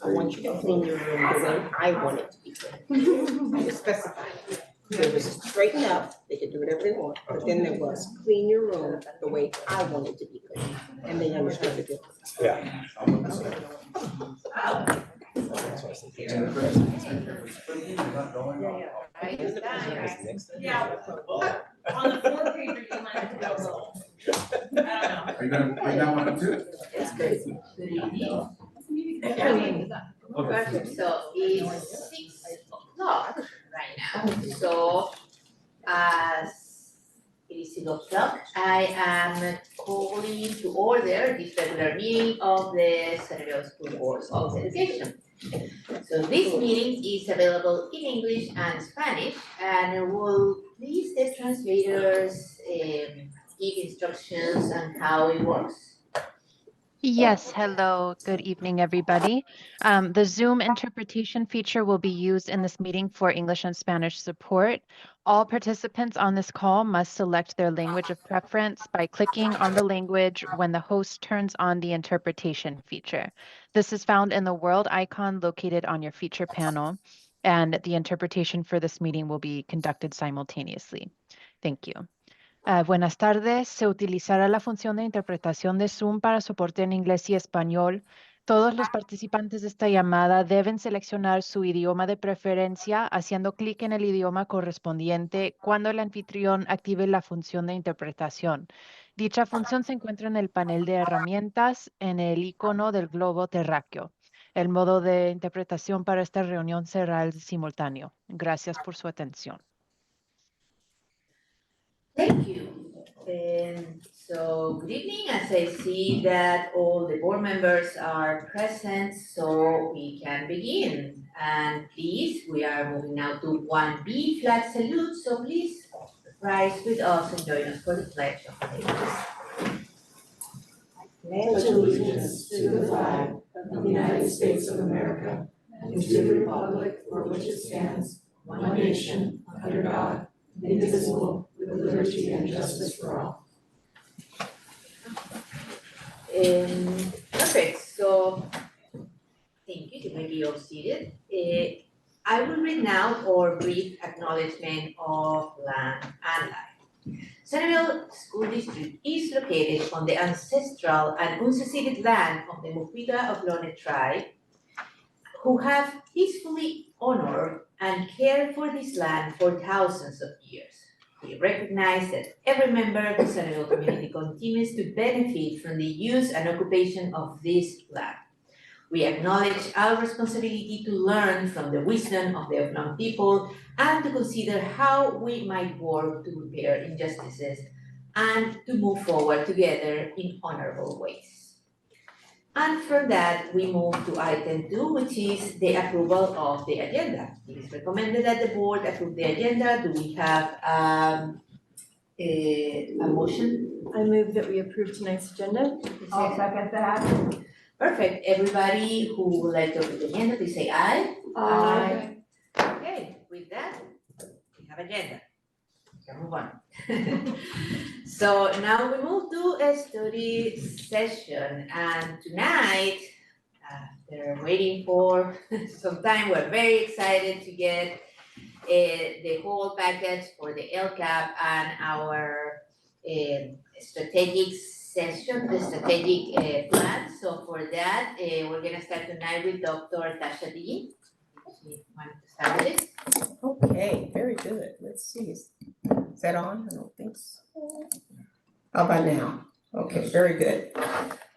I want you to clean your room the way I want it to be clean. I just specified. There was straighten up, they could do whatever they want, but then there was clean your room the way I want it to be clean. And they understood the difference. Yeah. Yeah, on the 4-pager, you might have to go. I don't know. Are you gonna read that one too? It's crazy. Good evening. Okay, so it's 6 o'clock right now. So as it is 6 o'clock, I am calling to order this regular meeting of the Centerville School Board of Education. So this meeting is available in English and Spanish, and will please the translators give instructions on how it works? Yes, hello, good evening, everybody. The Zoom interpretation feature will be used in this meeting for English and Spanish support. All participants on this call must select their language of preference by clicking on the language when the host turns on the interpretation feature. This is found in the world icon located on your feature panel, and the interpretation for this meeting will be conducted simultaneously. Thank you. Buenas tardes. Se utilizará la función de interpretación de Zoom para soporte en inglés y español. Todos los participantes de esta llamada deben seleccionar su idioma de preferencia haciendo clic en el idioma correspondiente cuando el anfitrión active la función de interpretación. Dicha función se encuentra en el panel de herramientas en el icono del globo terráqueo. El modo de interpretación para esta reunión será el simultáneo. Gracias por su atención. Thank you. So good evening, as I see that all the board members are present, so we can begin. And please, we are moving now to 1B flag salute, so please rise with us and join us for the pledge of allegiance. Pledge allegiance to the flag of the United States of America and to the republic for which it stands, one nation, under God, indivisible, with liberty and justice for all. Perfect, so thank you, you may be all seated. I will read now our brief acknowledgement of land and life. Centerville School District is located on the ancestral and unceded land of the Mukwita Ohlone tribe, who have peacefully honored and cared for this land for thousands of years. We recognize that every member of the Centerville community continues to benefit from the use and occupation of this land. We acknowledge our responsibility to learn from the wisdom of the Ohlone people and to consider how we might work to repair injustices and to move forward together in honorable ways. And from that, we move to item 2, which is the approval of the agenda. It is recommended that the board approve the agenda. Do we have a motion? I move that we approve tonight's agenda. I'll second that. Perfect. Everybody who would like to approve the agenda, please say aye. Aye. Okay, with that, we have agenda. We can move on. So now we move to a study session, and tonight, they're waiting for some time. We're very excited to get the whole package for the LCAP and our strategic session, the strategic plan. So for that, we're gonna start tonight with Dr. Tasha Dean. She wanted to start with this. Okay, very good. Let's see. Is that on? I don't think so. How about now? Okay, very good.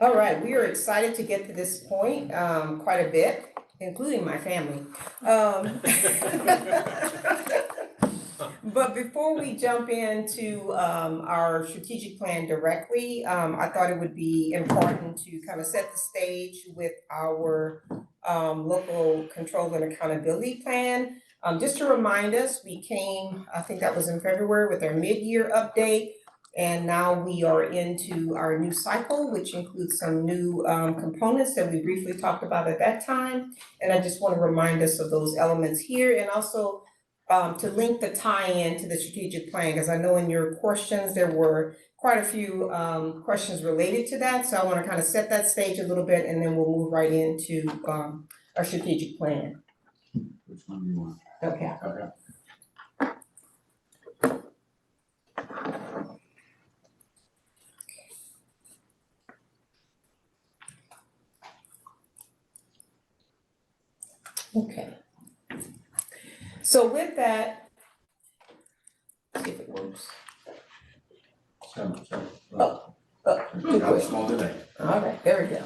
All right, we are excited to get to this point, quite a bit, including my family. But before we jump into our strategic plan directly, I thought it would be important to kind of set the stage with our local control and accountability plan. Just to remind us, we came, I think that was in February, with our mid-year update. And now we are into our new cycle, which includes some new components that we briefly talked about at that time. And I just want to remind us of those elements here, and also to link the tie-in to the strategic plan, because I know in your questions, there were quite a few questions related to that. So I want to kind of set that stage a little bit, and then we'll move right into our strategic plan. Which one do you want? Okay. Okay. Okay. So with that, see if it works. So. Too Got a quick. small delay. All right, there we go.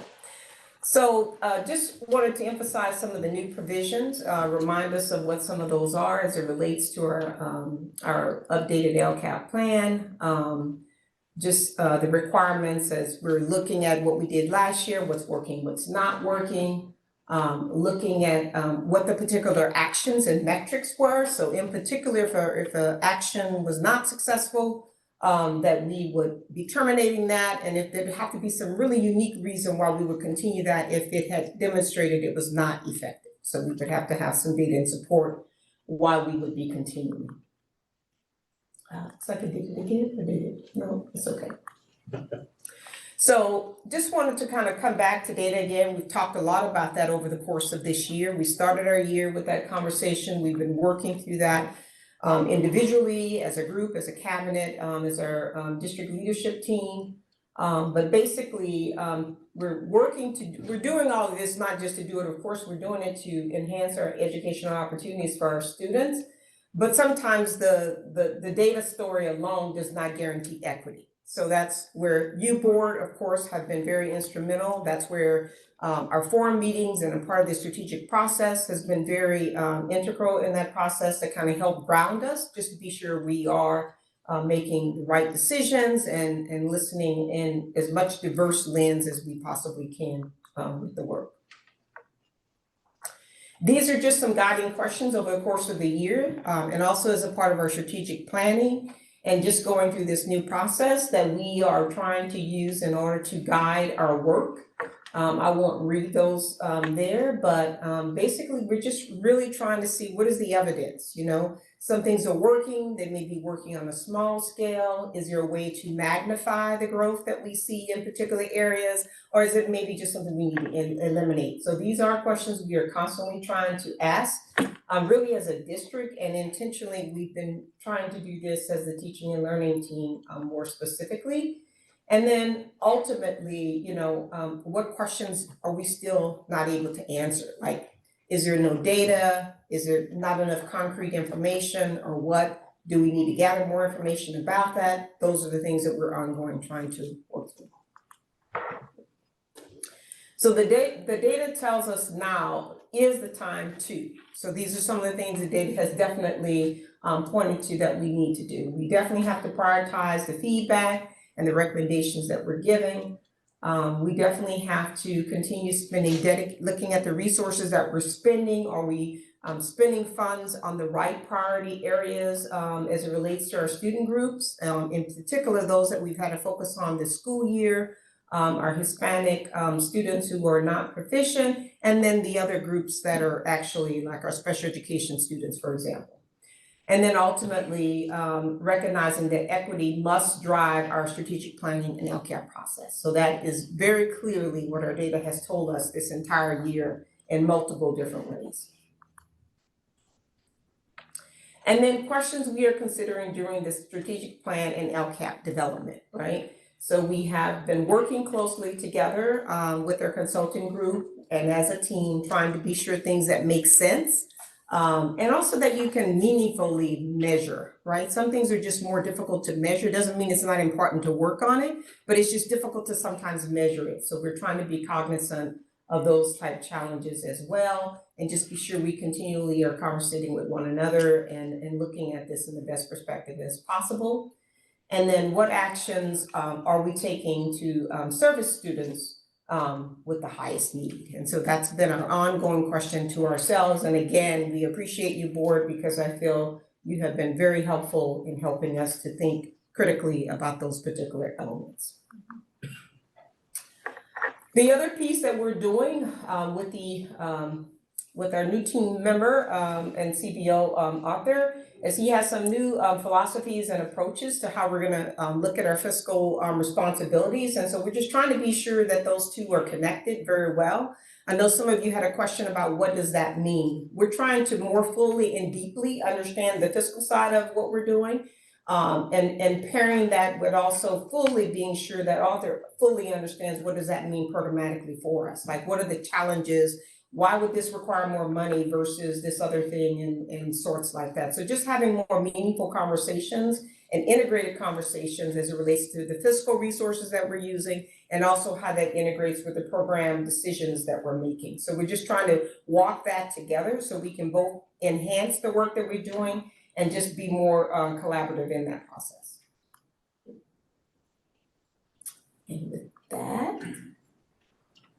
So just wanted to emphasize some of the new provisions, remind us of what some of those are as it relates to our updated LCAP plan. Just the requirements as we're looking at what we did last year, what's working, what's not working. Looking at what the particular actions and metrics were. So in particular, if an action was not successful, that we would be terminating that, and if there'd have to be some really unique reason why we would continue that if it had demonstrated it was not effective. So we would have to have some data and support why we would be continuing. Looks like I did it again, or did it? No, it's okay. So just wanted to kind of come back to data again. We've talked a lot about that over the course of this year. We started our year with that conversation. We've been working through that individually, as a group, as a cabinet, as our district leadership team. But basically, we're doing all of this not just to do it. Of course, we're doing it to enhance our educational opportunities for our students. But sometimes the data story alone does not guarantee equity. So that's where you board, of course, have been very instrumental. That's where our forum meetings and a part of the strategic process has been very integral in that process to kind of help ground us, just to be sure we are making the right decisions and listening in as much diverse lens as we possibly can with the work. These are just some guiding questions over the course of the year, and also as a part of our strategic planning. And just going through this new process that we are trying to use in order to guide our work. I won't read those there, but basically we're just really trying to see what is the evidence, you know? Some things are working, they may be working on a small scale. Is there a way to magnify the growth that we see in particular areas? Or is it maybe just something we need to eliminate? So these are questions we are constantly trying to ask. Really as a district, and intentionally we've been trying to do this as the teaching and learning team more specifically. And then ultimately, you know, what questions are we still not able to answer? Like, is there no data? Is there not enough concrete information? Or what do we need to gather more information about that? Those are the things that we're ongoing trying to work through. So the data tells us now is the time to. So these are some of the things the data has definitely pointed to that we need to do. We definitely have to prioritize the feedback and the recommendations that we're giving. We definitely have to continue looking at the resources that we're spending. Are we spending funds on the right priority areas as it relates to our student groups, in particular those that we've had to focus on this school year, our Hispanic students who are not proficient, and then the other groups that are actually like our special education students, for example. And then ultimately recognizing that equity must drive our strategic planning and LCAP process. So that is very clearly what our data has told us this entire year in multiple different ways. And then questions we are considering during the strategic plan and LCAP development, right? So we have been working closely together with our consulting group and as a team trying to be sure things that make sense. And also that you can meaningfully measure, right? Some things are just more difficult to measure. Doesn't mean it's not important to work on it, but it's just difficult to sometimes measure it. So we're trying to be cognizant of those type challenges as well, and just be sure we continually are conversating with one another and looking at this in the best perspective as possible. And then what actions are we taking to service students with the highest need? And so that's been our ongoing question to ourselves. And again, we appreciate you, board, because I feel you have been very helpful in helping us to think critically about those particular elements. The other piece that we're doing with with our new team member and CBO Arthur, as he has some new philosophies and approaches to how we're gonna look at our fiscal responsibilities. And so we're just trying to be sure that those two are connected very well. I know some of you had a question about what does that mean? We're trying to more fully and deeply understand the fiscal side of what we're doing. And pairing that with also fully being sure that Arthur fully understands what does that mean programmatically for us? Like, what are the challenges? Why would this require more money versus this other thing and sorts like that? So just having more meaningful conversations and integrated conversations as it relates to the fiscal resources that we're using and also how that integrates with the program decisions that we're making. So we're just trying to walk that together so we can both enhance the work that we're doing and just be more collaborative in that process. And with that,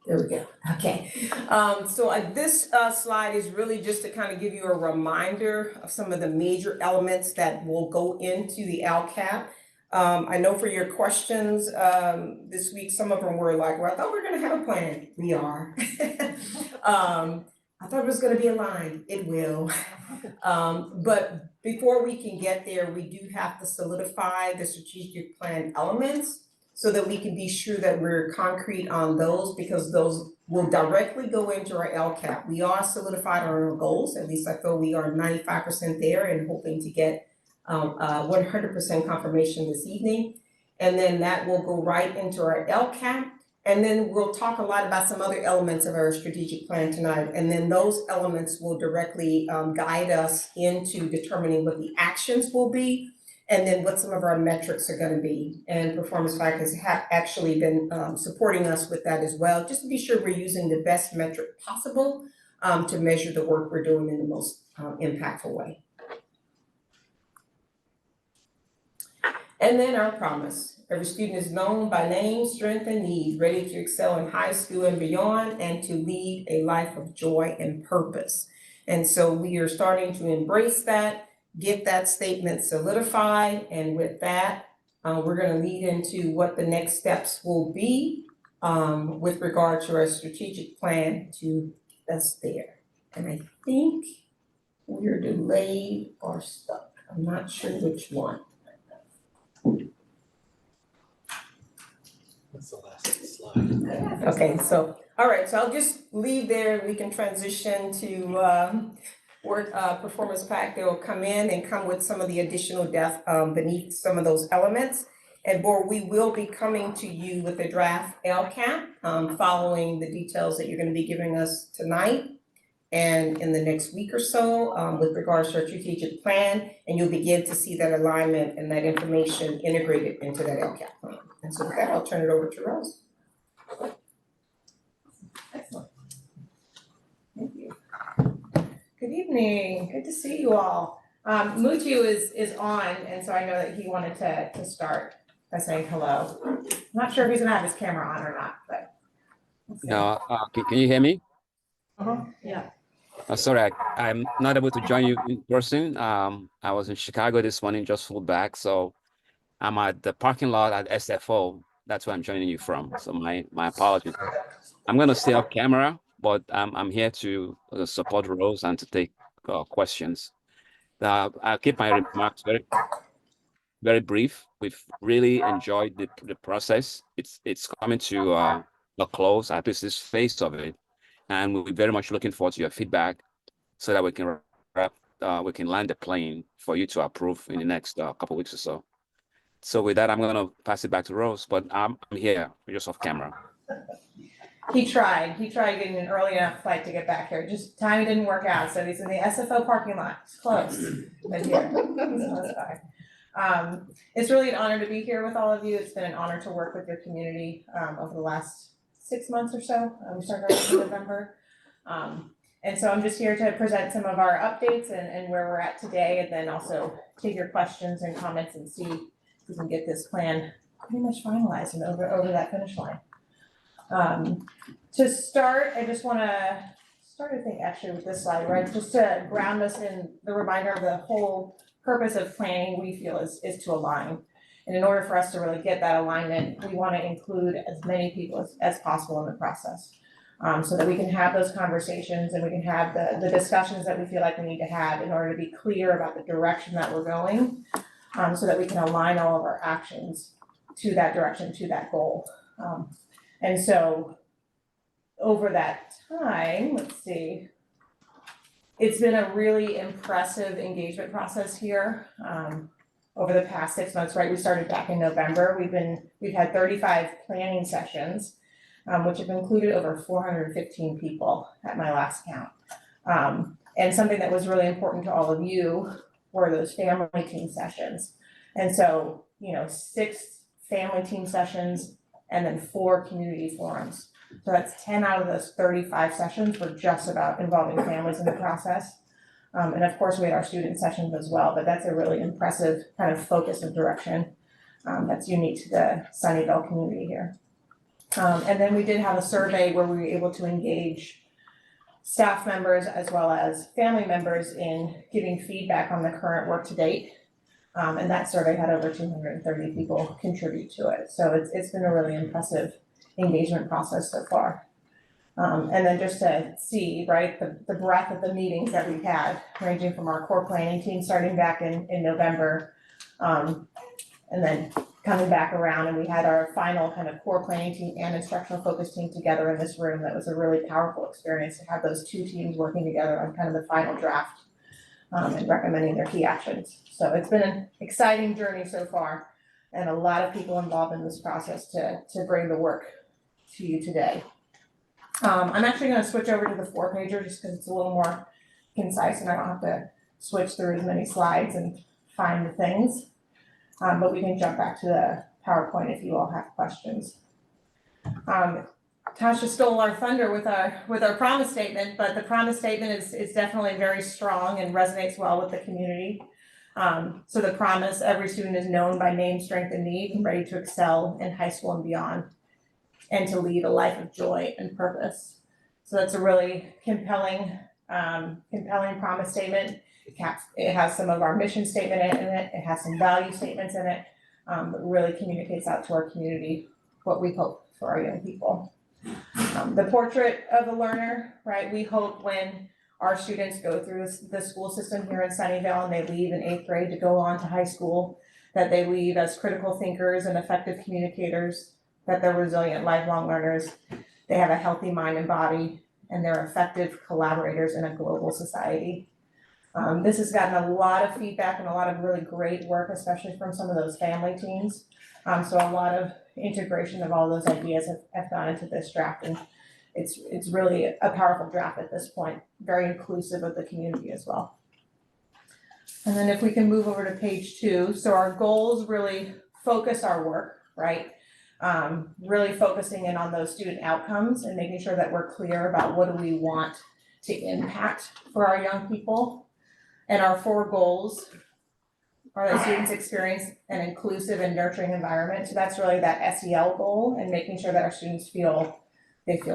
there we go. Okay. So this slide is really just to kind of give you a reminder of some of the major elements that will go into the LCAP. I know for your questions this week, some of them were like, well, I thought we were going to have a plan. We are. I thought it was going to be aligned. It will. But before we can get there, we do have to solidify the strategic plan elements so that we can be sure that we're concrete on those, because those will directly go into our LCAP. We are solidified on our goals, at least I feel we are 95% there and hoping to get 100% confirmation this evening. And then that will go right into our LCAP. And then we'll talk a lot about some other elements of our strategic plan tonight. And then those elements will directly guide us into determining what the actions will be and then what some of our metrics are going to be. And Performance Fact has actually been supporting us with that as well, just to be sure we're using the best metric possible to measure the work we're doing in the most impactful way. And then our promise. Every student is known by name, strength, and need, ready to excel in high school and beyond, and to lead a life of joy and purpose. And so we are starting to embrace that, get that statement solidified, and with that, we're going to lead into what the next steps will be with regard to our strategic plan to get us there. And I think we're delayed or stuck. I'm not sure which one. That's the last slide. Okay, so, all right, so I'll just leave there and we can transition to work Performance Pack. They'll come in and come with some of the additional depth beneath some of those elements. And board, we will be coming to you with a draft LCAP following the details that you're going to be giving us tonight and in the next week or so with regards to our strategic plan. And you'll begin to see that alignment and that information integrated into that LCAP plan. And so with that, I'll turn it over to Rose. Excellent. Thank you. Good evening, good to see you all. Mutu is on, and so I know that he wanted to start by saying hello. I'm not sure if he's gonna have his camera on or not, but. Let's see. No, can you hear me? Yeah. Sorry, I'm not able to join you in person. I was in Chicago this morning, just flew back, so I'm at the parking lot at SFO. That's where I'm joining you from. So my apologies. I'm gonna stay off camera, but I'm here to support Rose and to take questions. I'll keep my remarks very brief. We've really enjoyed the process. It's coming to a close, at least this phase of it, and we're very much looking forward to your feedback so that we can land the plane for you to approve in the next couple of weeks or so. So with that, I'm gonna pass it back to Rose, but I'm here, just off camera. He tried getting an early enough flight to get back here, just time didn't work out, so he's in the SFO parking lot, it's close, but here, so that's fine. It's really an honor to be here with all of you, it's been an honor to work with your community over the last 6 months or so, we started in November. And so I'm just here to present some of our updates and where we're at today, and then also take your questions and comments and see if we can get this plan pretty much finalized and over that finish line. To start, I just wanna start, I think, actually with this slide, right? Just to ground us in the reminder of the whole purpose of planning, we feel is to align. And in order for us to really get that alignment, we wanna include as many people as possible in the process. so that we can have those conversations and we can have the discussions that we feel like we need to have in order to be clear about the direction that we're going, so that we can align all of our actions to that direction, to that goal. And so over that time, let's see, it's been a really impressive engagement process here. Over the past 6 months, right? We started back in November. We've had 35 planning sessions, which have included over 415 people at my last count. And something that was really important to all of you were those family team sessions. And so, 6 family team sessions and then 4 community forums. So that's 10 out of those 35 sessions were just about involving families in the process. And of course, we had our student sessions as well, but that's a really impressive kind of focus of direction that's unique to the Sunnyvale community here. And then we did have a survey where we were able to engage staff members as well as family members in giving feedback on the current work to date. And that survey had over 230 people contribute to it. So it's been a really impressive engagement process so far. And then just to see, right, the breadth of the meetings that we've had, ranging from our core planning team starting back in November, and then coming back around, and we had our final kind of core planning team and instructional focus team together in this room. That was a really powerful experience to have those 2 teams working together on kind of the final draft, and recommending their key actions. So it's been an exciting journey so far, and a lot of people involved in this process to bring the work to you today. I'm actually gonna switch over to the 4-pager just because it's a little more concise and I don't have to switch through as many slides and find the things. But we can jump back to the PowerPoint if you all have questions. Tasha stole our thunder with our promise statement, but the promise statement is definitely very strong and resonates well with the community. So the promise, every student is known by name, strength, and need, and ready to excel in high school and beyond, and to lead a life of joy and purpose. So that's a really compelling promise statement. It has some of our mission statement in it. It has some value statements in it. That really communicates out to our community what we hope for our young people. The portrait of a learner, right? We hope when our students go through the school system here in Sunnyvale and they leave in 8th grade to go on to high school, that they leave as critical thinkers and effective communicators, that they're resilient lifelong learners, they have a healthy mind and body, and they're effective collaborators in a global society. This has gotten a lot of feedback and a lot of really great work, especially from some of those family teams. So a lot of integration of all those ideas have gone into this draft, and it's really a powerful draft at this point, very inclusive of the community as well. And then if we can move over to page 2, so our goals really focus our work, right? Really focusing in on those student outcomes and making sure that we're clear about what do we want to impact for our young people. And our 4 goals are that students experience an inclusive and nurturing environment. So that's really that SEL goal, and making sure that our students feel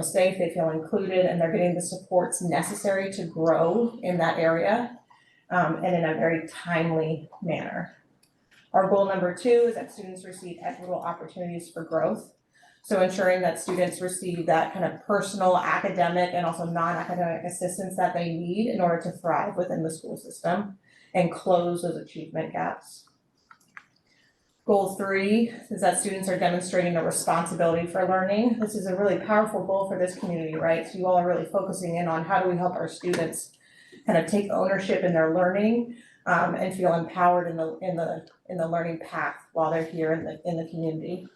safe, they feel included, and they're getting the supports necessary to grow in that area, and in a very timely manner. Our goal number 2 is that students receive equitable opportunities for growth. So ensuring that students receive that kind of personal, academic, and also non-academic assistance that they need in order to thrive within the school system and close those achievement gaps. Goal 3 is that students are demonstrating a responsibility for learning. This is a really powerful goal for this community, right? So you all are really focusing in on how do we help our students kind of take ownership in their learning, and feel empowered in the learning path while they're here in the community.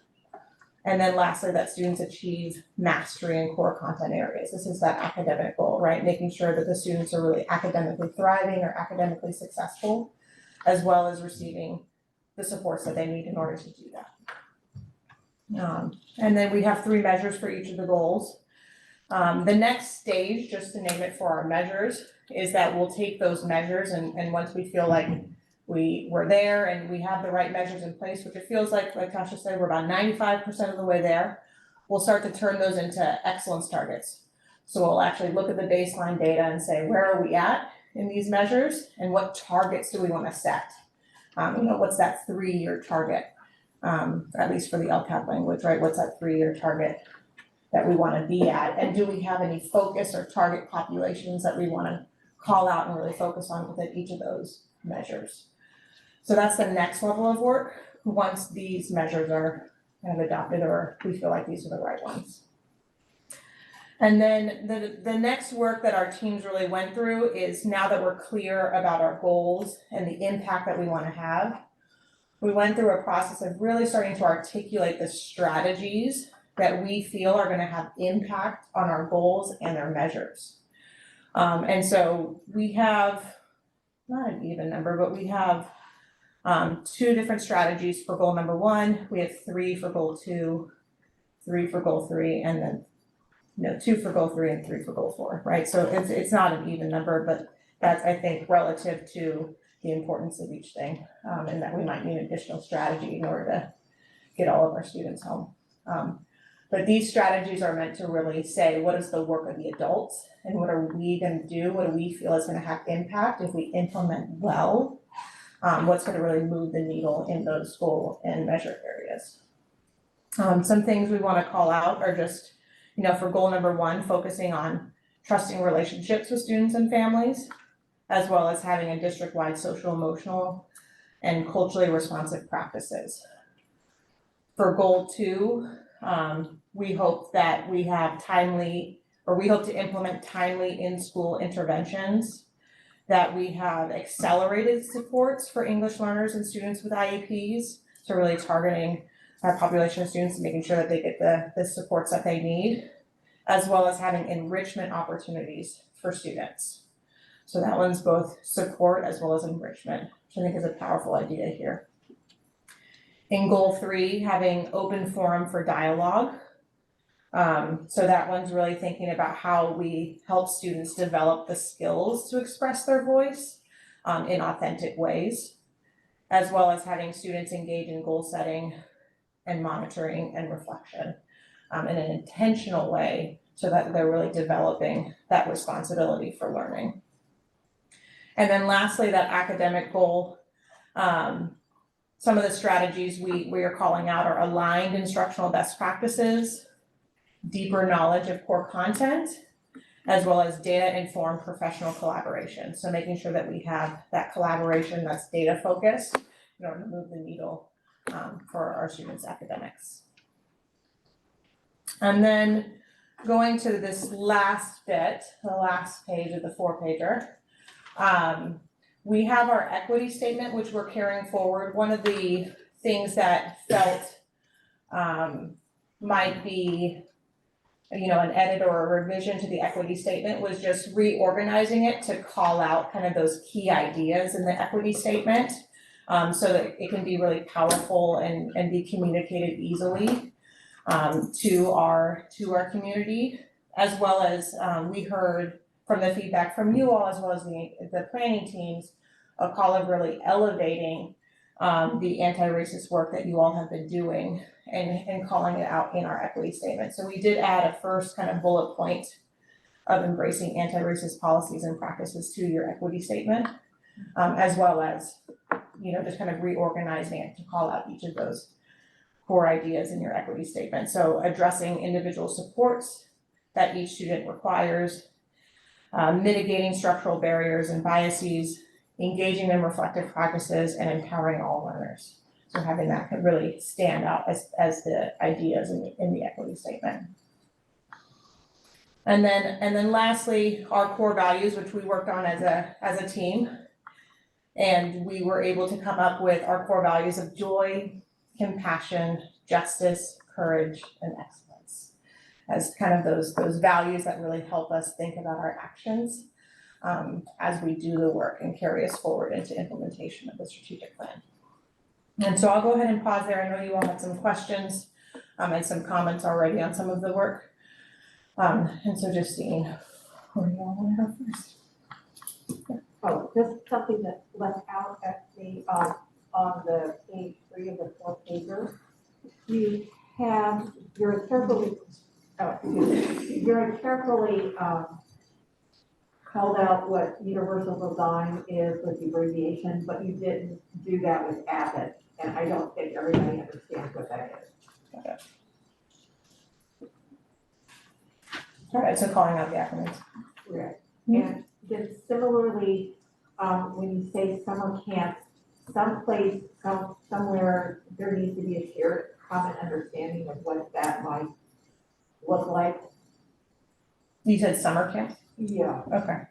And then lastly, that students achieve mastery in core content areas. This is that academic goal, right? Making sure that the students are really academically thriving or academically successful, as well as receiving the supports that they need in order to do that. And then we have 3 measures for each of the goals. The next stage, just to name it for our measures, is that we'll take those measures and once we feel like we're there and we have the right measures in place, which it feels like Tasha said, we're about 95% of the way there, we'll start to turn those into excellence targets. So we'll actually look at the baseline data and say, where are we at in these measures and what targets do we want to set? What's that 3-year target, at least for the LCAP language, right? What's that 3-year target? that we want to be at? And do we have any focus or target populations that we want to call out and really focus on within each of those measures? So that's the next level of work, once these measures are kind of adopted or we feel like these are the right ones. And then the next work that our teams really went through is, now that we're clear about our goals and the impact that we want to have, we went through a process of really starting to articulate the strategies that we feel are going to have impact on our goals and their measures. And so we have, not an even number, but we have 2 different strategies for goal number 1. We have 3 for goal 2, 3 for goal 3, and then 2 for goal 3 and 3 for goal 4, right? So it's not an even number, but that's, I think, relative to the importance of each thing, and that we might need additional strategy in order to get all of our students home. But these strategies are meant to really say, what is the work of the adults and what are we going to do? What do we feel is going to have impact if we implement well? What's going to really move the needle in those goal and measure areas? Some things we want to call out are just, for goal number 1, focusing on trusting relationships with students and families, as well as having a district-wide social, emotional, and culturally responsive practices. For goal 2, we hope that we have we hope to implement timely in-school interventions, that we have accelerated supports for English learners and students with IEPs, so really targeting our population of students and making sure that they get the supports that they need, as well as having enrichment opportunities for students. So that one's both support as well as enrichment, which I think is a powerful idea here. In goal 3, having open forum for dialogue. So that one's really thinking about how we help students develop the skills to express their voice in authentic ways, as well as having students engage in goal setting and monitoring and reflection in an intentional way, so that they're really developing that responsibility for learning. And then lastly, that academic goal, some of the strategies we are calling out are aligned instructional best practices, deeper knowledge of core content, as well as data-informed professional collaboration. So making sure that we have that collaboration that's data-focused in order to move the needle for our students' academics. And then going to this last bit, the last page of the 4-pager, we have our equity statement, which we're carrying forward. One of the things that felt might be, an edit or a revision to the equity statement was just reorganizing it to call out kind of those key ideas in the equity statement, so that it can be really powerful and be communicated easily to our community, as well as we heard from the feedback from you all, as well as the planning teams, a call of really elevating the anti-racist work that you all have been doing and calling it out in our equity statement. So we did add a first kind of bullet point of embracing anti-racist policies and practices to your equity statement, as well as, just kind of reorganizing it to call out each of those core ideas in your equity statement. So addressing individual supports that each student requires, mitigating structural barriers and biases, engaging in reflective practices, and empowering all learners. So having that could really stand out as the ideas in the equity statement. And then lastly, our core values, which we worked on as a team. And we were able to come up with our core values of joy, compassion, justice, courage, and excellence as kind of those values that really help us think about our actions as we do the work and carry us forward into implementation of the strategic plan. And so I'll go ahead and pause there. I know you all had some questions and some comments already on some of the work. And so Justine, where do you all want to go first? Oh, just something that left out at the, on the page 3 of the 4-pager. You're carefully called out what universal design is with the abbreviation, but you didn't do that with AVID, and I don't think everybody understands what that is. All right, so calling out the acronyms. Correct. And then similarly, when you say summer camp, somewhere, there needs to be a shared common understanding of what that might look like. You said summer camp? Yeah. Okay.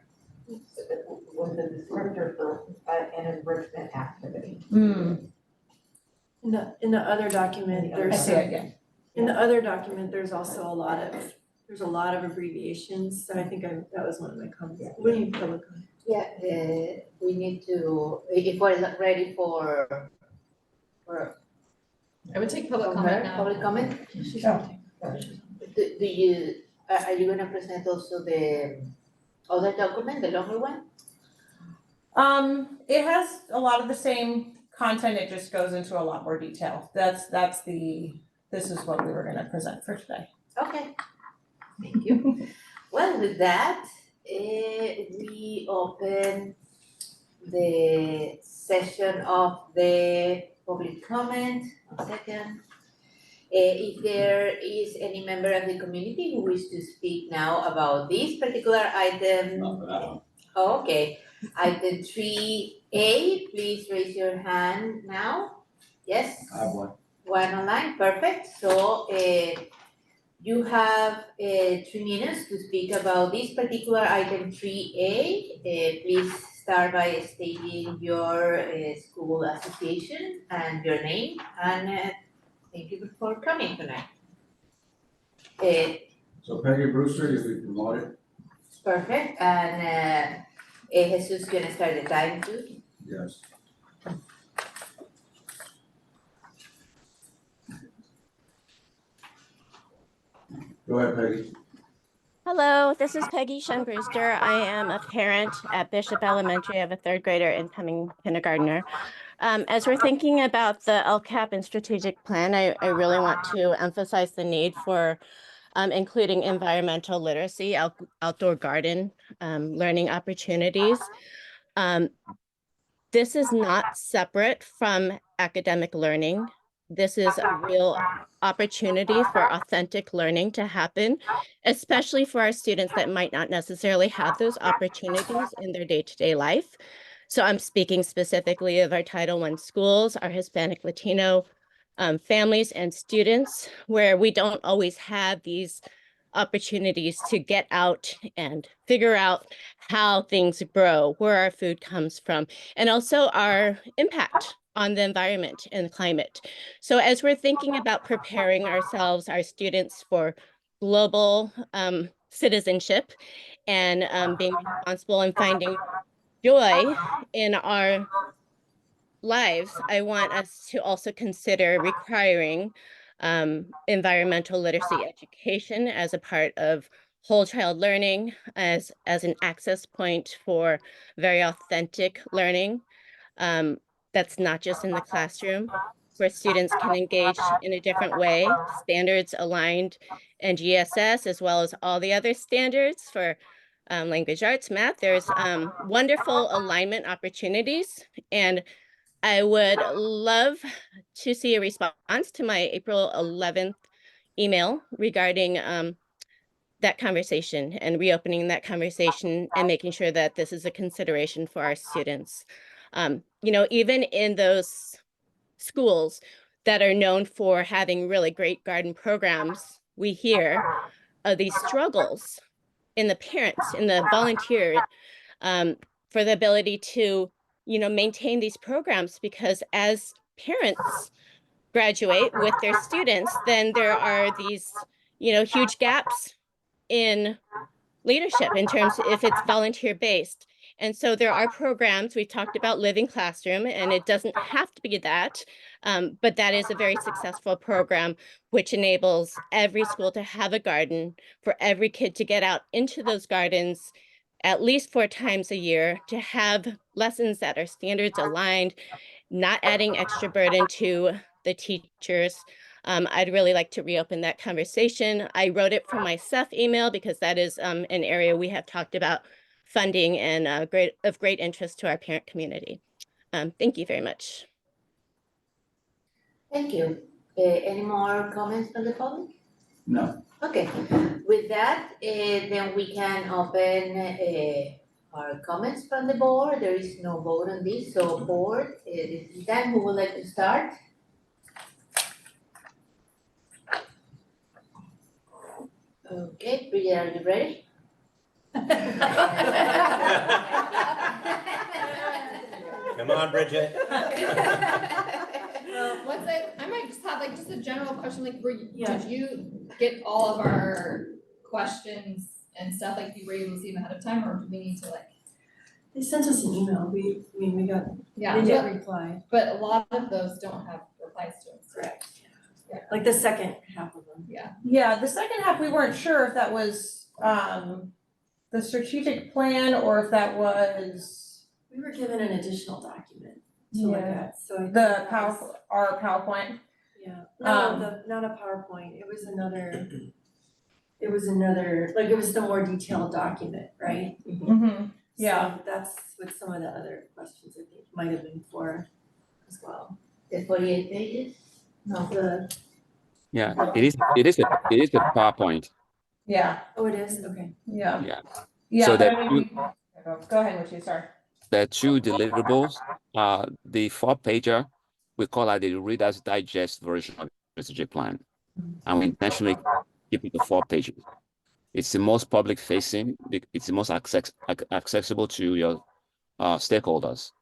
Was a descriptor for an enrichment activity. Mm, In the other document, I there's see it, yeah. in the other document, there's also a lot of abbreviations, so I think that was one of my comments. What do you public comment? Yeah, we need to, if we're not ready for I would take public comment now. public comment, Oh. do you, are you gonna present also the other document, the longer one? It has a lot of the same content, it just goes into a lot more detail. This is what we were gonna present for today. Okay, thank you. Well, with that, we open the session of the public comment. 1 second. If there is any member of the community who wishes to speak now about this particular item. Not for that one. Okay, item 3A, please raise your hand now. Yes? I have one. One online, perfect. So you have 3 minutes to speak about this particular item 3A. Please start by stating your school association and your name, and thank you for coming tonight. So Peggy Brewster, if we promote it, Perfect, and Jesus gonna start the time too. yes. Go ahead, Peggy. Hello, this is Peggy Shun Brewster. I am a parent at Bishop Elementary. I have a 3rd grader and coming kindergartner. As we're thinking about the LCAP and strategic plan, I really want to emphasize the need for including environmental literacy, outdoor garden learning opportunities. This is not separate from academic learning. This is a real opportunity for authentic learning to happen, especially for our students that might not necessarily have those opportunities in their day-to-day life. So I'm speaking specifically of our Title I schools, our Hispanic Latino families and students, where we don't always have these opportunities to get out and figure out how things grow, where our food comes from, and also our impact on the environment and climate. So as we're thinking about preparing ourselves, our students for global citizenship and being responsible and finding joy in our lives, I want us to also consider requiring environmental literacy education as a part of whole child learning, as an access point for very authentic learning. That's not just in the classroom, where students can engage in a different way, standards aligned in GSS, as well as all the other standards for language arts, math. There's wonderful alignment opportunities, and I would love to see a response to my April 11th email regarding that conversation and reopening that conversation and making sure that this is a consideration for our students. You know, even in those schools that are known for having really great garden programs, we hear of these struggles in the parents, in the volunteers, for the ability to, you know, maintain these programs, because as parents graduate with their students, then there are these, you know, huge gaps in leadership in terms of if it's volunteer based. And so there are programs, we talked about Living Classroom, and it doesn't have to be that, but that is a very successful program which enables every school to have a garden, for every kid to get out into those gardens at least 4 times a year, to have lessons that are standards aligned, not adding extra burden to the teachers. I'd really like to reopen that conversation. I wrote it from my Seth email because that is an area we have talked about funding and of great interest to our parent community. Thank you very much. Thank you. Any more comments from the public? No. Okay, with that, then we can open our comments from the board. There is no vote on this, so board, this is Dan, who would like to start? Okay, Bridget, are you ready? Come on, Bridget. What's it, I might just have like just a general question, like Yeah. did you get all of our questions and stuff, like you were able to see them ahead of time, or do we need to like? They sent us an email, we got, Yeah, they did but, reply, but a lot of those don't have replies to them. correct. Yeah. Like the second half of them. Yeah, Yeah, the second half, we weren't sure if that was the strategic plan or if that was We were given an additional document to look Yeah. at, so I think the that was- our PowerPoint. Yeah, Um, not a PowerPoint, it was another, like, it was the more detailed document, right? Mm-hmm. Yeah. So that's what some of the other questions I think might have been for as well. The 48 pages? No. The, Yeah, it is a PowerPoint. Yeah, oh, it is, okay. yeah. Yeah. Yeah, So but that I mean, go ahead, Richie, sorry. There are two deliverables. The 4-pager, we call it the Reader's Digest version of the strategic plan. And we intentionally keep it to 4 pages. It's the most public facing, it's the most accessible to your stakeholders.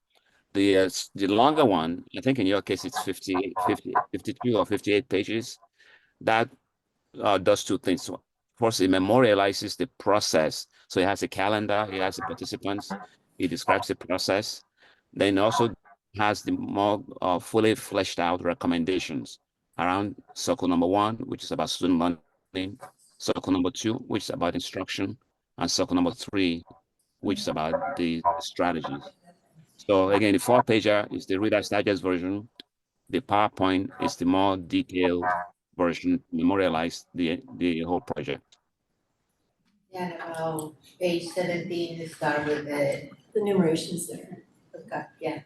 The longer one, I think in your case, it's 52 or 58 pages. That does two things. First, it memorializes the process. So it has a calendar, it has the participants, it describes the process. Then it also has the more fully fleshed out recommendations around circle number 1, which is about student learning, circle number 2, which is about instruction, and circle number 3, which is about the strategies. So again, the 4-pager is the Reader's Digest version. The PowerPoint is the more detailed version, memorialize the whole project. Yeah, and about page 17, start with the, The numeration's there. okay, yeah.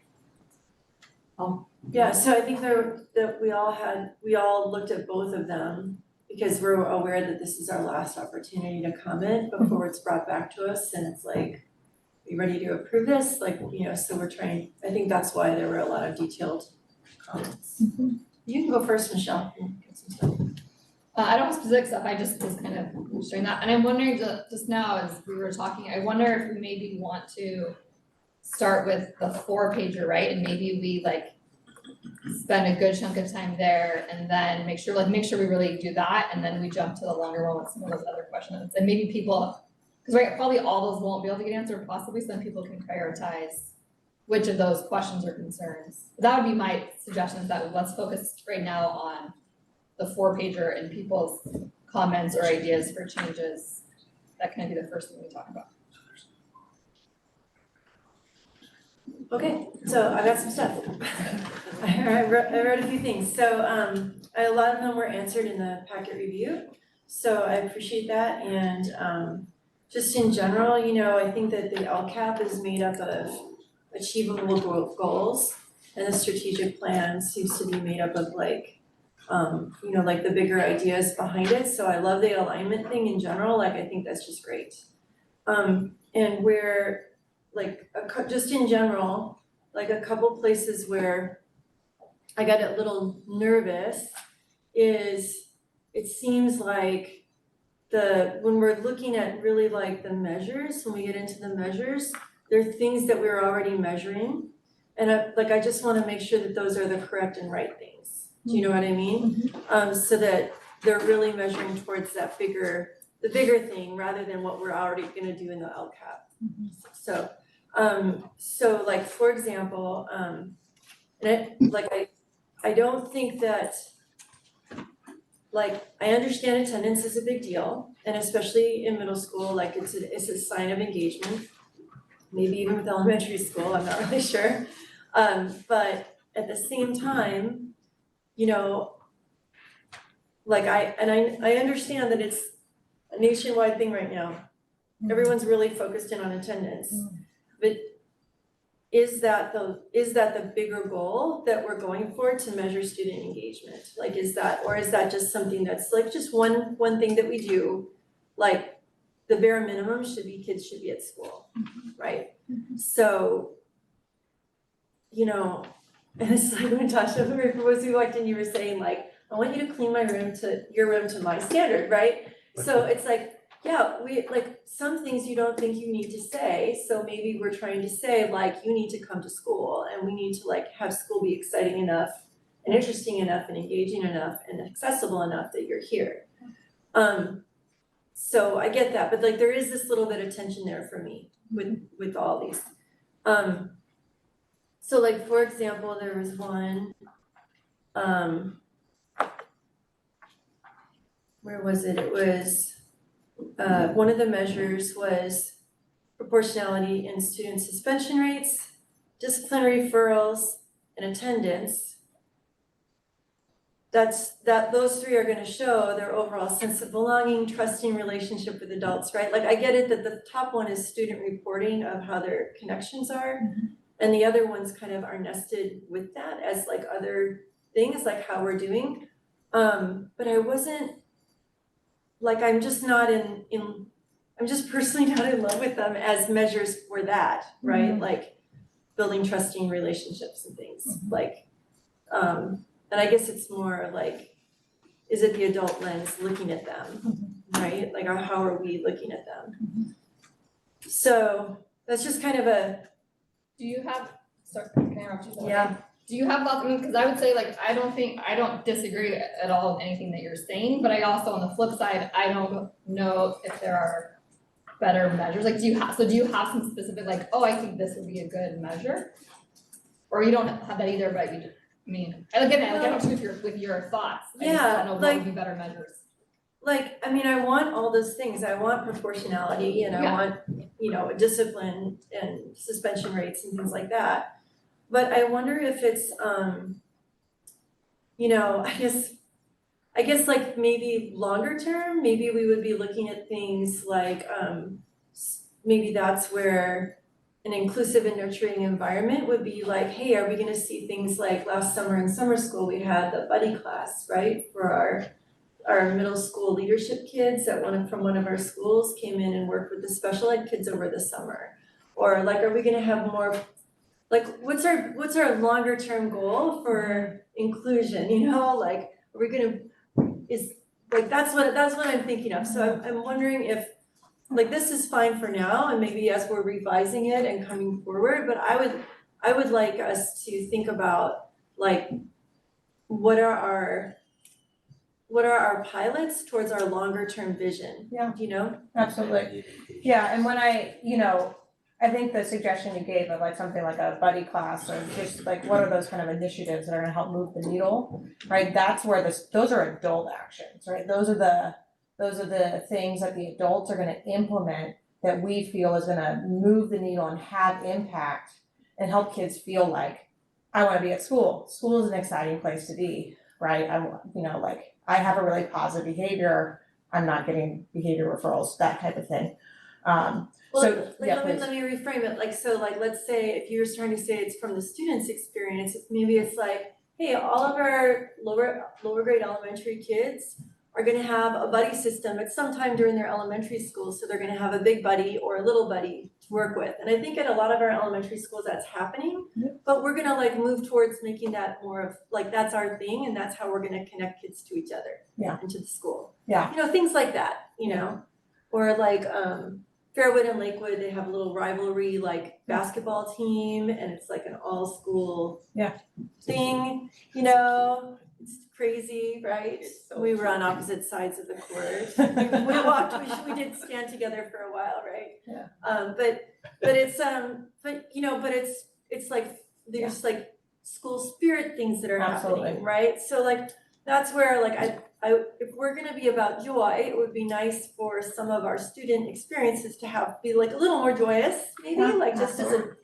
Yeah, so I think that we all looked at both of them because we're aware that this is our last opportunity to comment before it's brought back to us and it's like, are you ready to approve this? Like, so we're trying, I think that's why there were a lot of detailed comments. You can go first, Michelle. Get some stuff. I don't have specific stuff, I just was kind of sharing that, and I'm wondering just now as we were talking, I wonder if we maybe want to start with the 4-pager, right, and maybe we like spend a good chunk of time there and then make sure we really do that, and then we jump to the longer one with some of those other questions, and maybe people, because right, probably all those won't be able to get answered, possibly some people can prioritize which of those questions or concerns. That would be my suggestion, is that let's focus right now on the 4-pager and people's comments or ideas for changes. That can be the first thing we talk about. Okay, so I got some stuff. I wrote a few things. So a lot of them were answered in the packet review. So I appreciate that. And just in general, I think that the LCAP is made up of achievable goals, and the strategic plan seems to be made up of like the bigger ideas behind it. So I love the alignment thing in general. Like, I think that's just great. And where just in general, like a couple places where I got a little nervous is it seems like when we're looking at really like the measures, when we get into the measures, there are things that we're already measuring. And I just wanna make sure that those are the correct and right things. Do you know what I mean? So that they're really measuring towards the bigger thing rather than what we're already gonna do in the LCAP. So like, for example, I don't think that, like, I understand attendance is a big deal, and especially in middle school, like it's a sign of engagement. Maybe even with elementary school, I'm not really sure. But at the same time, like I understand that it's a nationwide thing right now. Everyone's really focused in on attendance. But is that the bigger goal that we're going for to measure student engagement? Like, is that just something that's like just one thing that we do? Like, the bare minimum should be kids should be at school, right? So, you know, and it's like when Tasha was we walked in, you were saying like, I want you to clean your room to my standard, right? So it's like, yeah, we like some things you don't think you need to say, so maybe we're trying to say like, you need to come to school and we need to like have school be exciting enough and interesting enough and engaging enough and accessible enough that you're here. So I get that, but like there is this little bit of tension there for me with all these. So like, for example, there was one, where was it? It was, one of the measures was proportionality in student suspension rates, disciplinary referrals, and attendance. Those three are gonna show their overall sense of belonging, trusting relationship with adults, right? Like I get it that the top one is student reporting of how their connections are. And the other ones kind of are nested with that as like other things, like how we're doing. But I wasn't, like I'm just not I'm just personally not in love with them as measures for that, right? Like building trusting relationships and things, like, and I guess it's more like, is it the adult lens looking at them, right? Like, or how are we looking at them? So that's just kind of a. Do you have, sorry, can I interrupt you? Yeah. Do you have thoughts? I mean, because I would say like, I don't disagree at all with anything that you're saying, but I also, on the flip side, I don't know if there are better measures. Like, do you have some specific, like, oh, I think this would be a good measure? Or you don't have that either, but you just, I mean, again, I don't agree with your thoughts. I just don't know what would be better measures. Like, I mean, I want all those things. I want proportionality and I want, you know, discipline and suspension rates and things like that. But I wonder if it's, you know, I guess like maybe longer term, maybe we would be looking at things like, maybe that's where an inclusive and nurturing environment would be like, hey, are we gonna see things like last summer in summer school, we had the buddy class, right? For our middle school leadership kids from one of our schools came in and worked with the special ed kids over the summer. Or like, are we gonna have more, like, what's our longer term goal for inclusion, you know? Like, are we gonna, that's what I'm thinking of. So I'm wondering if, like, this is fine for now, and maybe as we're revising it and coming forward, but I would like us to think about, like, what are our pilots towards our longer term vision? Yeah. You know? Absolutely. Yeah, and when I think the suggestion you gave of like something like a buddy class or just like what are those kind of initiatives that are gonna help move the needle, right? That's where those are adult actions, right? Those are the things that the adults are gonna implement that we feel is gonna move the needle and have impact and help kids feel like, I wanna be at school. School is an exciting place to be, right? I have a really positive behavior, I'm not getting behavior referrals, that type of thing. Let me reframe it, like, so like, let's say if you're trying to say it's from the student's experience, maybe it's like, hey, all of our lower grade elementary kids are gonna have a buddy system at some time during their elementary school, so they're gonna have a big buddy or a little buddy to work with. And I think at a lot of our elementary schools that's happening, but we're gonna like move towards making that more of, like, that's our thing and that's how we're gonna connect kids to each other. And to the school. You know, things like that, you know? Or like, Fairwood and Lakewood, they have a little rivalry like basketball team and it's like an all school thing, you know, it's crazy, right? We were on opposite sides of the court. We did stand together for a while, right? But it's like, there's like school spirit things that are happening, right? So like, that's where like if we're gonna be about joy, it would be nice for some of our student experiences to be like a little more joyous, maybe, like just as a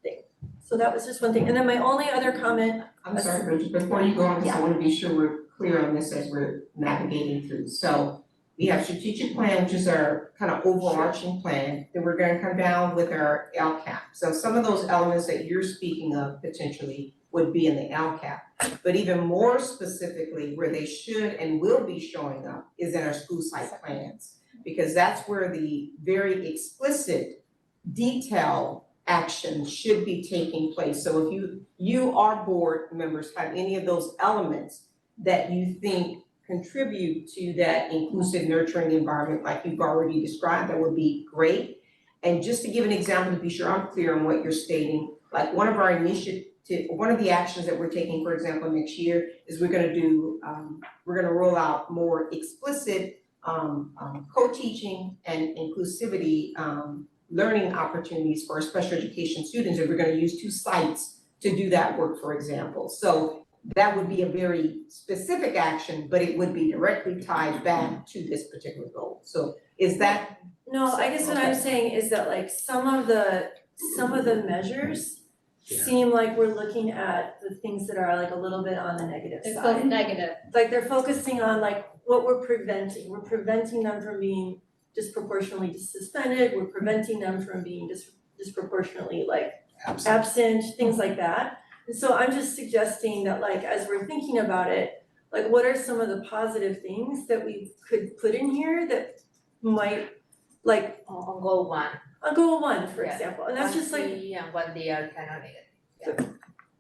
thing. So that was just one thing. And then my only other comment. I'm sorry, Bridget, before you go on, because I wanna be sure we're clear on this as we're navigating through. So We have strategic plan, which is our kind of overarching plan, then we're gonna come down with our LCAP. So some of those elements that you're speaking of potentially would be in the LCAP. But even more specifically, where they should and will be showing up is in our school site plans. Because that's where the very explicit detail action should be taking place. So if you our board members have any of those elements that you think contribute to that inclusive, nurturing environment like you've already described, that would be great. And just to give an example, to be sure I'm clear on what you're stating, like one of the actions that we're taking, for example, next year is we're gonna roll out more explicit co-teaching and inclusivity learning opportunities for our special education students, and we're gonna use 2 sites to do that work, for example. So that would be a very specific action, but it would be directly tied back to this particular goal. So is that? No, I guess what I'm saying is that like some of the measures seem like we're looking at the things that are like a little bit on the negative It's side. both negative. Like they're focusing on like what we're preventing them from being disproportionately suspended, we're preventing them from being disproportionately like absent, things like that. And so I'm just suggesting that like, as we're thinking about it, like what are some of the positive things that we could put in here that might like On goal 1. on goal 1, for Yeah. example, and that's just like 1C and 1D are kind of negative.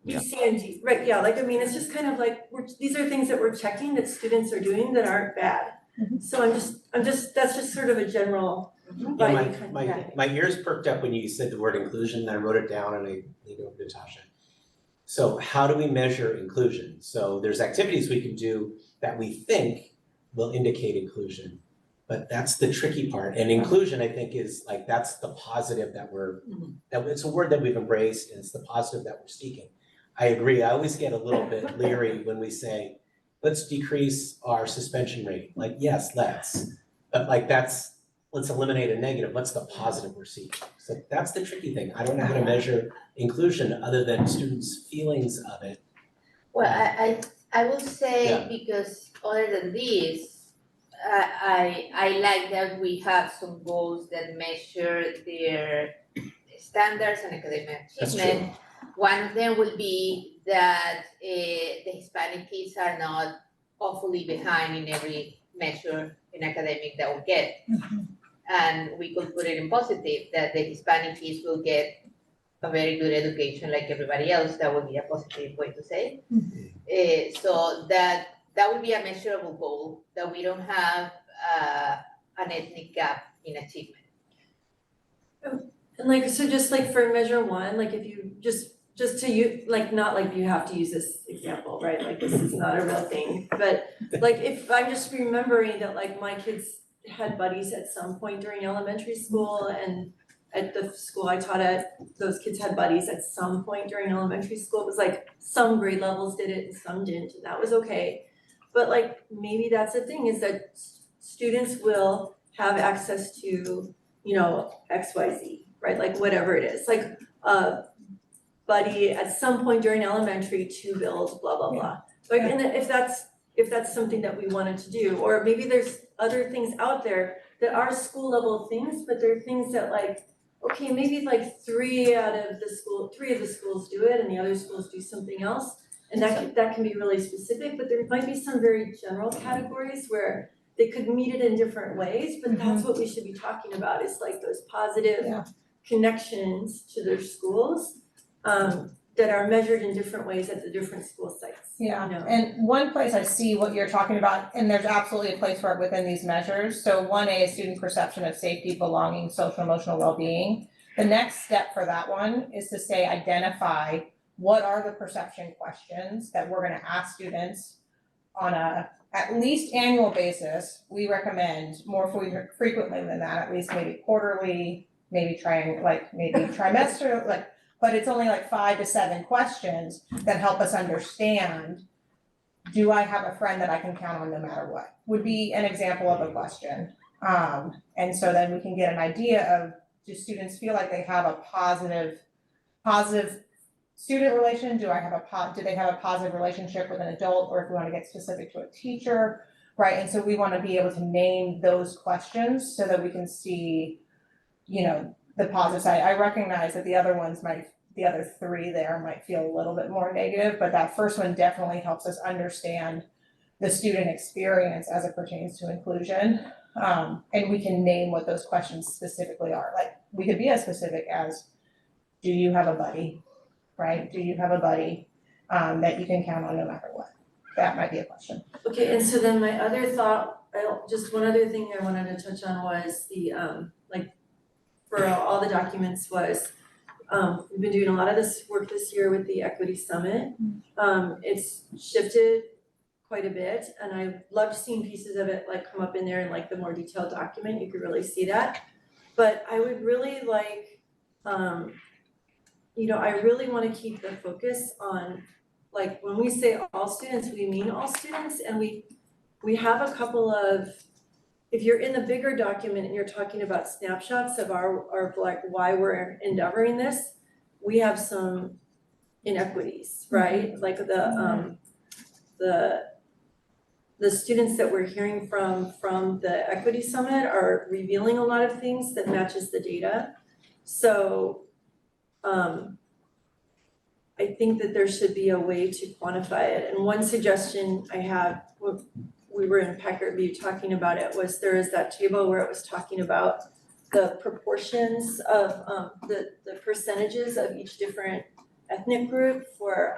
B, C, and D, right, yeah, like I mean, it's just kind of like, these are things that we're checking that students are doing that aren't bad. So I'm just, that's just sort of a general Yeah, vibe kind of. my ears perked up when you said the word inclusion, and I wrote it down and I leaned over to Tasha. So how do we measure inclusion? So there's activities we can do that we think will indicate inclusion, but that's the tricky part. And inclusion, I think, is like, that's the positive that that it's a word that we've embraced, and it's the positive that we're seeking. I agree, I always get a little bit leery when we say, let's decrease our suspension rate. Like, yes, let's, but like let's eliminate a negative. What's the positive we're seeking? So that's the tricky thing. I don't know how to measure inclusion other than students' feelings of it. Well, I will say, Yeah. because other than this, I like that we have some goals that measure their standards and academic That's achievement. One of them will be that the Hispanic kids are not awfully behind in every measure in academic that we'll get. And we could put it in positive, that the Hispanic kids will get a very good education like everybody else. That would be a positive way to say. So that would be a measurable goal, that we don't have an ethnic gap in achievement. And like, so just like for measure 1, like if you just to you, like not like you have to use this example, right? Like this is not a real thing, but like if I'm just remembering that like my kids had buddies at some point during elementary school, and at the school I taught at, those kids had buddies at some point during elementary school. It was like some grade levels did it and some didn't, and that was okay. But like maybe that's the thing, is that students will have access to, you know, XYZ, right? Like whatever it is, like buddy at some point during elementary to build blah blah blah. Like, and if that's something that we wanted to do, or maybe there's other things out there that are school level things, but they're things that like, okay, maybe like 3 of the schools do it and the other schools do something else. And that can be really specific, but there might be some very general categories where they could meet it in different ways, but that's what we should be talking about, is like those positive connections to their schools that are measured in different ways at the different school sites. Yeah, you know? and one place I see what you're talking about, and there's absolutely a place for it within these measures. So 1A is student perception of safety, belonging, social emotional well-being. The next step for that one is to say, identify what are the perception questions that we're gonna ask students on a at least annual basis. We recommend more frequently than that, at least maybe quarterly, maybe trimester, like, but it's only like 5 to 7 questions that help us understand, do I have a friend that I can count on no matter what? Would be an example of a question. And so then we can get an idea of, do students feel like they have a positive student relation? Do they have a positive relationship with an adult, or if we want to get specific to a teacher? right? And so we want to be able to name those questions so that we can see, the positive side. I recognize that the other three there might feel a little bit more negative, but that first one definitely helps us understand the student experience as it pertains to inclusion. And we can name what those questions specifically are. Like, we could be as specific as, do you have a buddy, right? Do you have a buddy that you can count on no matter what? That might be a question. Okay, and so then my other thought, just one other thing I wanted to touch on was the, for all the documents was, we've been doing a lot of this work this year with the Equity Summit. It's shifted quite a bit, and I loved seeing pieces of it come up in there in the more detailed document, you could really see that. But I would really like, I really wanna keep the focus on, when we say all students, we mean all students, and we have a couple of, if you're in the bigger document and you're talking about snapshots of our why we're endeavoring this, we have some inequities, right? Like the students that we're hearing from the Equity Summit are revealing a lot of things that matches the data. So I think that there should be a way to quantify it. And one suggestion I have, we were in Packet Review talking about it, was there is that table where it was talking about the proportions of the percentages of each different ethnic group for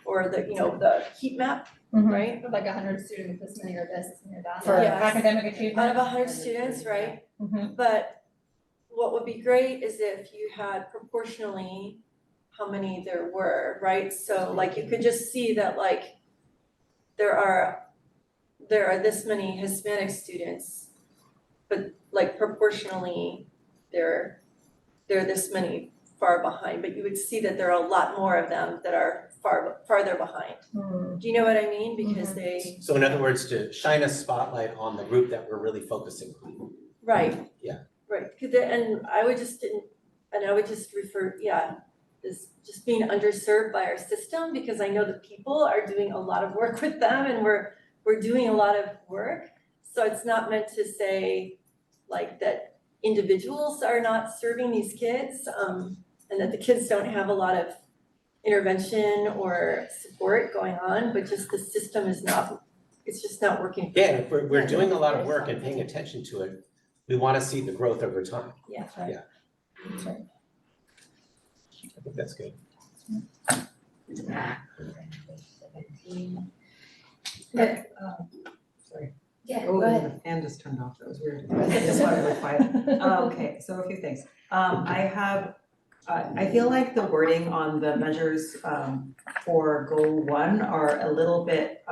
the heat map, right? Like 100 students, this many or this many or that. For Yes. academic achievement. Out of 100 students, right? Mhm. But what would be great is if you had proportionally how many there were, right? So you could just see that there are this many Hispanic students, but proportionally they're this many far behind, but you would see that there are a lot more of them that are farther behind. Do you know what I mean? Because they, So in other words, to shine a spotlight on the group that we're really focusing on. right. Yeah. Right, and I would just refer, is just being underserved by our system, because I know that people are doing a lot of work with them, and we're doing a lot of work. So it's not meant to say that individuals are not serving these kids, and that the kids don't have a lot of intervention or support going on, but just the system is not, it's just not working. Yeah, if we're doing a lot of work and paying attention to it, we want to see the growth over time. Yeah. Right. Yeah. That's right. I think that's good. Sorry. Yeah, Oh, go ahead. the fan just turned off, that was weird. I just wanted to be quiet. Okay, so a few things. I feel like the wording on the measures for goal 1 are a little bit,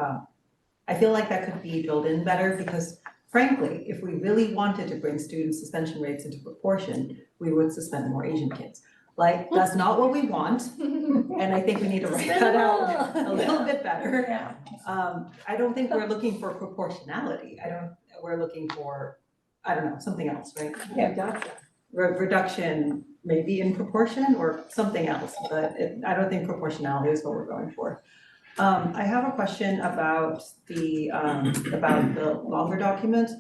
I feel like that could be filled in better, because frankly, if we really wanted to bring student suspension rates into proportion, we would suspend more Asian kids. That's not what we want, and I think we need to write that out a little bit better. Yeah. I don't think we're looking for proportionality. We're looking for, I don't know, something else, right? Yeah. Reduction, maybe in proportion or something else, but I don't think proportionality is what we're going for. I have a question about the longer document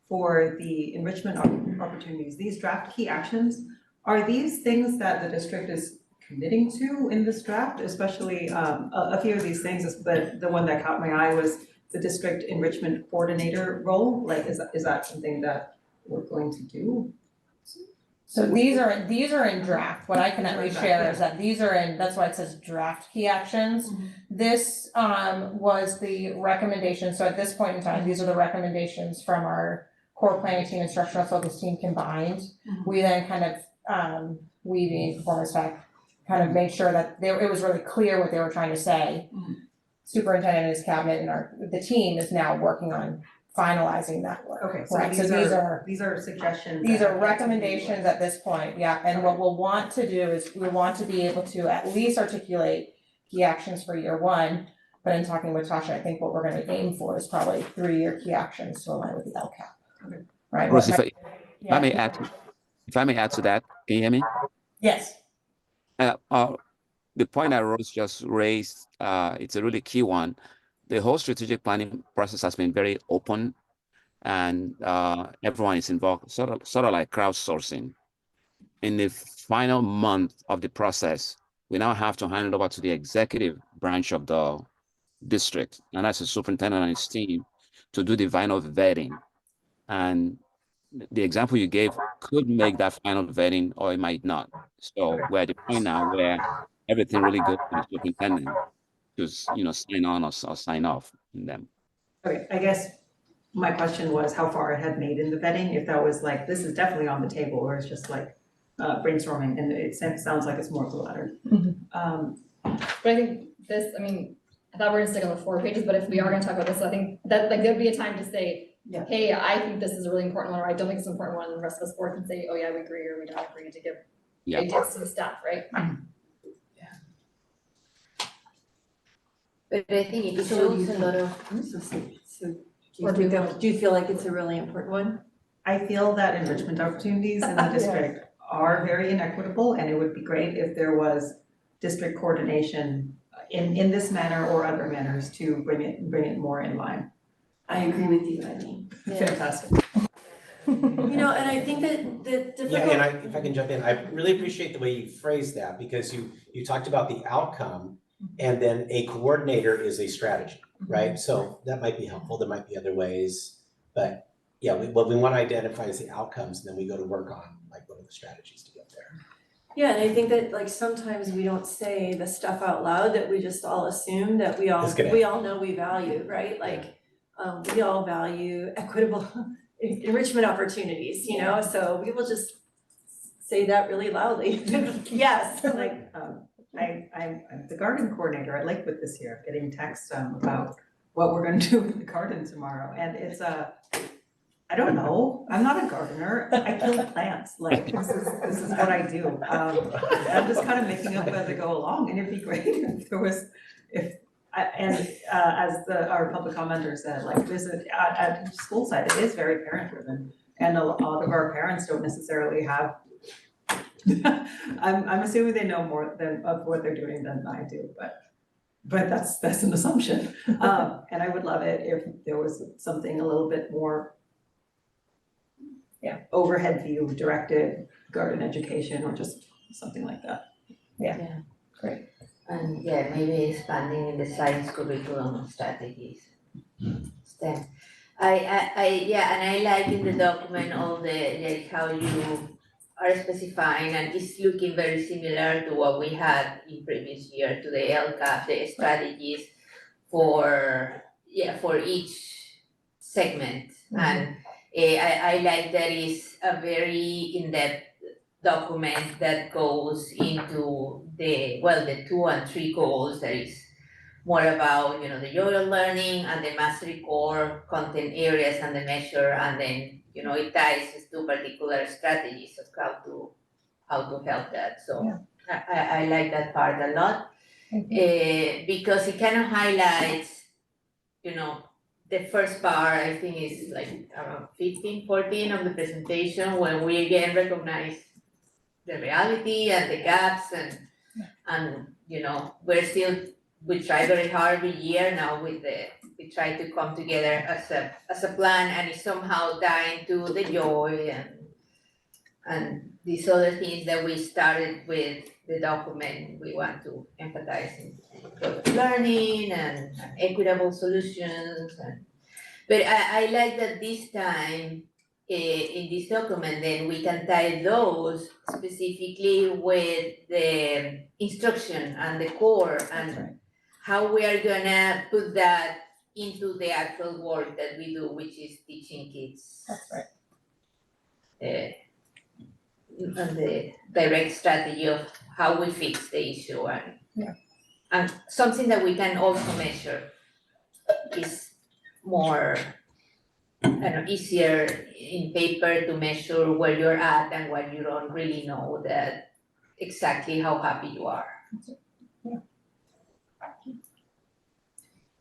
for the enrichment opportunities. These draft key actions, are these things that the district is committing to in this draft? Especially a few of these things, but the one that caught my eye was the district enrichment coordinator role. Is that something that we're going to do? So these are in draft. What I can at least share is that these are in, that's why it says draft key actions. This was the recommendation. So at this point in time, these are the recommendations from our core planning team, instructional focus team combined. We then kind of, we being performance tech, kind of made sure that it was really clear what they were trying to say. Superintendent and his cabinet and the team is now working on finalizing that work. Okay, so Right, so these are suggestions. these that are have yet to be recommendations at this point, yeah, and what we'll want to do is we want to be able to at least articulate key actions for year 1, but in talking with Tasha, I think what we're gonna aim for is probably 3-year key actions to align with the LCAP. Okay. Right? Rose, if Yeah. I may add to that, can you hear me? Yes, The point that Rose just raised, it's a really key one. the whole strategic planning process has been very open, and everyone is involved, sort of like crowdsourcing. In the final month of the process, we now have to hand it over to the executive branch of the district, and that's the superintendent and his team, to do the final vetting. And the example you gave could make that final vetting, or it might not. So we're at the point now where everything really goes to the superintendent to, sign on or sign off in them. Okay, I guess my question was how far it had made in the vetting, if that was like, this is definitely on the table, or it's just like brainstorming, and it sounds like it's more of the latter. But I think this, I thought we were gonna stick on the 4 pages, but if we are gonna talk about this, I think that there'd be a time to say, Yeah. hey, I think this is a really important one, or I don't think it's an important one, and the rest of us board can say, oh yeah, we agree, or we don't agree, to give ideas to the staff, right? But I think it shows a lot of. Do you feel like it's a really important one? I feel that enrichment opportunities in the district are very inequitable, and it would be great if there was district coordination in this manner or other manners to bring it more in line. I agree with you, Eileen. Fantastic. And I think that the difficult. Yeah, and if I can jump in, I really appreciate the way you phrased that, because you talked about the outcome, and then a coordinator is a strategy, right? So that might be helpful, there might be other ways, but yeah, what we want to identify is the outcomes, and then we go to work on, like, what are the strategies to get there. Yeah, and I think that like sometimes we don't say the stuff out loud that we just all assume that we all know we value, right? Like, we all value equitable enrichment opportunities, so we will just say that really loudly. Yes, Like, I'm the garden coordinator at Lakewood this year, getting texts about what we're gonna do with the garden tomorrow, and it's I don't know, I'm not a gardener, I kill plants, like, this is what I do. I'm just kind of making up as I go along, and it'd be great if there was, as our public commenter said, like, visit at school site, it is very parent driven, and a lot of our parents don't necessarily have I'm assuming they know more of what they're doing than I do, but that's an assumption. And I would love it if there was something a little bit more overhead view directed garden education, or just something like that. Great. And maybe expanding in the science curriculum strategies. STEM. I like in the document all the how you are specifying, and it's looking very similar to what we had in previous year, to the LCAP, the strategies for each segment. And I like that it's a very in-depth document that goes into the 2 and 3 goals. That is more about, the joy of learning and the mastery core content areas and the measure, and then, it ties to particular strategies of how to help that. So I like that part a lot, because it kind of highlights, the first part, I think, is like around 15, 14 of the presentation, when we again recognize the reality and the gaps, and we try very hard every year now we try to come together as a plan, and it's somehow tying to the joy and these other things that we started with the document. We want to emphasize in learning and equitable solutions, but I like that this time in this document, then we can tie those specifically with the instruction and the core, and how we are gonna put that into the actual work that we do, which is teaching kids. That's right. And the direct strategy of how we fix the issue, and something that we can also measure is more easier in paper to measure where you're at and what you don't really know that exactly how happy you are.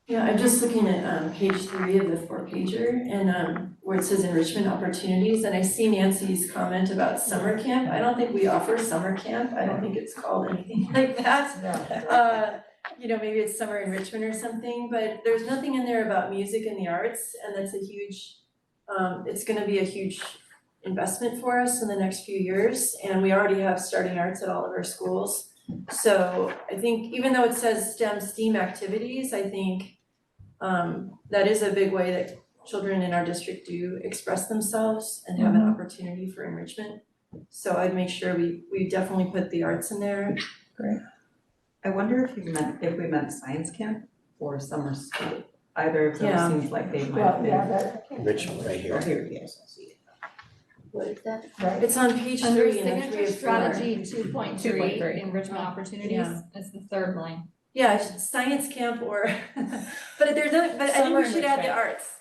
Yeah, I'm just looking at page 3 of the 4-pager, and where it says enrichment opportunities, and I see Nancy's comment about summer camp. I don't think we offer summer camp. I don't think it's called anything like that. you know, maybe it's summer enrichment or something, but there's nothing in there about music and the arts, and that's a huge, it's gonna be a huge investment for us in the next few years, and we already have starting arts at all of our schools. So I think even though it says STEM activities, I think that is a big way that children in our district do express themselves and have an opportunity for enrichment. So I'd make sure we definitely put the arts in there. I wonder if we meant science camp or summer school. Either of those Yeah. seems like they might Well, have yeah, been. that, Enrichment right here. Here, yes, I see it. What is that? right, It's on page Under 3 and then 3 signature of 4. strategy 2.3, 2.3. enrichment opportunities, Yeah. it's the third line. Yeah, it's science camp or, but there's no, but I think Summer we should add the enrichment. arts.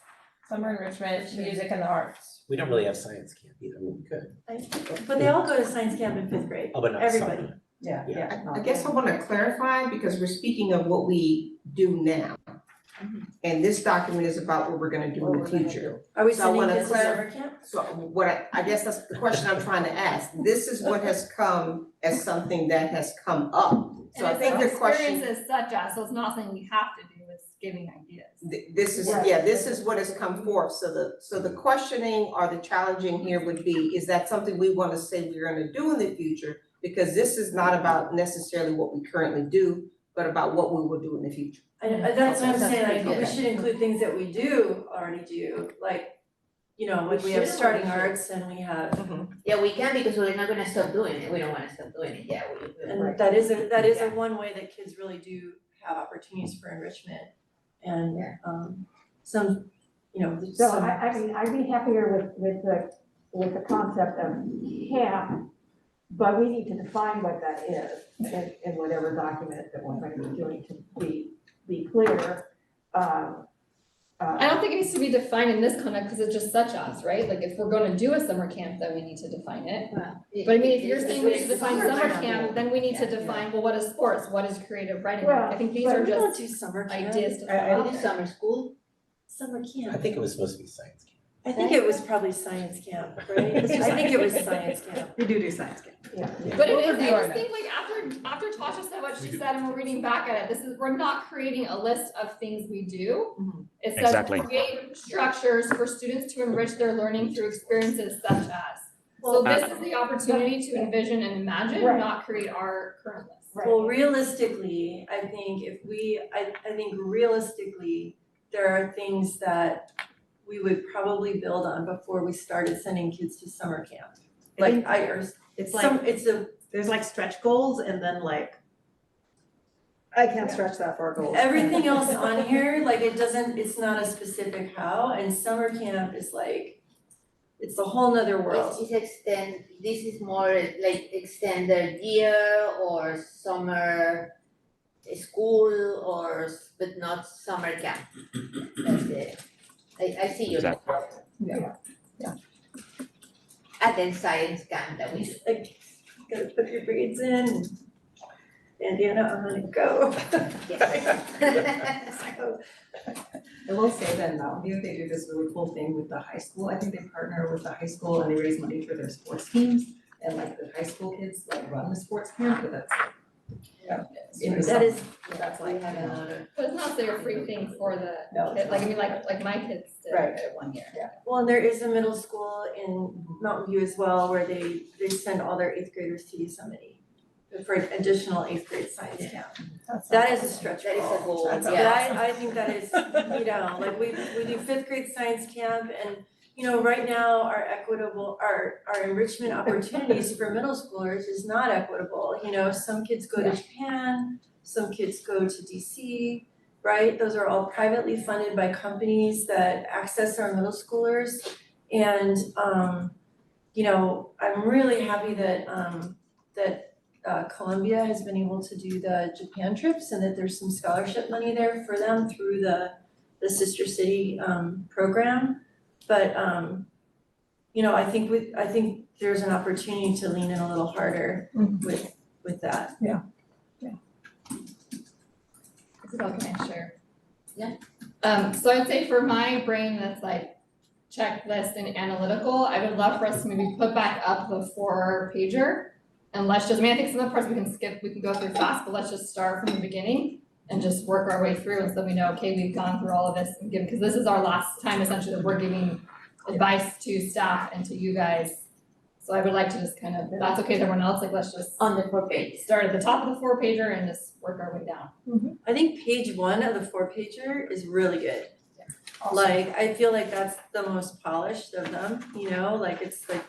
Summer enrichment, music and the arts. We don't really have science camp either, I mean, we could. But they all go to science camp in 5th grade. Oh, but not Everybody. summer. Yeah, Yeah. yeah. I guess I wanna clarify, because we're speaking of what we do now. And this document is about what we're gonna do in the future. Are we So I sending wanna kids to clar- summer camp? So what I guess that's the question I'm trying to ask. This is what has come as something that has come up. So I think the question, Experiences such as, so it's not something we have to do, it's giving ideas. this is, yeah, this is what has come forth. So the questioning or the challenging here would be, is that something we wanna say we're gonna do in the future? Because this is not about necessarily what we currently do, but about what we will do in the future. That's what I'm That's saying, I pretty think we good. should include things that we already do, like, you know, like we have should or starting we should? arts and we have, Yeah, we can because we're not gonna stop doing it, we don't wanna stop doing it, yeah, we. and that is a one way that kids really do have opportunities for enrichment. And some, you know, so some. I mean, I'd be happier with the concept of camp, but we need to define what that is in whatever document that we're going to be doing to be clear. I don't think it needs to be defined in this context, because it's just such as, right? Like, if we're gonna do a summer camp, then we need to define it. But I mean, if you're saying we need to define summer camp, then we need to define, well, what is sports, what is creative writing? Well, I think these but are We don't just do summer camp. ideas to I- throw What out is there. summer school? Summer I camp. think it was supposed to be science camp. I think it was probably science camp, right? I think it was science camp. We do science camp. But it We'll is, review I our just think like after Tasha said what she said and we're reading back at it, we're not creating a list of things we do. It says Exactly. create structures for students to enrich their learning through experiences such as. So this is the opportunity to envision and imagine, Right. not create our current list. Right. Well, realistically, I think I think realistically, there are things that we would probably build on before we started sending kids to summer camp. Like It's there's like stretch goals and then like, I can't stretch that far goals. everything else on here, like it's not a specific how, and summer camp is like, it's a whole nother world. This is more like extended year or summer school but not summer camp. That's it. I see your point. Yeah. And then science camp that we do. Like, gotta put your grades in, Indiana, I'm gonna go. So, I will say then, Mountain View, they do this really cool thing with the high school. I think they partner with the high school and they raise money for their sports teams. And like the high school kids like run the sports camp, but that's in the That summer. is, That's like, But it's not like a free thing for the No, kid, like I mean, like my kids did Right. it 1 year. well, and there is a middle school in Mountain View as well, where they send all their 8th graders to Yosemite for additional 8th grade science camp. That is a stretch That is a goal. goal, But yeah. I think that is, you know, like we do 5th grade science camp, and you know, right now our enrichment opportunities for middle schoolers is not equitable. You know, some kids go to Japan, some kids go to DC, right? Those are all privately funded by companies that access our middle schoolers. And you know, I'm really happy that Columbia has been able to do the Japan trips, and that there's some scholarship money there for them through the Sister City program. But you know, I think there's an opportunity to lean in a little harder with that. Isabel, can I share? Yeah. So I'd say for my brain that's like checklist and analytical, I would love for us to maybe put back up the 4-pager. And let's just, I mean, I think some of the parts we can skip, we can go through fast, but let's just start from the beginning and just work our way through, and so we know, okay, we've gone through all of this and because this is our last time essentially that we're giving advice to staff and to you guys. So I would like to just kind of, if that's okay with everyone else, like, let's just On the 4 pages. start at the top of the 4-pager and just work our way down. I think page 1 of the 4-pager is really good. Like, I feel like that's the most polished of them, you know, like it's like,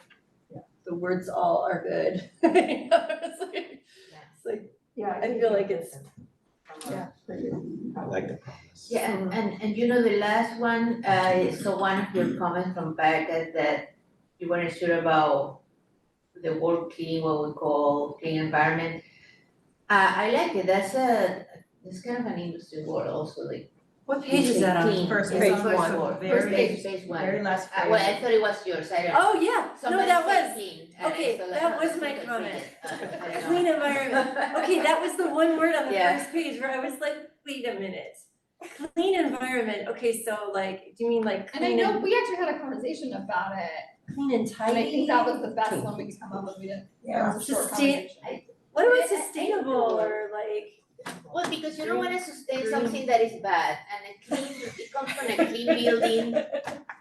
the words all are good. You know, it's like, Yeah. I feel like it's, I like the promise. Yeah, and you know, the last one, so one of your comments from Becca that you weren't sure about the word clean, what we call clean environment. I like it, that's kind of an industry word also, like. what page is that on? Clean. First It's page the first one. word. Very- First page one. Very last Well, I phrase. thought it was yours, I don't know. Oh, yeah, no, Somebody that said was, clean, okay, so that like, was oh, my it's comment. I don't know. Clean environment. Okay, that was the one word on the Yeah. first page where I was like, wait a minute. Clean environment, okay, so like, do you mean like And I clean know and, we actually had a conversation about it, clean and and tidy? I think that was the best one we could come up with, we didn't, that was a short Sustain- conversation. What about sustainable or like, Well, because you don't wanna sustain something that is bad, and a clean, it comes from a clean building.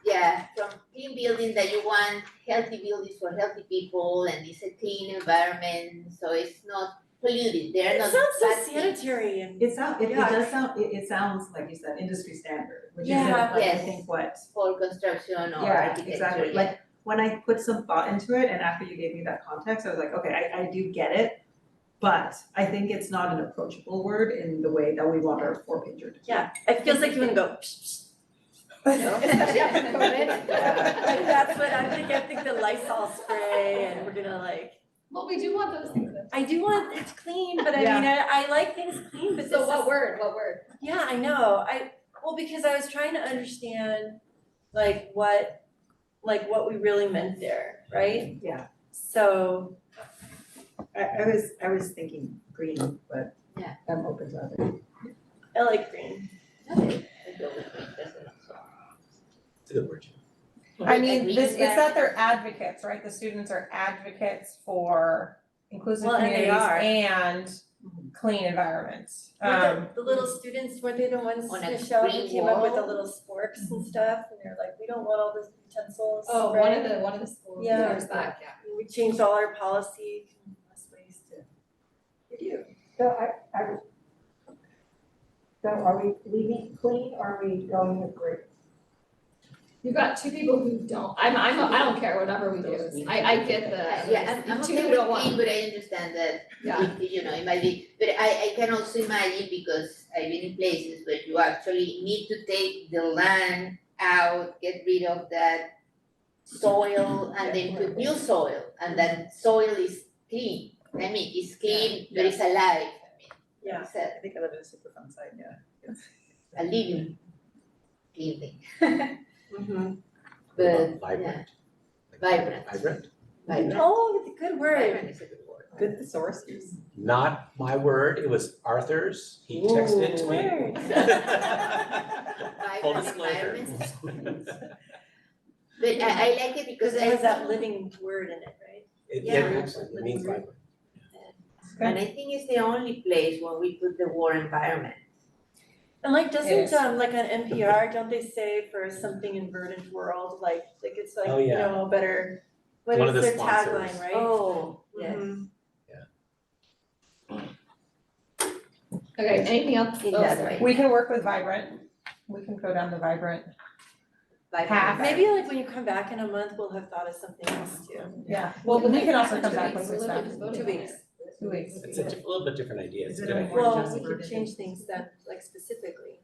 Yeah, from clean building that you want healthy buildings for healthy people, and it's a clean environment, so it's not polluted, they're it not sounds so bad things. sanitary and. It Yeah. does sound, it sounds, like you said, industry standard, which is Yeah. like, I Yes. think what, For construction or yeah, architecture, exactly, yeah. like, when I put some thought into it, and after you gave me that context, I was like, okay, I do get it. But I think it's not an approachable word in the way that we want our 4-pager to be. Yeah, it feels like you wanna go, psh, like that's what I'm thinking, I think the Lysol spray and we're gonna like, Well, we do want those things. I do want, it's clean, but I Yeah. mean, I like things clean, but this So is. what word? Yeah, I know, well, because I was trying to understand like what we really meant there, right? Yeah. So, I was thinking green, but Yeah. I'm open to other. I like green. Okay, I go with green, that's enough, so. It's a good word. I mean, Green this, it's that environment. they're advocates, right? The students are advocates for inclusive Well, and they communities are. and clean environments. Weren't the little students, weren't they the ones, On a Michelle, who green came up with the wall? little sporks and stuff, and they're like, we don't want all those utensils, Oh, right? one of the schools Yeah. years back, yeah. We changed all our policy, less ways to. Good you. So are we leaving clean or are we going with green? You've got two people who don't, I don't care, whatever we do, I get the. Yeah, I'm two okay who with don't want- clean, but I understand that, Yeah. you know, it might be, but I can also imagine, because I've been in places where you actually need to take the land out, get rid of that soil, and then put new soil, and that soil is clean. I mean, it's clean, but it's alive, I mean, Yeah. it's a think I live in a super fun site, yeah. living clean thing, Mm-hmm. but, Vibrant. yeah, Vibrant. Vibrant. Oh, it's a good word. Vibrant is a good word. Good thesaurus use. Not my word, it was Arthur's, he texted it to me. Full Vibrant disclosure. environment. But I like it because Because it has that living word in it, right? Yeah, absolutely, it means vibrant. And I think it's the only place where we put the word environment. And like, Yes. doesn't, like on NPR, don't they say for something in verdant world, like it's like, Oh, you yeah. know, better, what One is of the their sponsors. tagline, right? Oh, yes. Mhm. Okay, anything else? In Oh, that sorry. way. We can work with vibrant. We can go down the vibrant. Vibrant Half. environment. Maybe like when you come back in a month, we'll have thought of something else too. Yeah, well, we can also come 2 back weeks, with we're some literally stuff. just voting 2 on weeks. it. 2 weeks. It's a little bit different idea, it's Is a it good a idea. more Well, just we can verdant? change things then, like specifically.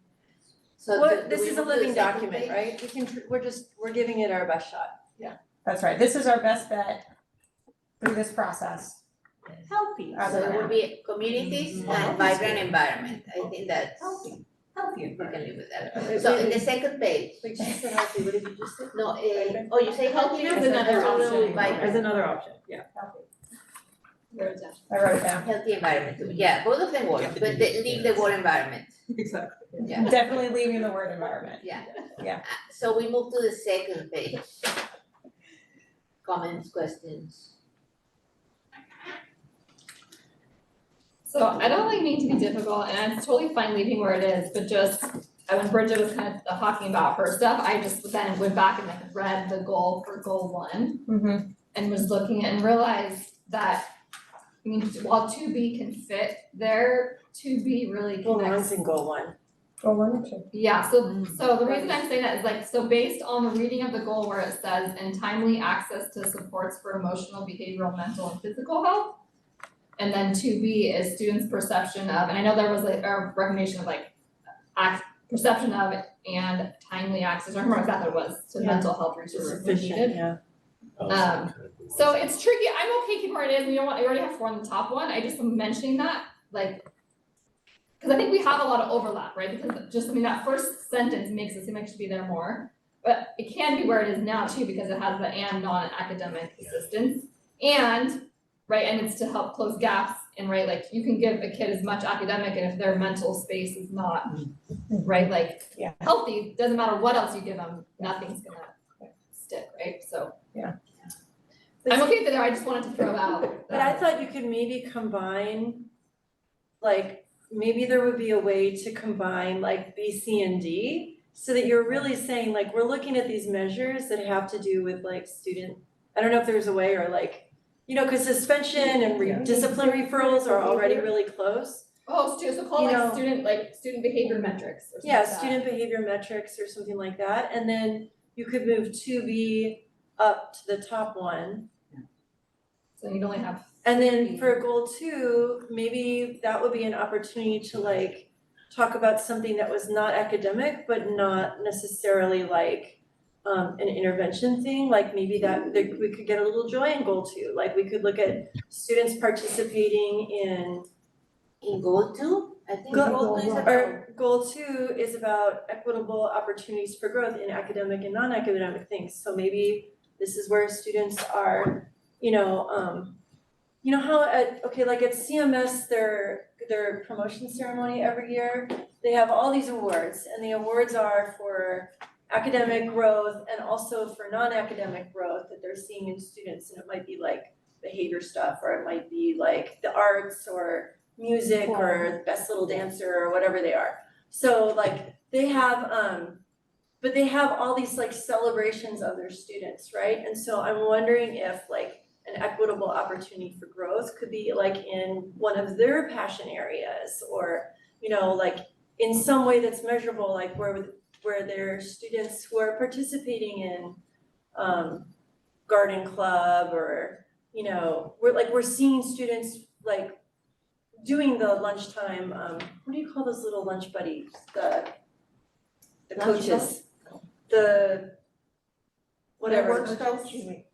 So What, do this we is a move to the living second document, page? right? We can, we're giving it our best shot. That's right. This is our best bet through this process. Healthy. As So of it now. will be communities and vibrant environment, I think that's, Healthy we can live with that. Wait, So wait, in the second page, Wait, she said healthy, what did you just say? no, oh, you say healthy now? There's another That's a little option. vibrant. There's another option, yeah. Wrote it down. I wrote it down. Healthy environment too, yeah, both of them work, Yeah, but they leave the word environment, Exactly. yeah. Definitely leaving the word environment. Yeah. Yeah. So we move to the second page. Comments, questions? So I don't like mean to be difficult, and it's totally fine leaving where it is, but just, when Bridget was kind of talking about her stuff, I just then went back and like read the goal for goal 1. And was looking and realized that, I mean, while 2B can fit there, 2B really Goal connects. 1's in goal 1. Goal 1 or 2? Yeah, so the reason I'm saying that is like, so based on the reading of the goal where it says, and timely access to supports for emotional, behavioral, mental, and physical health. And then 2B is students' perception of, and I know there was like a recommendation of like, perception of and timely access, I don't remember exactly what it was, to mental health resources when needed. Yeah. So it's tricky, I'm okay keeping where it is, you know what, I already have 4 on the top one, I just am mentioning that, like, cause I think we have a lot of overlap, right, because just, I mean, that first sentence makes it seem like it should be there more, but it can be where it is now too, because it has the and non-academic assistance, and, right, and it's to help close gaps, and right, like, you can give a kid as much academic, and if their mental space is not, right, like, healthy, doesn't matter what else you give them, nothing's gonna stick, right, so. Yeah. I'm okay with it there, I just wanted to throw out. But I thought you could maybe combine, like, maybe there would be a way to combine like B, C, and D, so that you're really saying, like, we're looking at these measures that have to do with like student, I don't know if there's a way, or like, you know, cause suspension and discipline referrals are already really close. Oh, so call You it know, like student behavior metrics or something Yeah, like that. student behavior metrics or something like that, and then you could move 2B up to the top one. So you'd only have. And then for goal 2, maybe that would be an opportunity to like talk about something that was not academic, but not necessarily like an intervention thing, like maybe that we could get a little joy in goal 2, like we could look at students participating in goal 2, I think goal 2 is about equitable opportunities for growth in academic and non-academic things, so maybe this is where students are, you know how like at CMS, their promotion ceremony every year, they have all these awards, and the awards are for academic growth and also for non-academic growth that they're seeing in students, and it might be like behavior stuff, or it might be like the arts or music or best little dancer or whatever they are. So like they have but they have all these like celebrations of their students, right? And so I'm wondering if like an equitable opportunity for growth could be like in one of their passion areas, or, you know, like in some way that's measurable, like where there are students who are participating in garden club, or, you know, we're seeing students like doing the lunchtime, what do you call those little lunch buddies, the coaches, the whatever.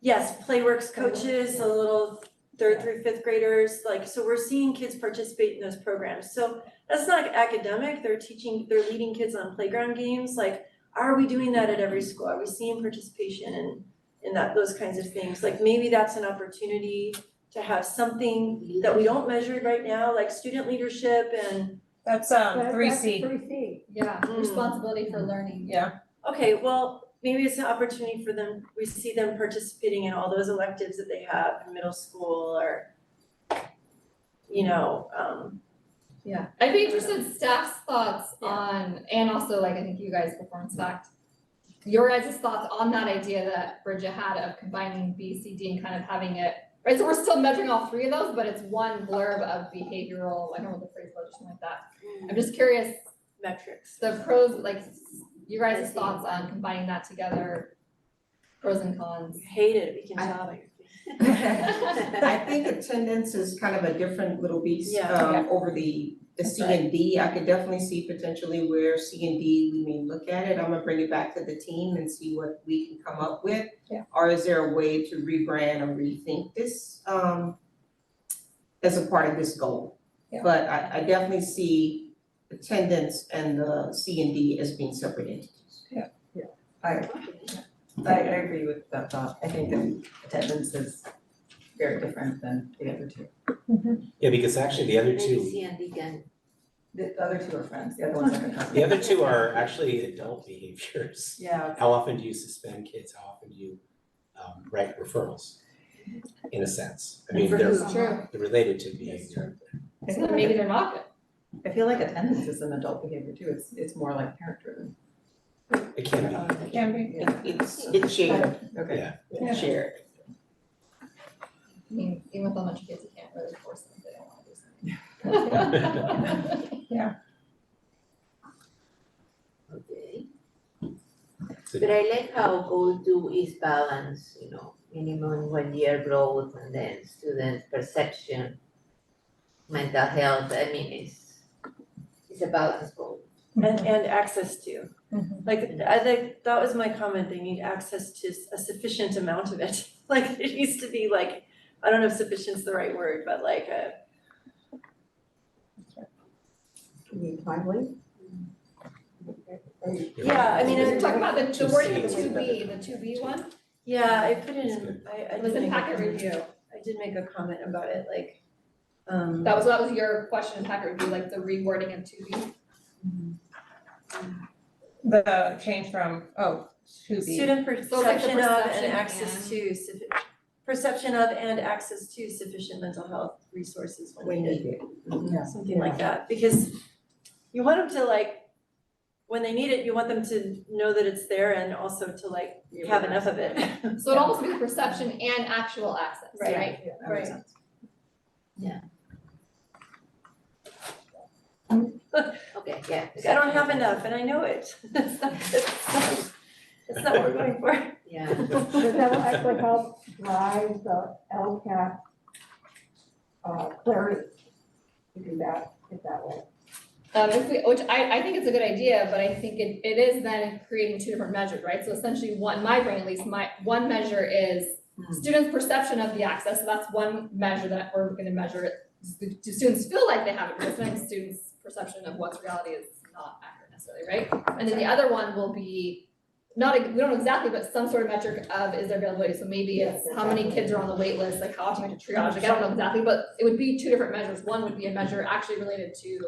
Yes, Playworks coaches, the little 3rd through 5th graders, like, so we're seeing kids participate in those programs. So that's not academic, they're leading kids on playground games, like, are we doing that at every school? Are we seeing participation in those kinds of things? Like, maybe that's an opportunity to have something that we don't measure right now, like student leadership and. That's 3C. 3C. Yeah, responsibility for learning. Yeah. Okay, well, maybe it's an opportunity for them, we see them participating in all those electives that they have in middle school, or, you know, Yeah, I'd be interested in staff's thoughts on, and also like, I think you guys performance fact, your guys' thoughts on that idea that Bridget had of combining B, C, D and kind of having it, right, so we're still measuring all 3 of those, but it's one blurb of behavioral, I don't know what the phrase was, or something like that. I'm just curious, metrics. the pros, like, you guys' thoughts on combining that together, pros and cons. Hate it, we can tell. I think attendance is kind of a different little beast over the C and D. I could definitely see potentially where C and D, we may look at it. I'm gonna bring it back to the team and see what we can come up with. Yeah. Or is there a way to rebrand or rethink this as a part of this goal? Yeah. But I definitely see attendance and the C and D as being separate entities. I agree with that thought. I think that attendance is very different than the other 2. Yeah, because actually the other Maybe 2, C and D can. The other 2 are friends, the other ones are cousins. the other 2 are actually adult behaviors. Yeah. How often do you suspend kids? How often do you write referrals? In a sense, I mean, they're related to behavior. So then maybe they're not good. I feel like attendance is an adult behavior too, it's more like parent driven. It can be. It can be. It's shared. Okay. Yeah. Shared. I mean, even with elementary kids, you can't really force them if they don't want to do something. Okay. But I like how goal 2 is balance, minimum 1 year growth and then student perception, mental health, I mean, it's a balance goal. And access to. Mhm. Like, I think that was my comment, they need access to a sufficient amount of it. Like, it needs to be like, I don't know if sufficient's the right word, but like You mean timely? yeah, I mean, You're talking about the To wording of see. 2B, the 2B one? yeah, I put it in, I It was did in make a packet comment. review. I did make a comment about it, like, That was your question in packet review, like the rewording of 2B. The change from, to be. student So it's like the perception of perception and access to perception of and access to sufficient mental health resources when needed. Yeah. Something like that, because you want them to like, when they need it, you want them to know that it's there and also to like have enough of it. So it almost be perception and actual access, Right. right? Yeah, that makes Right. sense. Okay, yeah. Like, I don't have enough and I know it. It's not what we're going for. Yeah, Does that actually help drive the LCAP clarity to do that, that way? Which I think it's a good idea, but I think it is then creating two different measures, right? So essentially one, my brain at least, one measure is students' perception of the access, so that's one measure that we're gonna measure it. Do students feel like they have it? Because sometimes students' perception of what's reality is not accurate necessarily, right? And then the other one will be we don't know exactly, but some sort of metric of is there availability, so maybe it's how many kids are on the wait list, like how often we have to triage, like I don't know exactly, but it would be two different measures. One would be a measure actually related to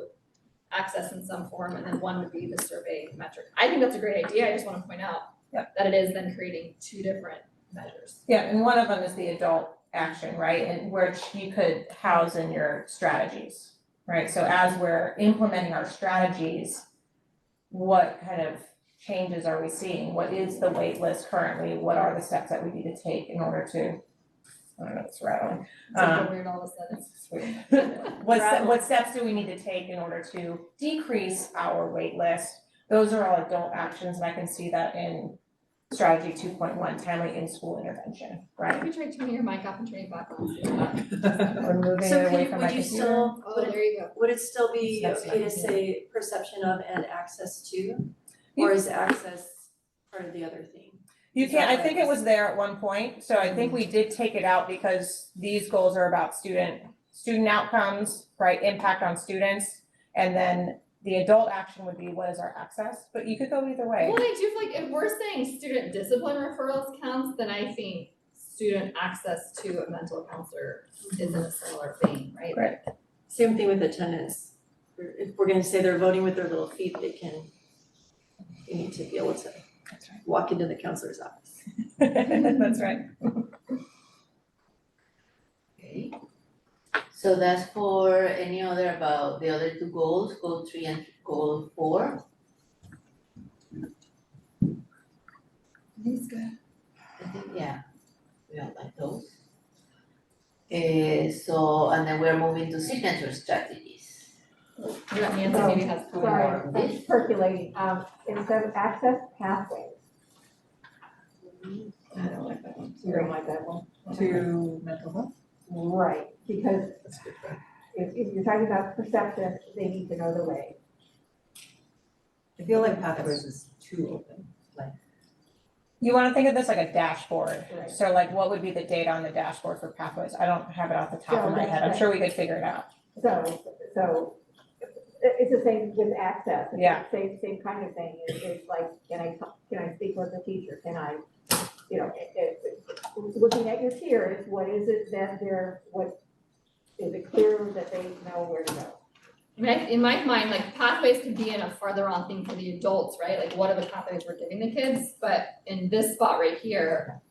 access in some form, and then one would be the survey metric. I think that's a great idea, I just wanna point out that it is then creating two different measures. Yeah, and one of them is the adult action, right, and which you could house in your strategies, right? So as we're implementing our strategies, what kind of changes are we seeing? What is the wait list currently? What are the steps that we need to take in order to, I don't know, it's rattling. It's like weird all of a sudden. It's weird. What steps do we need to take in order to decrease our wait list? Those are all adult actions, and I can see that in strategy 2.1, timely in-school intervention, right? Maybe try turning your mic off and turning it back on. Or moving So it away could, from my would you computer. still, Oh, there you go. would it still be That's okay to fine. say perception of and access to? Or is access part of the other thing? You Is can't, that I think it was there at one point, so I think we did take it out because these goals are about student outcomes, right, impact on students. And then the adult action would be what is our access, but you could go either way. Well, I do feel like if we're saying student discipline referrals counts, then I think student access to a mental counselor is in a similar vein, right? Right. Same thing with attendance. If we're gonna say they're voting with their little feet, they need to be able to walk into the counselor's office. That's right. okay. So that's for any other about the other two goals, goal 3 and goal 4. That's good. I think, yeah, we all like those. So, and then we're moving to signature strategies. Nancy maybe has a comment. Sorry, that's percolating, instead of access pathways. I don't like that one. You don't like that one? To mental health? Right, because That's a good point. if you're talking about perception, they need to know the way. I feel like pathways is too open. You wanna think of this like a dashboard, Right. so like what would be the data on the dashboard for pathways? I don't have it off the top of my head, I'm sure we could figure it out. So it's the same with access. It's the Yeah. Same kind of thing, it's like, can I speak with the teacher, can I, looking at your peers, what is it that is it clear that they know where to go? I mean, in my mind, like pathways could be in a farther on thing for the adults, right? Like what are the pathways we're giving the kids? But in this spot right here,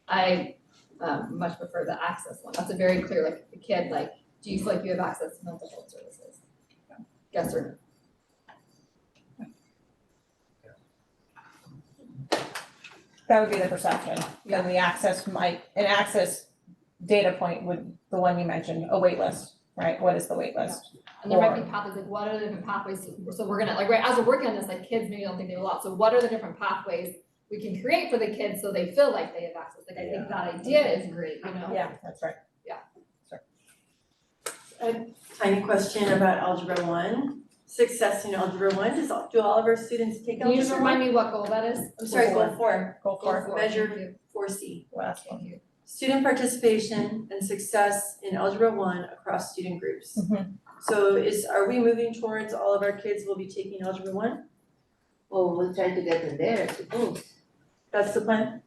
I much prefer the access one. That's a very clear, like the kid, like do you feel like you have access to mental health services? Yes or no? That would be the perception, then the an access data point would, the one you mentioned, a wait list, right? What is the wait list? And there might be pathways, like what are the different pathways, so we're gonna, like, right, as we're working on this, like kids maybe don't think they have a lot, so what are the different pathways we can create for the kids so they feel like they have access, like I think that idea is great, you know? Yeah, that's right. Tiny question about Algebra 1, success in Algebra 1, do all of our students take Can you just Algebra 1? remind me what goal that is? I'm sorry, goal 4. Goal four. Measure 4C. Last one. Thank you. Student participation and success in Algebra 1 across student groups. Mhm. So are we moving towards all of our kids will be taking Algebra 1? Well, we'll try to get them there, I suppose. That's the plan?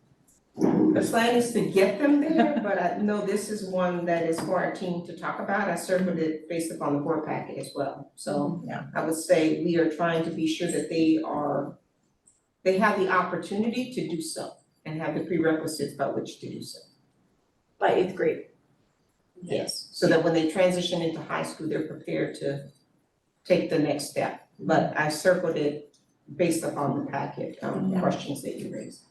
The plan is to get them there, but I know this is one that is for our team to talk about. I circled it based upon the board packet as well. So Yeah. I would say we are trying to be sure that they have the opportunity to do so and have the prerequisites by which to do so. By 8th grade. Yes. So that when they transition into high school, they're prepared to take the next step. But I circled it based upon the packet, questions that you raised.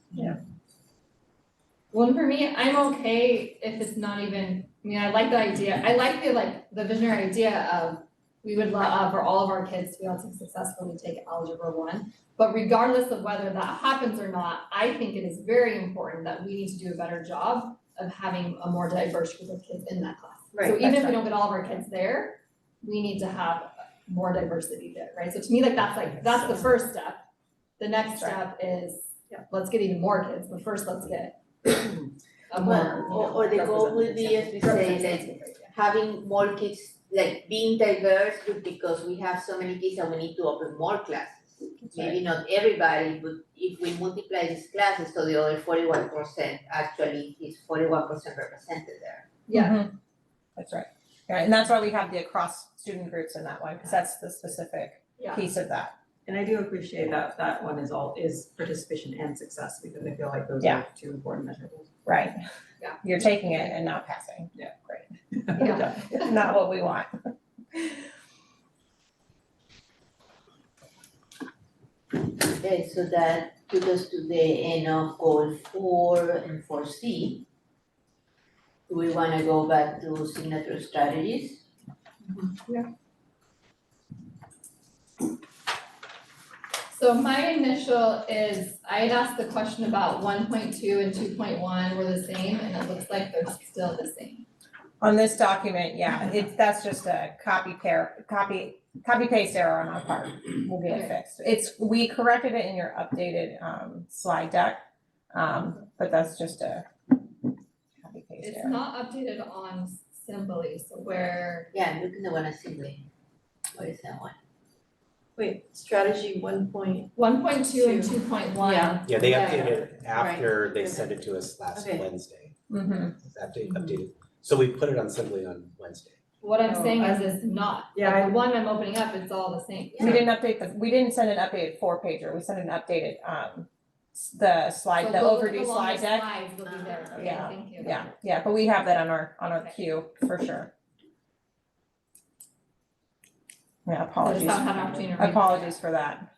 Well, for me, I'm okay if it's not even, I mean, I like the idea, I like the visionary idea of we would love for all of our kids to be able to successfully take Algebra 1. But regardless of whether that happens or not, I think it is very important that we need to do a better job of having a more diverse group of kids in that class. So even if we don't get all of our kids there, we need to have more diversity there, right? So to me, that's the first step. The next step is, let's get even more kids, but first let's get a more, Or the goal will be, as we say, like having more kids, like being diverse, because we have so many kids and we need to open more classes. Maybe not everybody, but if we multiply these classes, so the other 41% actually is 41% represented there. Yeah. That's right. Yeah, and that's why we have the across student groups in that one, because that's the specific yeah. piece of that. And I do appreciate that one is participation and success, because I feel like those Yeah. are two important measurables. Right. Yeah. You're taking it and not passing. Yeah. Great. Yeah. Not what we want. Okay, so that took us to the end of goal 4 and 4C. Do we wanna go back to signature strategies? So my initial is, I had asked the question about 1.2 and 2.1 were the same, and it looks like they're still the same. On this document, yeah, that's just a copy paste error on our part. We'll get it fixed. We corrected it in your updated slide deck, but that's just a copy paste It's error. not updated on Simply, so where, Yeah, I'm looking at one assembly. What is that one? Wait, strategy 1.2. 1.2 and 2.1. Yeah. Yeah, they Yeah. updated it after Right. they sent it to us last Okay. Wednesday. Mm-hmm. It's updated. So we put it on Simply on Wednesday. What I'm No, saying is it's not. Yeah, Like, the one I'm opening up, it's all the same. We didn't send an updated 4-pager. We sent an updated the slide, So the go look at overview the slide longest deck. slides will be there. Okay, Yeah, thank you. Yeah, but we have that on our queue for sure. Yeah, I just apologies. haven't had an opportunity to read it. Apologies for that.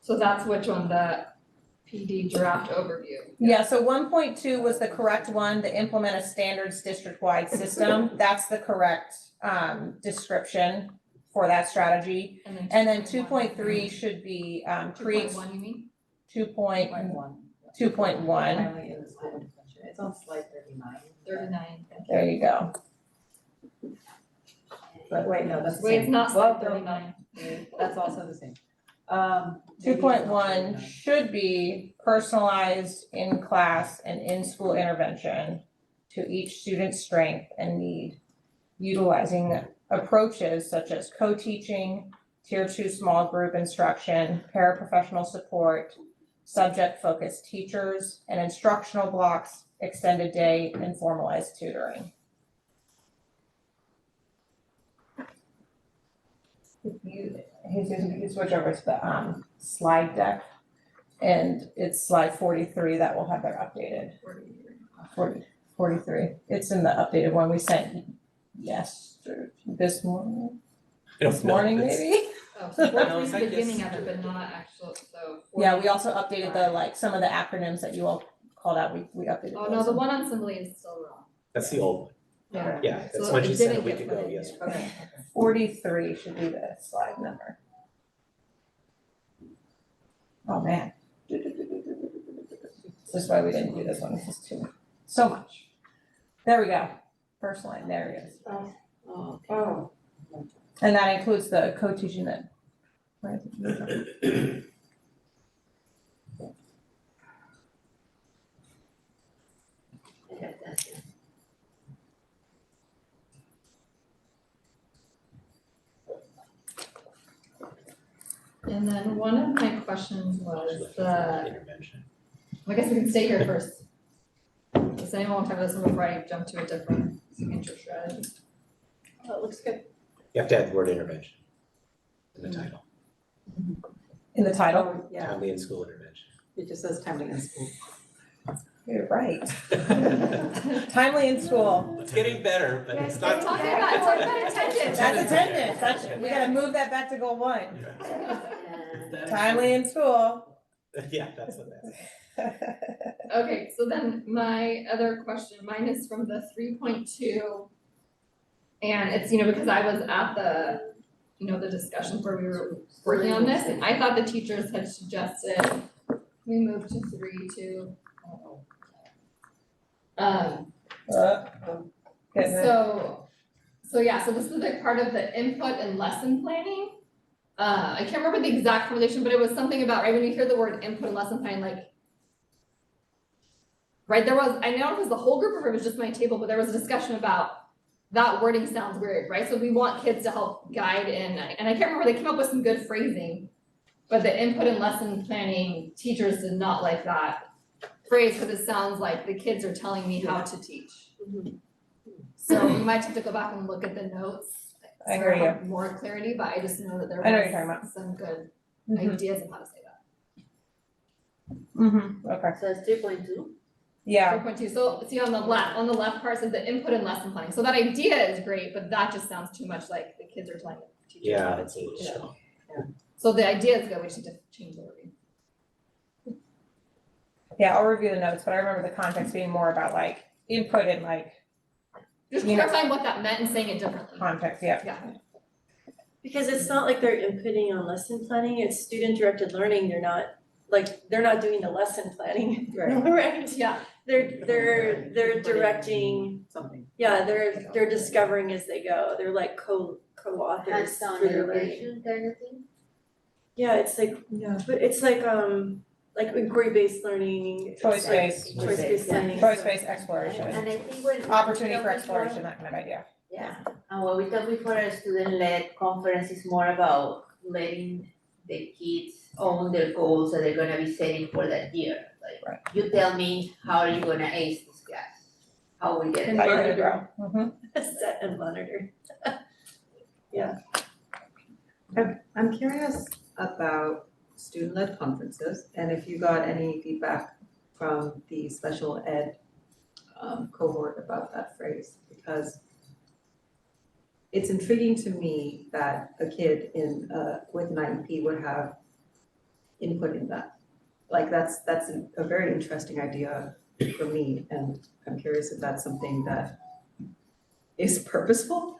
So that's which one, the PD draft overview? Yeah, so 1.2 was the correct one, to implement a standards district-wide system. That's the correct description for that strategy. And then 2.3 should be create 2.1, you mean? 2.1. It's on slide 39. 39. There you go. But wait, no, that's the Wait, same. it's not Well, slide 39. That's also the same. 2.1 should be personalized in-class and in-school intervention to each student's strength and need, utilizing approaches such as co-teaching, tier 2 small group instruction, paraprofessional support, subject-focused teachers, and instructional blocks, extended day, and formalized tutoring. If you switch over to the slide deck, and it's slide 43 that will have their updated 43. 43. It's in the updated one we sent this morning, I don't this know, morning it's- maybe? Oh, so No, 43 is it's the like beginning this. of it, but not actual, so. Yeah, we also updated the, 45. like, some of the acronyms that you all called out, we updated Oh, no, those. the one on Assembly is still wrong. That's the old one. Yeah. Yeah, that's So what it you said a didn't week get ago, put in yes. here. Okay, 43 should be the slide number. Oh, man. This is why we didn't do this one, this is so much. There we go, first line, there it is. Oh, And that includes the co-teaching that. Right. And then one of my questions was the, Intervention. I guess we can stay here first. Does anyone want to have this one before I jump to a different signature strategy? Oh, it looks good. You have to add the word intervention in the title, In the title, oh, yeah, timely in school intervention. it just says timely in school. you're right. Timely in school, It's getting better, but it's not. It's talking about attendance. that's attendance, we gotta move that back to goal 1. Timely in school. Yeah, that's what that is. Okay, so then my other question, mine is from the 3.2. And it's, because I was at the, the discussions where we were working on this, and I thought the teachers had suggested we move to 3.2. So yeah, so this is like part of the input and lesson planning. I can't remember the exact conversation, but it was something about, right, when you hear the word input and lesson planning, like, right, I don't know if it was the whole group or if it was just my table, but there was a discussion about that wording sounds weird, right? So we want kids to help guide in, and I can't remember, they came up with some good phrasing, but the input and lesson planning, teachers did not like that phrase because it sounds like the kids are telling me how to teach. So we might have to go back and look at the notes. I hear you. For more clarity, but I just know that there I know what you're talking was some good Mhm. ideas on how to say that. Okay, So it's 3.2? yeah, 3.2, so see on the left part says the input and lesson planning, so that idea is great, but that just sounds too much like the kids are telling the teachers how Yeah, to that's a little teach. strong. So the idea is good, we just need to change the wording. yeah, I'll review the notes, but I remember the context being more about like input and like Just You know- clarifying what that meant and saying it differently. context, yeah. Yeah. Because it's not like they're inputting on lesson planning, it's student-directed learning, they're not doing the lesson planning, Right. right? Yeah, They're directing, Something. yeah, they're discovering as they go, they're like co-authors Hands-on through their learning. education kind of thing? Yeah, it's like, but it's like inquiry-based learning. it's like Choice-based. Choice-based learning. Choice-based exploration, And I think when. opportunity for when we exploration, that kind of idea. Yeah, and what we talked before, a student-led conference is more about letting the kids own their goals that they're gonna be setting for that year. Like, Right. you tell me, how are you gonna ace this class? How we get How there? you're gonna grow. Set and monitor. I'm curious about student-led conferences and if you got any feedback from the special ed cohort about that phrase, because it's intriguing to me that a kid with an IEP would have input in that. Like that's a very interesting idea for me, and I'm curious if that's something that is purposeful.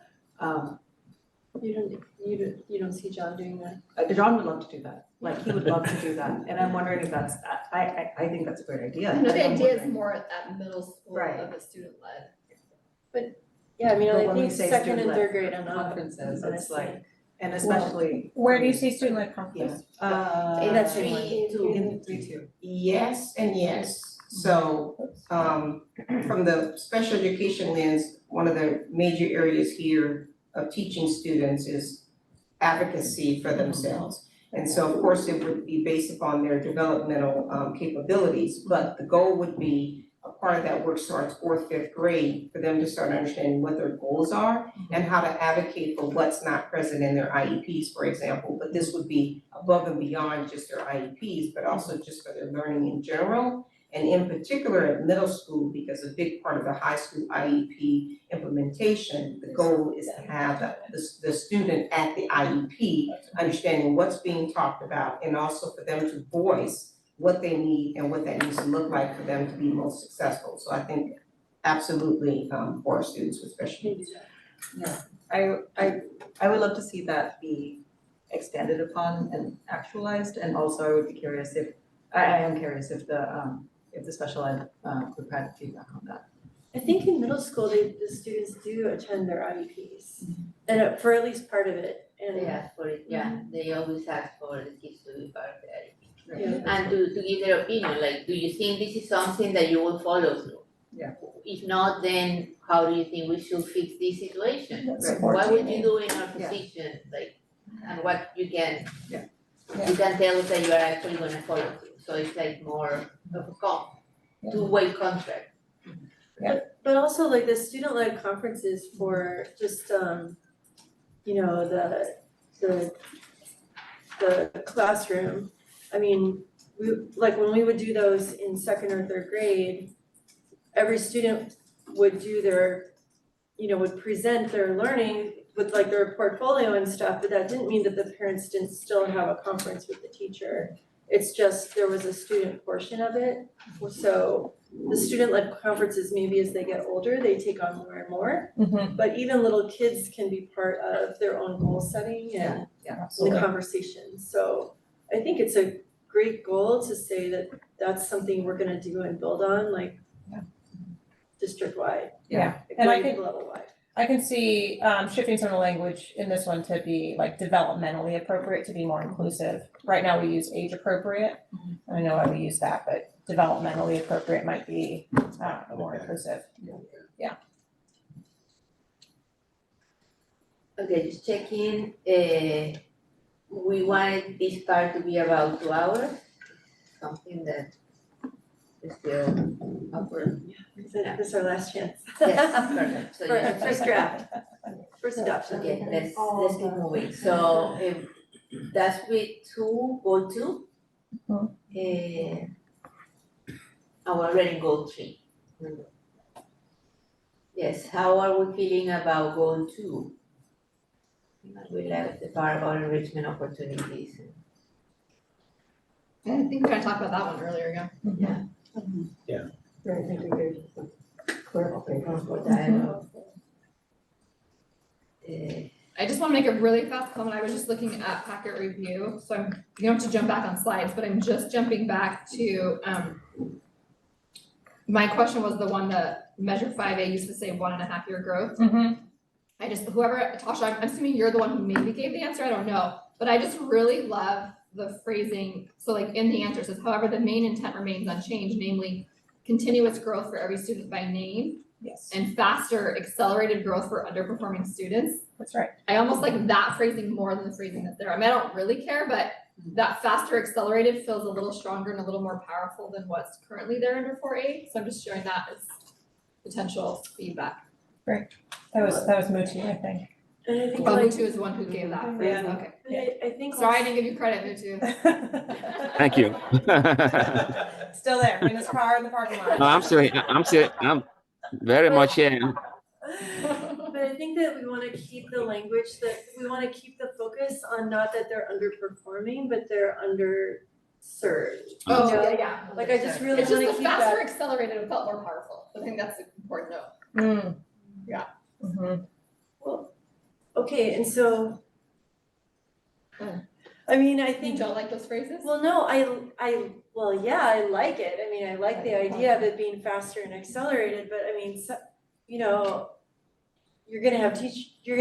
You don't see John doing that? John would love to do that, like he would love to do that, and I'm wondering if that's, I think that's a great idea. I know the I'm idea is wondering- more at middle school Right. of a student-led. Yeah, I mean, But I when we think say second and student-led third grade, I know. Conferences, it's like, and especially. Where do you see student-led conferences? In That's three, right. two. In 3-2. Yes and yes. So, from the special education lens, one of the major areas here of teaching students is advocacy for themselves. And so of course, it would be based upon their developmental capabilities, but the goal would be a part of that work starts 4th, 5th grade for them to start understanding what their goals are and how to advocate for what's not present in their IEPs, for example. But this would be above and beyond just their IEPs, but also just for their learning in general. And in particular at middle school, because a big part of the high school IEP implementation, the goal is to have the student at the IEP understanding what's being talked about, and also for them to voice what they need and what that needs to look like for them to be most successful. So I think absolutely for our students with special needs. I would love to see that be expanded upon and actualized, and also I would be curious if, I am curious if the special ed group had feedback on that. I think in middle school, the students do attend their IEPs, and for at least part of it, and. They ask for it, yeah, they always ask for the kids to be part of the IEP. Yeah. And to give their opinion, like, do you think this is something that you will follow through? Yeah. If not, then how do you think we should fix this situation? Right. What would you do in our position, like, and what you can, Yeah. you can tell us that you are actually gonna follow through, so it's like more of a two-way contract. But also like the student-led conferences for just, you know, the classroom. I mean, like when we would do those in second or third grade, every student would do their, you know, would present their learning with like their portfolio and stuff, but that didn't mean that the parents didn't still have a conference with the teacher. It's just there was a student portion of it. So the student-led conferences, maybe as they get older, they take on more and more. But even little kids can be part of their own goal setting and the conversation. So I think it's a great goal to say that that's something we're gonna do and build on, like district-wide. Yeah. And I grade think- level-wide. I can see shifting some of the language in this one to be like developmentally appropriate, to be more inclusive. Right now we use age appropriate. I know why we use that, but developmentally appropriate might be more inclusive. Okay, just checking, we wanted this part to be about 2 hours, something that is still upward. This is our last chance. Yes, perfect, so For yeah. first draft, first adoption. Okay, let's keep moving, so that's with goal 2. And we're already in goal 3. Yes, how are we feeling about goal 2? We left the part about enrichment opportunities. I think we kind of talked about that one earlier, yeah. Yeah, I think we could clarify. Dialogue. I just want to make a really fast comment. I was just looking at packet review, so you don't have to jump back on slides, but I'm just jumping back to, my question was the one that measure 5A used to say 1.5 year growth. I just, whoever, Tasha, I'm assuming you're the one who maybe gave the answer, I don't know, but I just really love the phrasing. So like in the answer it says, however, the main intent remains unchanged, namely continuous growth for every student by name. Yes. And faster accelerated growth for underperforming students. That's right. I almost like that phrasing more than the phrasing that's there. I mean, I don't really care, but that faster accelerated feels a little stronger and a little more powerful than what's currently there under 4A. So I'm just showing that as potential feedback. That was Mutu, I think. And I think Oh, like, Mutu is the one who gave that phrase, okay. I think. Sorry, I didn't give you credit, Mutu. Thank you. Still there, in his car in the parking lot. No, I'm very much here. But I think that we wanna keep the language, that we wanna keep the focus on not that they're underperforming, but they're underserved. Oh, You know? yeah. Like I just really It's just wanna the keep faster that. accelerated, it felt more powerful. I think that's an important note. Yeah. Well, okay, and so. I mean, I You think. don't like those phrases? Well, no, well, yeah, I like it. I mean, I like the idea of it being faster and accelerated, but I mean, so, you know, you're gonna have teachers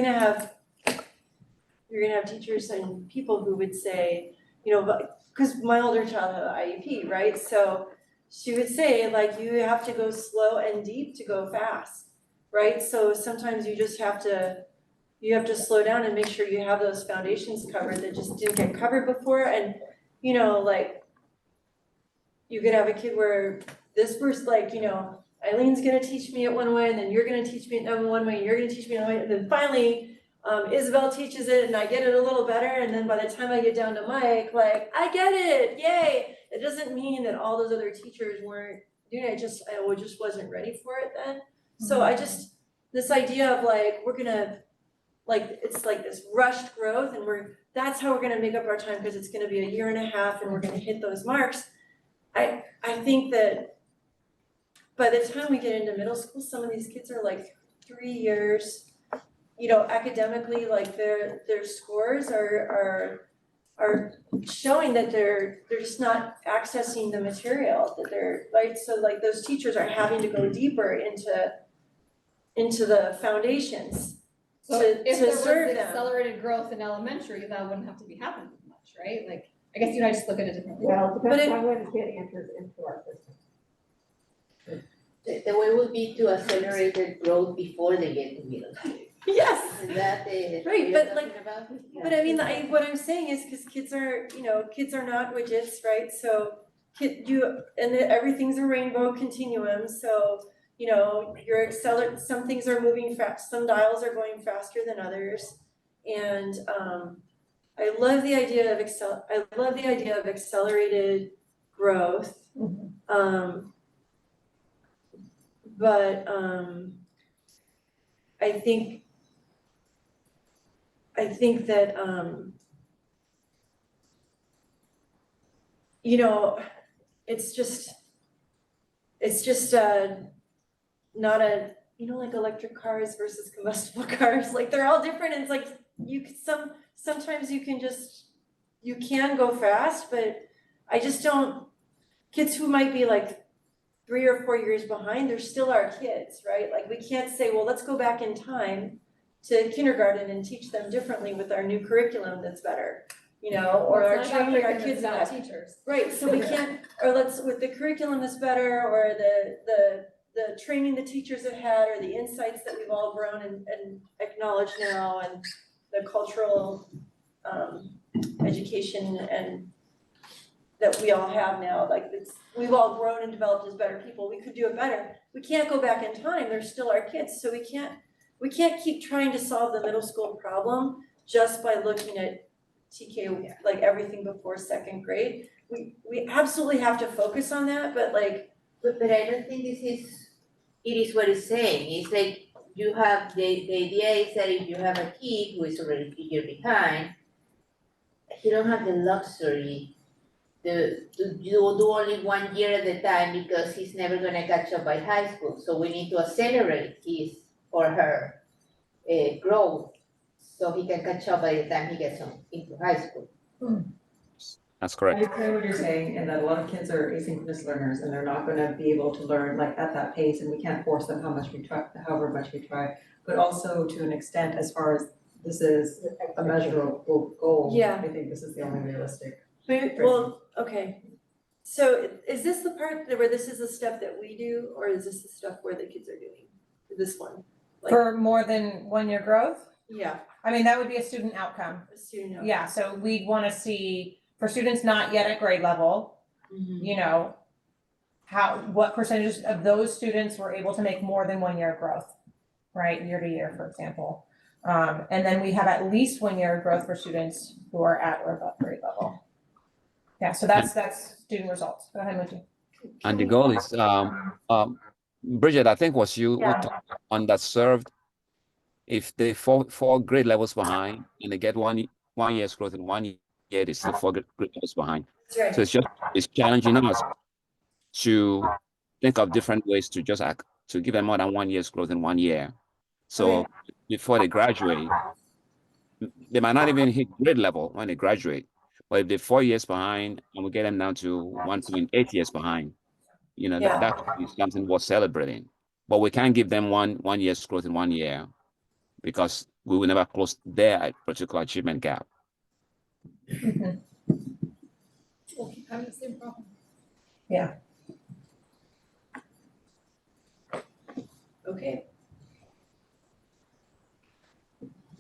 and people who would say, you know, because my older child had an IEP, right? So she would say, like, you have to go slow and deep to go fast, right? So sometimes you just have to slow down and make sure you have those foundations covered that just didn't get covered before. And, you know, like, you could have a kid where this person, like, you know, Eileen's gonna teach me it one way, and then you're gonna teach me it one way, and you're gonna teach me another way, and then finally, Isabel teaches it and I get it a little better, and then by the time I get down to Mike, like, I get it, yay. It doesn't mean that all those other teachers weren't doing it, I just wasn't ready for it then. So I just, this idea of like, we're gonna, like, it's like this rushed growth and that's how we're gonna make up our time, because it's gonna be a year and a half and we're gonna hit those marks. I think that by the time we get into middle school, some of these kids are like 3 years, you know, academically, like their scores are showing that they're just not accessing the material that they're, like, so like those teachers are having to go deeper into the foundations So to if there was serve them. accelerated growth in elementary, that wouldn't have to be happening much, right? Like, I guess you and I just look at it differently. Well, it But depends it- on when the kid enters into our system. The way would be to accelerate the growth before they get to middle school. Yes. Is that the? Right, you're but like- talking about? But I mean, what I'm saying is, because kids are not widgets, right? So everything's a rainbow continuum, so, you know, some things are moving fast, some dials are going faster than others. And I love the idea of accelerated growth. But I think that you know, it's just not a, you know, like electric cars versus combustible cars, like they're all different, and it's like sometimes you can go fast, but I just don't, kids who might be like 3 or 4 years behind, they're still our kids, right? Like, we can't say, well, let's go back in time to kindergarten and teach them differently with our new curriculum that's better, you know, or our training our kids about that. teachers. Right, so we can't, or with the curriculum that's better, or the training the teachers have had, or the insights that we've all grown and acknowledged now, and the cultural education and that we all have now, like, we've all grown and developed as better people, we could do it better. We can't go back in time, they're still our kids, so we can't keep trying to solve the middle school problem just by looking at TK, like everything before second grade. We absolutely have to focus on that, but like. But I don't think it is what it's saying, it's like, you have, the idea is that if you have a kid who is already 3 years behind, he don't have the luxury to do only 1 year at a time, because he's never gonna catch up by high school, so we need to accelerate his or her growth, so he can catch up by the time he gets into high school. That's correct. I agree what you're saying, and that a lot of kids are asynchronous learners, and they're not gonna be able to learn like at that pace, and we can't force them however much we try. But also to an extent, as far as this is a measurable goal, Yeah. I think this is the only realistic. Well, okay, so is this the part where this is the stuff that we do, or is this the stuff where the kids are doing? This one? Like, For more than 1 year growth? yeah, I mean, that would be a student outcome. a student outcome. Yeah, so we'd wanna see, for students not yet at grade level, you know, what percentages of those students were able to make more than 1 year growth, right, year to year, for example. And then we have at least 1 year growth for students who are at or above grade level. Yeah, so that's student results. Go ahead, Muji. And the goal is, Bridget, I think was you Yeah. underserved. If they fall grade levels behind and they get one year's growth in 1 year, they still 4 grade levels behind. That's right. So it's challenging us to think of different ways to to give them more than 1 year's growth in 1 year. So before they graduate, they might not even hit grade level when they graduate. But if they're 4 years behind and we get them down to 1.8 years behind, you know, Yeah. that could be something worth celebrating. But we can't give them one year's growth in 1 year, because we will never close their particular achievement gap. We'll keep having the same problem. Okay,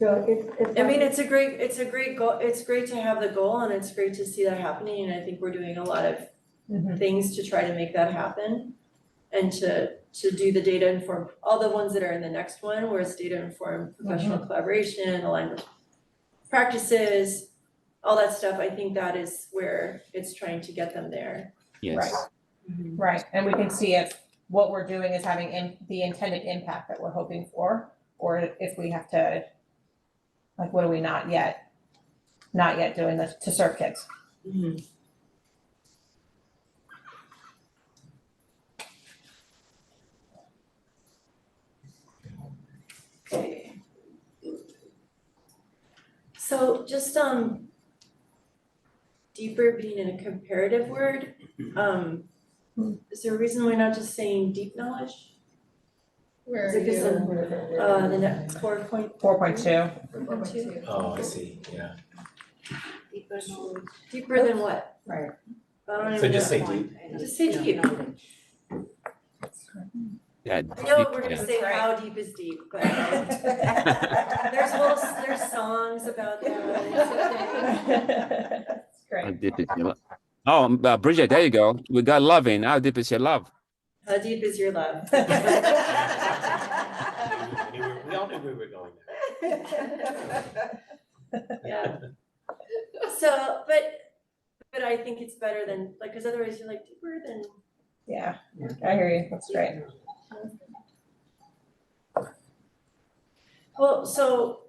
So it's. I mean, it's a great goal, it's great to have the goal, and it's great to see that happening, and I think we're doing a lot of things to try to make that happen. and to do the data informed, all the ones that are in the next one, where it's data informed professional collaboration, aligned with practices, all that stuff, I think that is where it's trying to get them there. Yes. Right, and we can see if what we're doing is having the intended impact that we're hoping for, or if we have to, like, what are we not yet doing this to serve kids? Okay. So just deeper being in a comparative word, is there a reason we're not just saying deep knowledge? Where Is are it 'cause you? of, the next 4.2? 4.2. Oh, I see, yeah. Deeper knowledge. Deeper than what? Right. I don't So even just know. say deep. Just say deep. Yeah. I know deep, we're gonna yeah. say Right. how deep is deep, but there's songs about that. That's How great. deep is your love? Oh, Bridget, there you go. We got loving. How deep is your love? How deep is your love? We all knew we were going there. Yeah. So, but I think it's better than, like, cause otherwise you're like deeper than. Yeah, I hear you, that's great. Well, so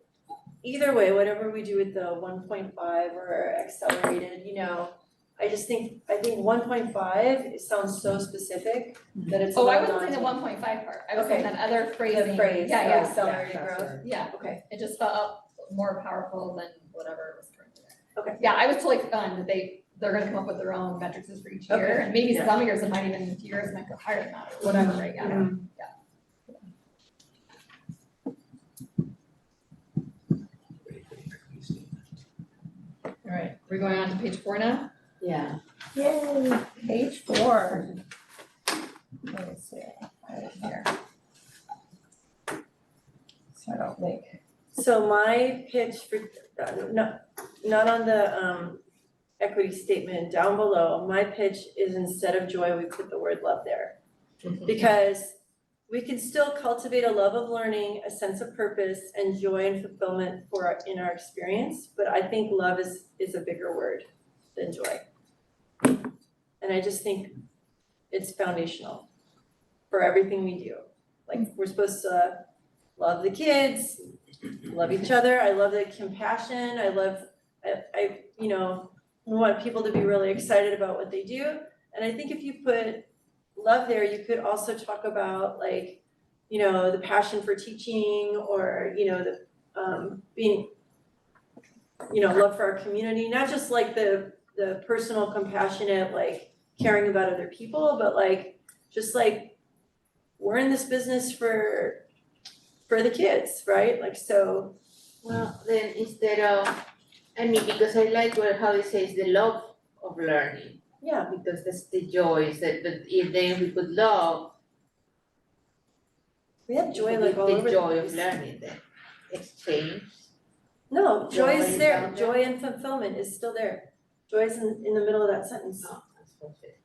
either way, whatever we do with the 1.5 or accelerated, I think 1.5, it sounds so specific that it's. Oh, I not wasn't saying the daunting. 1.5 part, I was saying Okay. that other phrasing. The phrase, Yeah, yeah, accelerated growth. yeah, Okay. it just felt more powerful than whatever was currently there. Okay. Yeah, I was totally fun that they're gonna come up with their own metrics for each year, Okay. and maybe Yeah. some years it might even, in 2 years, it might go higher than that, or whatever, right, yeah. Mhm. All right, we're going on to page 4 now? Yeah. Yay, page 4. Let me see, I have it here. So I don't make. So my pitch for, not on the equity statement, down below, my pitch is instead of joy, we put the word love there. Because we can still cultivate a love of learning, a sense of purpose, and joy and fulfillment in our experience, but I think love is a bigger word than joy. And I just think it's foundational for everything we do. Like, we're supposed to love the kids, love each other, I love the compassion, I want people to be really excited about what they do. And I think if you put love there, you could also talk about, like, the passion for teaching, or, the being, love for our community, not just like the personal compassionate, like caring about other people, but like, just like, we're in this business for the kids, right? Like, so. Well, then instead of, because I like how it says the love of learning. Yeah. Because that's the joy, that if then we could love. We have joy like all over the joy the of place. learning then, exchange. No, joy is Joy there, down there. joy and fulfillment is still there. Joy is in the middle of that sentence. No, that's perfect.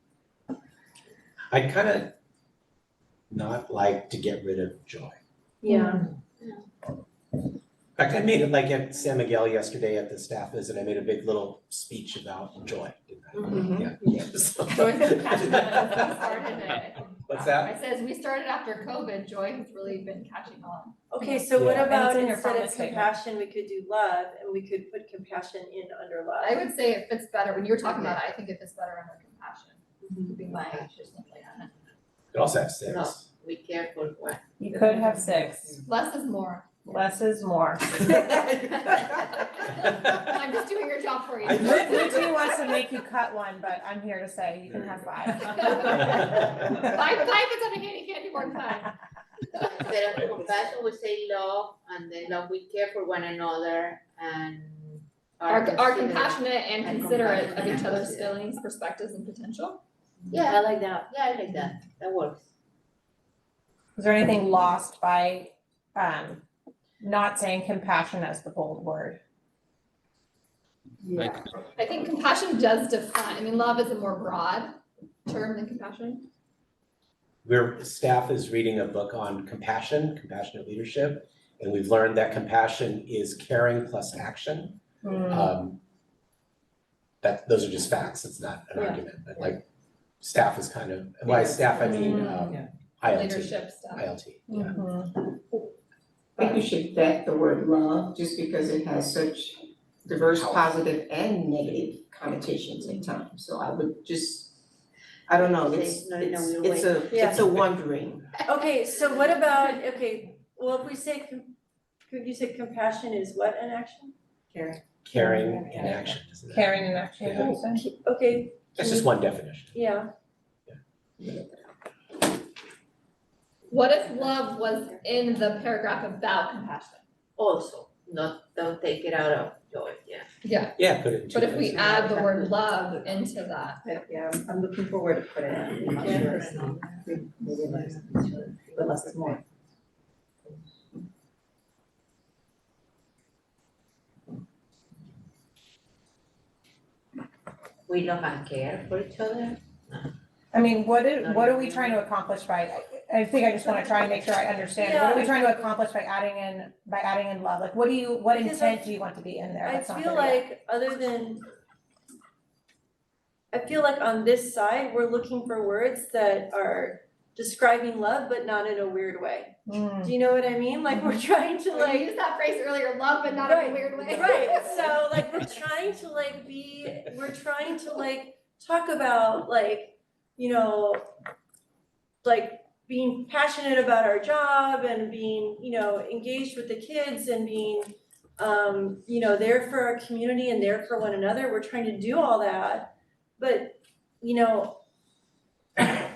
I'd kind of not like to get rid of joy. Yeah. In fact, I made it like at San Miguel yesterday at the staff visit, I made a big little speech about joy, didn't I? Mhm. Yeah. Joy's been catching on, we started it. What's that? I says, we started after COVID, joy has really been catching on. Okay, so what Yeah. And about it's in your instead of promise statement. compassion, we could do love, and we could put compassion in under love. I would say it fits better, when you were talking about it, I think it fits better under compassion, Mhm. would be my just something like that. Could also have six. No. We care for what? You could have 6, Less is more. less is more. I'm just doing your job for you. Lucy wants to make you cut one, but I'm here to say you can have 5. 5 is on a handy candy bar 5. Instead of compassion, we say love, and then love, we care for one another, and Are considerate. compassionate and considerate of each compassionate. other's feelings, perspectives, and potential. Yeah, like that. yeah, I like that, that works. Is there anything lost by not saying compassion as the bold word? Yeah. I think compassion does define, love is a more broad term than compassion. Staff is reading a book on compassionate leadership, and we've learned that compassion is caring plus action. Those are just facts, it's not an argument, but like staff is kind of, by staff I mean ILT. Leadership stuff. ILT, yeah. I think you should vet the word love, just because it has such diverse positive and negative connotations at times. So I would just, I don't know, it's a wondering. Okay, so what about, well, if we say, could you say compassion is what in action? Caring and action, isn't it? Caring and action, Yeah. is what you said? Okay, That's just one definition. yeah, What if love was in the paragraph about compassion? Also, don't take it out of joy, yeah. Yeah, Yeah, put it in two but if we places. add the word love into that, Yeah, I'm looking for where to put it, I'm not sure. Maybe less, but less is more. We love and care for each other. I mean, what are we trying to accomplish by, I think I just wanna try and make sure I understand, what are we trying to accomplish by adding in love? Like, what Because intent do you want to be in there? I That's not feel there yet. like I feel like on this side, we're looking for words that are describing love, but not in a weird way. Do you know what I mean? Like, we're trying to I used that phrase earlier, love, but not in a weird way. Right, so like, we're trying to talk about being passionate about our job and being, engaged with the kids and being, there for our community and there for one another. We're trying to do all that, but,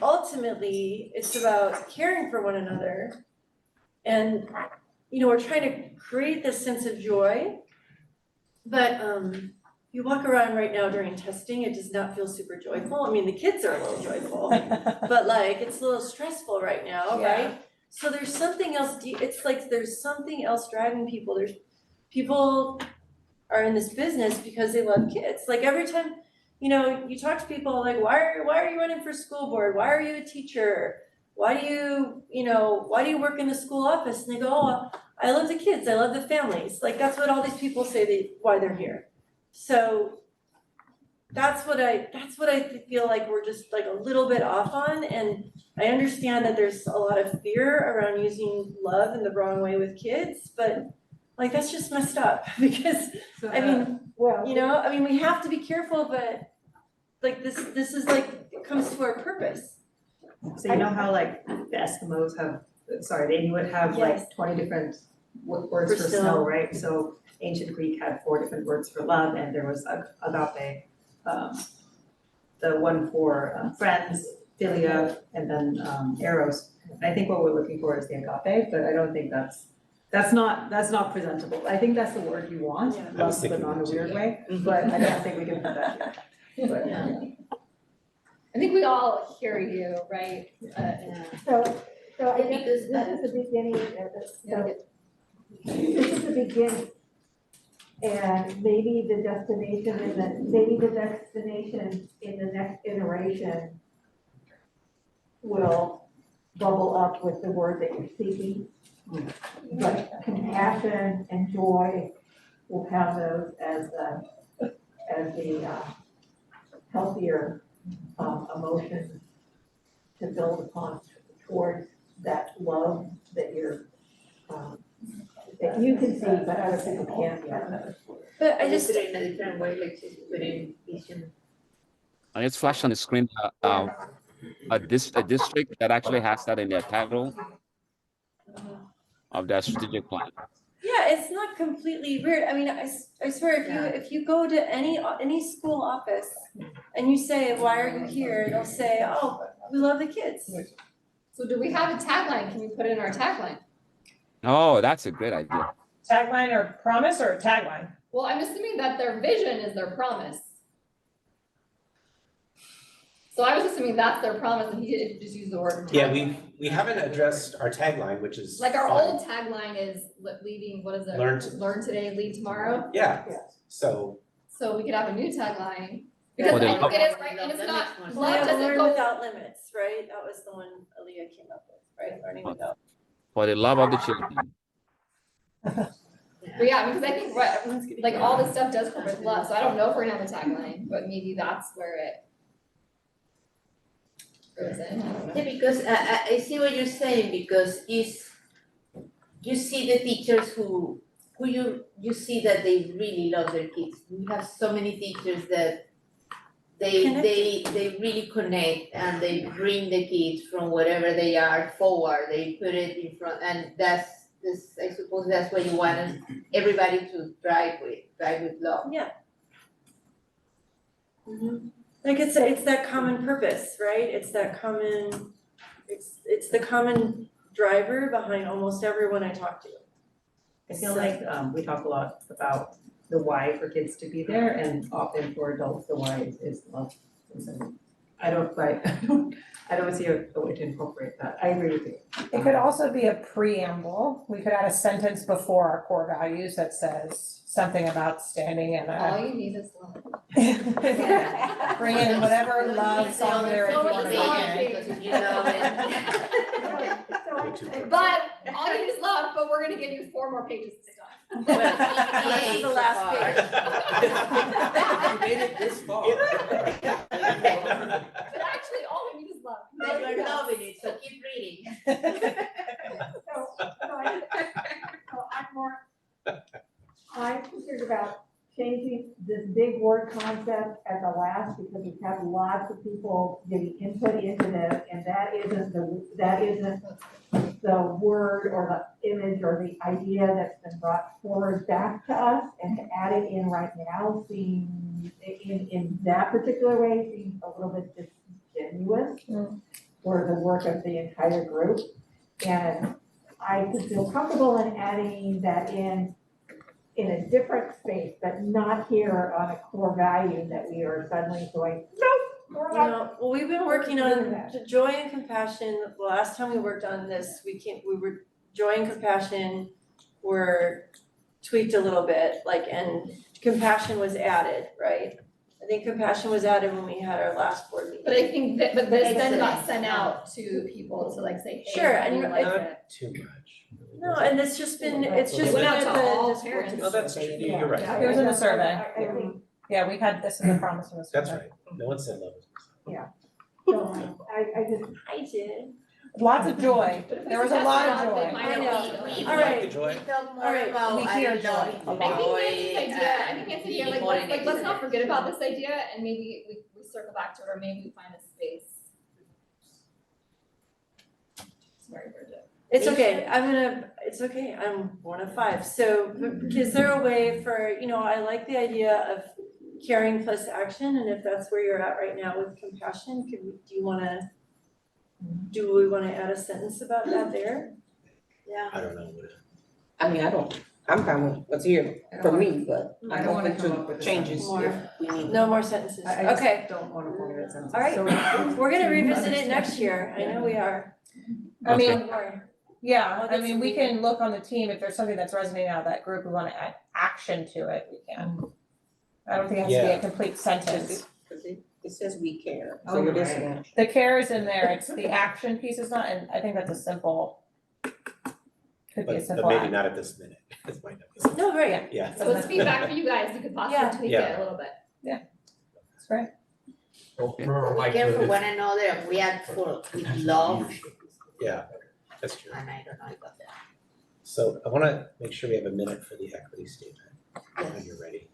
ultimately, it's about caring for one another. And, we're trying to create this sense of joy. But you walk around right now during testing, it does not feel super joyful. I mean, the kids are a little joyful, but it's a little stressful right now, Yeah. right? So there's something else, it's like there's something else driving people. There's people are in this business because they love kids. Like every time, you talk to people like, why are you running for school board? Why are you a teacher? Why do you work in the school office? And they go, oh, I love the kids, I love the families. Like that's what all these people say why they're here. So that's what I feel like we're just like a little bit off on. And I understand that there's a lot of fear around using love in the wrong way with kids, but like that's just messed up because we have to be careful, but like this is like, it comes to our purpose. So you know how like the Eskimos have, the Inuit have like 20 different words for snow, right? So ancient Greek had 4 different words for love, and there was agape, the one for friends, philia, and then eros. And I think what we're looking for is the agape, but I don't think that's not presentable. I think that's the word you want, love, but not in a weird way, but I don't think we can put that here. But, I think we all hear you, right? So I guess this is the beginning of this, so this is the beginning. And maybe the destination in the next iteration will bubble up with the word that you're seeking. But compassion and joy will have those as the healthier emotions to build upon towards that love that you're that you can see, but other people can't yet. But I just, in a different way, like just putting vision. And it's flashed on the screen, a district that actually has that in their title of their strategic plan. yeah, it's not completely weird. I mean, I swear, if you go to any school office and you say, why are you here? They'll say, oh, we love the kids. So do we have a tagline? Can we put it in our tagline? Oh, that's a great idea. Tagline or promise or tagline? Well, I'm assuming that their vision is their promise. So I was assuming that's their promise and he just used the word. Yeah, tagline. we haven't addressed our tagline, which is Like our fine. old tagline is leading, what is it? Learn Learn today, lead tomorrow. Yeah, so So we could have a new tagline Because For I the think it is, right, and it's not, Love love Yeah, doesn't Learn go. Without Limits, right? That was the one Aaliyah came up with, right? Learning Okay. Without. For the love of the children. But yeah, because I think like all this stuff does come with love, so I don't know if we're gonna have a tagline, but maybe that's where it goes in, I don't know. Yeah, because I see what you're saying, because you see the teachers who you see that they really love their kids. We have so many teachers that they really connect and they bring the kids from wherever they are forward, they put it in front, and that's this, I suppose that's what you want everybody to drive with love. Yeah. Like it's that common purpose, right? It's that common, it's the common driver behind almost everyone I talk to. I feel like we talk a lot about the why for kids to be there, and often for adults, the why is love. And so I don't see a way to incorporate that. I agree with you. It could also be a preamble. We could add a sentence before our core values that says something about standing in All a. you need is love. Bring in whatever love song lyric you want to bring in. Because you love it. But all you need is love, but we're gonna give you 4 more pages of stuff. This is the last You made it this far. But actually, all we need is love. But you're loving it, so keep reading. I'm concerned about changing this big word concept at the last because we've had lots of people giving input into this, and that isn't the word or the image or the idea that's been brought forward back to us, and to add it in right now seems, in that particular way, seems a little bit disingenuous for the work of the entire group. And I would feel comfortable in adding that in a different space, but not here on a core value that we are suddenly going, nope, we're not. No, well, we've been working on the joy and compassion. The last time we worked on this, joy and compassion were tweaked a little bit, and compassion was added, right? I think compassion was added when we had our last board meeting. But I think that, but this then got sent out to people to say, hey, Sure, how do you and like Not it? too much. No, and it's just been It went out to all at the parents. No, that's, you're right. It was in the survey. I think, Yeah, we had this in the promise in the survey. That's right. No one said love. so I did. Lots of joy. There was a lot of joy. I know. We All right. The joy. talk more All right. about We hear joy a I think Nancy's idea, let's not forget about this idea and maybe we circle back to it, or maybe we find a space. Sorry, Bridget. It's okay, it's okay, I'm 1 of 5, so is there a way for, I like the idea of caring plus action, and if that's where you're at right now with compassion, do we wanna add a sentence about that there? Yeah. I don't know. I'm fine with what's here for me, but I don't wanna come up with changes More. we need. No more sentences, I just okay, don't want to formulate sentences. all right, So- we're gonna revisit it next year, I know we are. I mean, Don't worry. yeah, I'll I get mean, some we feedback. can look on the team, if there's something that's resonating out of that group, we wanna add action to it, we can. I don't think it has to be Yeah. a complete sentence. It says we care, Oh, so you're it is right. an action. The care is in there, it's the action piece is not, and I think that's a simple. Could be a But simple maybe act. not at this minute. This might not be. No, right, Yeah. So it's feedback for you guys, you could Yeah. possibly tweak it a little bit. That's great. We care for one another and we act with love, Yeah, that's true. and I don't know about that. So I wanna make sure we have a minute for the equity statement, when you're ready.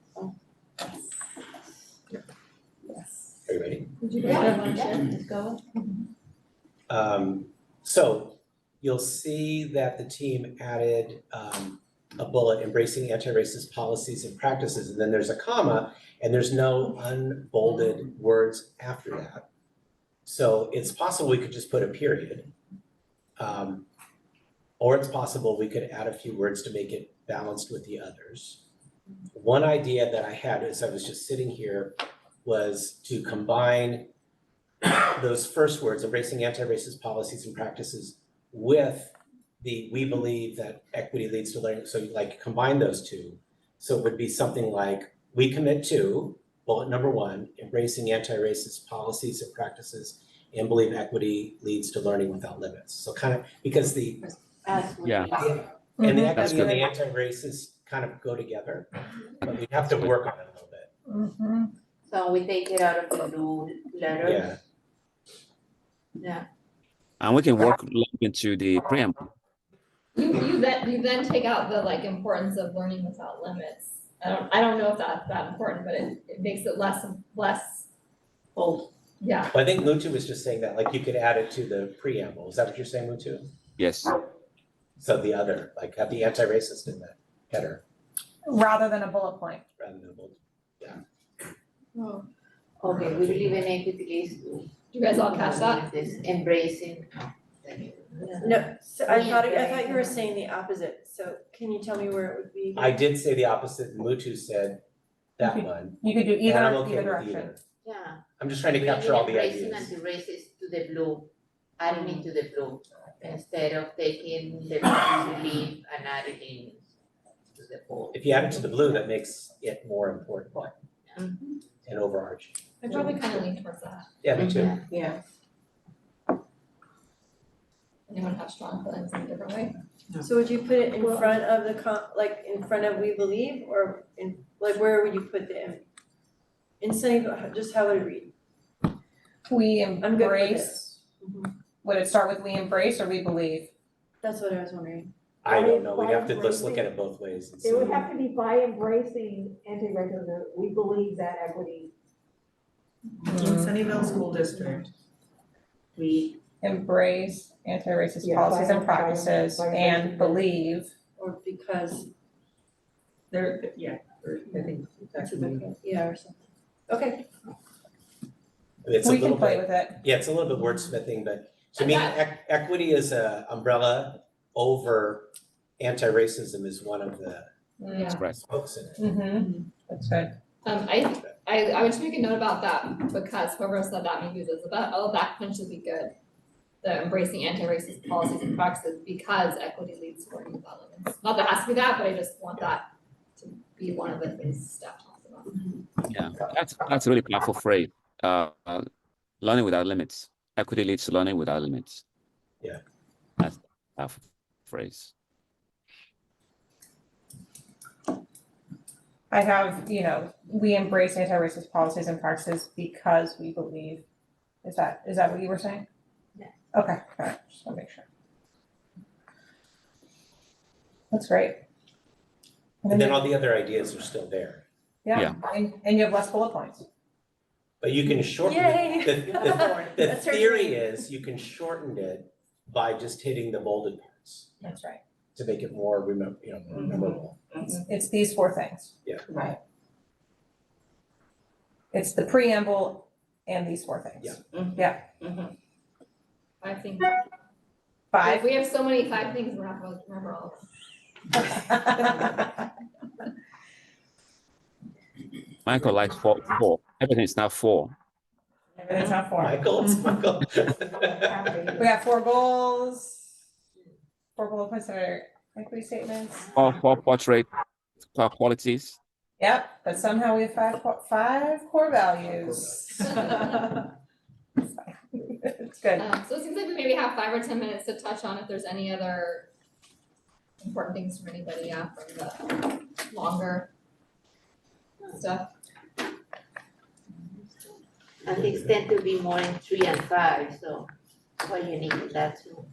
Yes. Are you ready? Let's go. So you'll see that the team added a bullet embracing anti-racist policies and practices, and then there's a comma, and there's no unbolded words after that. So it's possible we could just put a period. Or it's possible we could add a few words to make it balanced with the others. One idea that I had as I was just sitting here was to combine those first words, embracing anti-racist policies and practices, with the we believe that equity leads to learning, so you combine those two. So it would be something like, we commit to, bullet number 1, embracing anti-racist policies and practices and believe equity leads to learning without limits. So kind of, because the, Yeah. and the That's equity and good. the anti-racist kind of go together, but we have to work on it a little bit. So we take it out of the blue letters. Yeah. And we can work into the preamble. You then take out the like importance of learning without limits. I don't know if that's that important, but it makes it less bold. Yeah. Well, I think Mutu was just saying that, like you could add it to the preamble. Is that what you're saying, Mutu? Yes. So the other, like have the anti-racist in the header Rather than a bullet point. rather than bold. Oh. Okay, we believe in equity leads to. Do you guys all catch that? This embracing. No, so I thought you were saying the opposite, so can you tell me where it would be? I did say the opposite. Mutu said that Okay. one. You could do And either, I'm okay either with direction. either. Yeah. I'm just trying to capture all the Bringing ideas. embracing anti-racist to the blue, adding it to the blue, instead of taking the belief and adding it to the bold. If you add it to the blue, that makes it more important and overarching. I probably kind of lean towards that. Yeah, me too. Yeah. Anyone have strong feelings in a different way? So would you put it in front of like in front of we believe, or in, like where would you put the, in Sunnyvale, just how would it read? We good with embrace, would it start with we embrace or we believe? That's what I was wondering. I don't know. We'd have to, let's look at it both ways and see. It would have to be by embracing anti-racism, we believe that equity. Sunnyvale School District. We Embrace anti-racist Yeah, policies and by- practices by- and believe. Or because, There, yeah, I think that's exactly. okay, yeah, or something. Okay. It's a We little can play bit, with it. yeah, it's a little bit wordsmithing, but to me, equity is a umbrella over anti-racism is one of the Yeah. Right. spokes in it. Mm-hmm, that's good. I would just make a note about that because whoever said that maybe it was about, oh, that potentially be good. The embracing anti-racist policies and practices because equity leads to learning without limits. Not that it has to be that, but I just want that to be one of the things Steph talks about. Yeah, that's a really powerful phrase. Learning without limits. Equity leads to learning without limits. Yeah. That's a powerful phrase. I have, we embrace anti-racist policies and practices because we believe. Is that what you were saying? Yeah. Okay, all right, just wanna make sure. That's great. And then all the other ideas are still there. Yeah, and you have less bullet points. But you can shorten Yay. it. The That's her theory dream. is you can shorten it by just hitting the bolded parts That's right. to make it more memorable. It's these 4 things. Yeah. Right. It's the preamble and these 4 things. Yeah. I think 5. we have so many 5 things, we're not going to remember all of them. Michael likes four. Everything is now 4. Everything's not 4. Michael. We have 4 goals, 4 bullet points that are equity statements. Four portrait qualities. Yep, but somehow we have 5 core values. It's good. So it seems like we maybe have 5 or 10 minutes to touch on if there's any other important things from anybody from the longer stuff. and things tend to be more in 3 and 5, so what you need that too.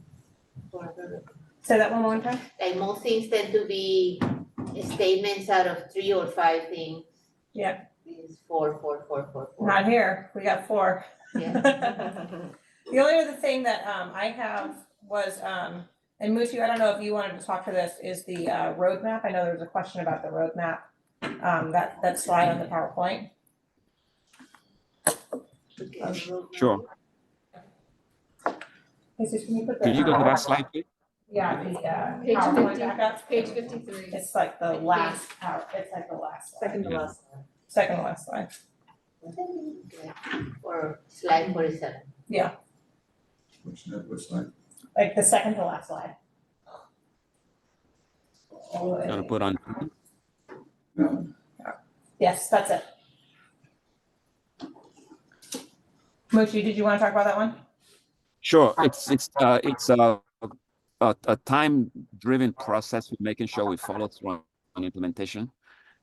Say that one more time. Like most things tend to be statements out of 3 or 5 things. Yeah. It's 4. Not here, we got 4. Yeah. The only other thing that I have was, and Mutu, I don't know if you wanted to talk to this, is the roadmap. I know there was a question about the roadmap, that slide on the PowerPoint. Sure. Jesus, can you put the? Can you go to that slide, please? Yeah, the Page PowerPoint 50, back up. page 53. It's like the last it's like the last slide. Second to last. Second to last slide. Or slide 47. Which slide? Like the second to last slide. Gonna put on. No. Yes, that's it. Mochi, did you want to talk about that one? Sure, it's a time-driven process for making sure we follow through on implementation.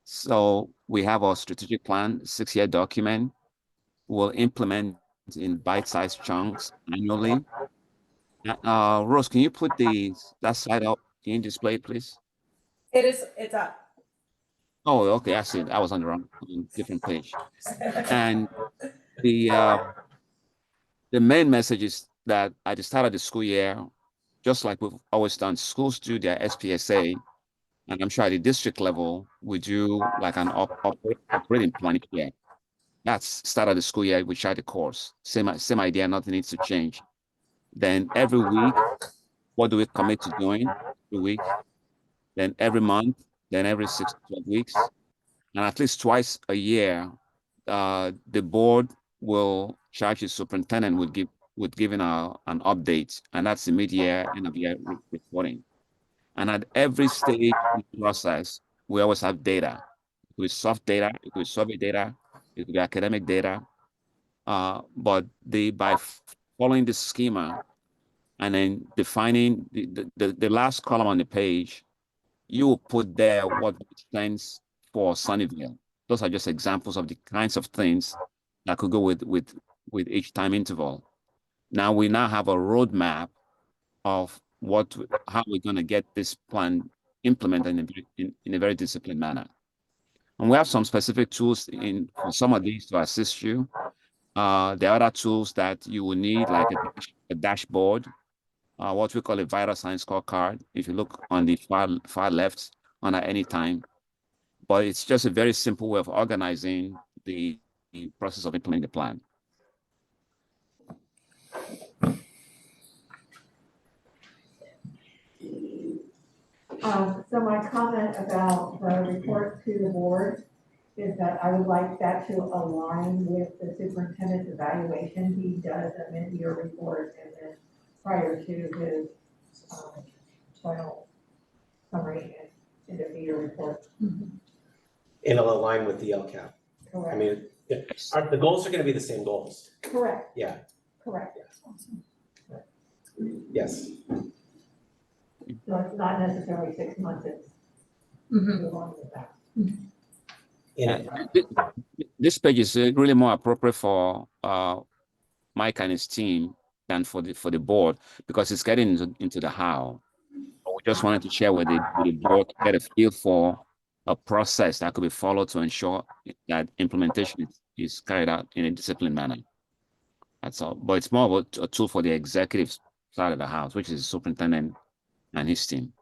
So we have our strategic plan, 6-year document. We'll implement in bite-sized chunks annually. Rose, can you put that slide up in display, please? It's up. Oh, okay, I see it. I was on the wrong, different page. And the main message is that at the start of the school year, just like we've always done, schools do their SPSA, and I'm sure at the district level, we do like an operating plan each year. That's start of the school year, we chart the course. Same idea, nothing needs to change. Then every week, what do we commit to doing every week? Then every month, then every 6 to 12 weeks, and at least twice a year, the board will charge the superintendent with giving an update, and that's the mid-year, end of year reporting. And at every stage in the process, we always have data. It could be soft data, it could be survey data, it could be academic data. But by following the schema and then defining the last column on the page, you will put there what stands for Sunnyvale. Those are just examples of the kinds of things that could go with each time interval. Now we have a roadmap of how we're going to get this plan implemented in a very disciplined manner. And we have some specific tools for some of these to assist you. There are other tools that you will need, like a dashboard, what we call a vital signs scorecard. If you look on the far left on at any time, but it's just a very simple way of organizing the process of implementing the plan. So my comment about the report to the board is that I would like that to align with the superintendent's evaluation. He does a mid-year report and then prior to his final summary and end of the year report. And it'll align with the LCAP. Correct. I mean, the goals are going to be the same goals. Correct. Yeah. Correct. Yes. So it's not necessarily 6 months, it's along with that. This page is really more appropriate for Mike and his team than for the board, because it's getting into the how. We just wanted to share with the board to get a feel for a process that could be followed to ensure that implementation is carried out in a disciplined manner. That's all. But it's more of a tool for the executive side of the house, which is the superintendent and his team.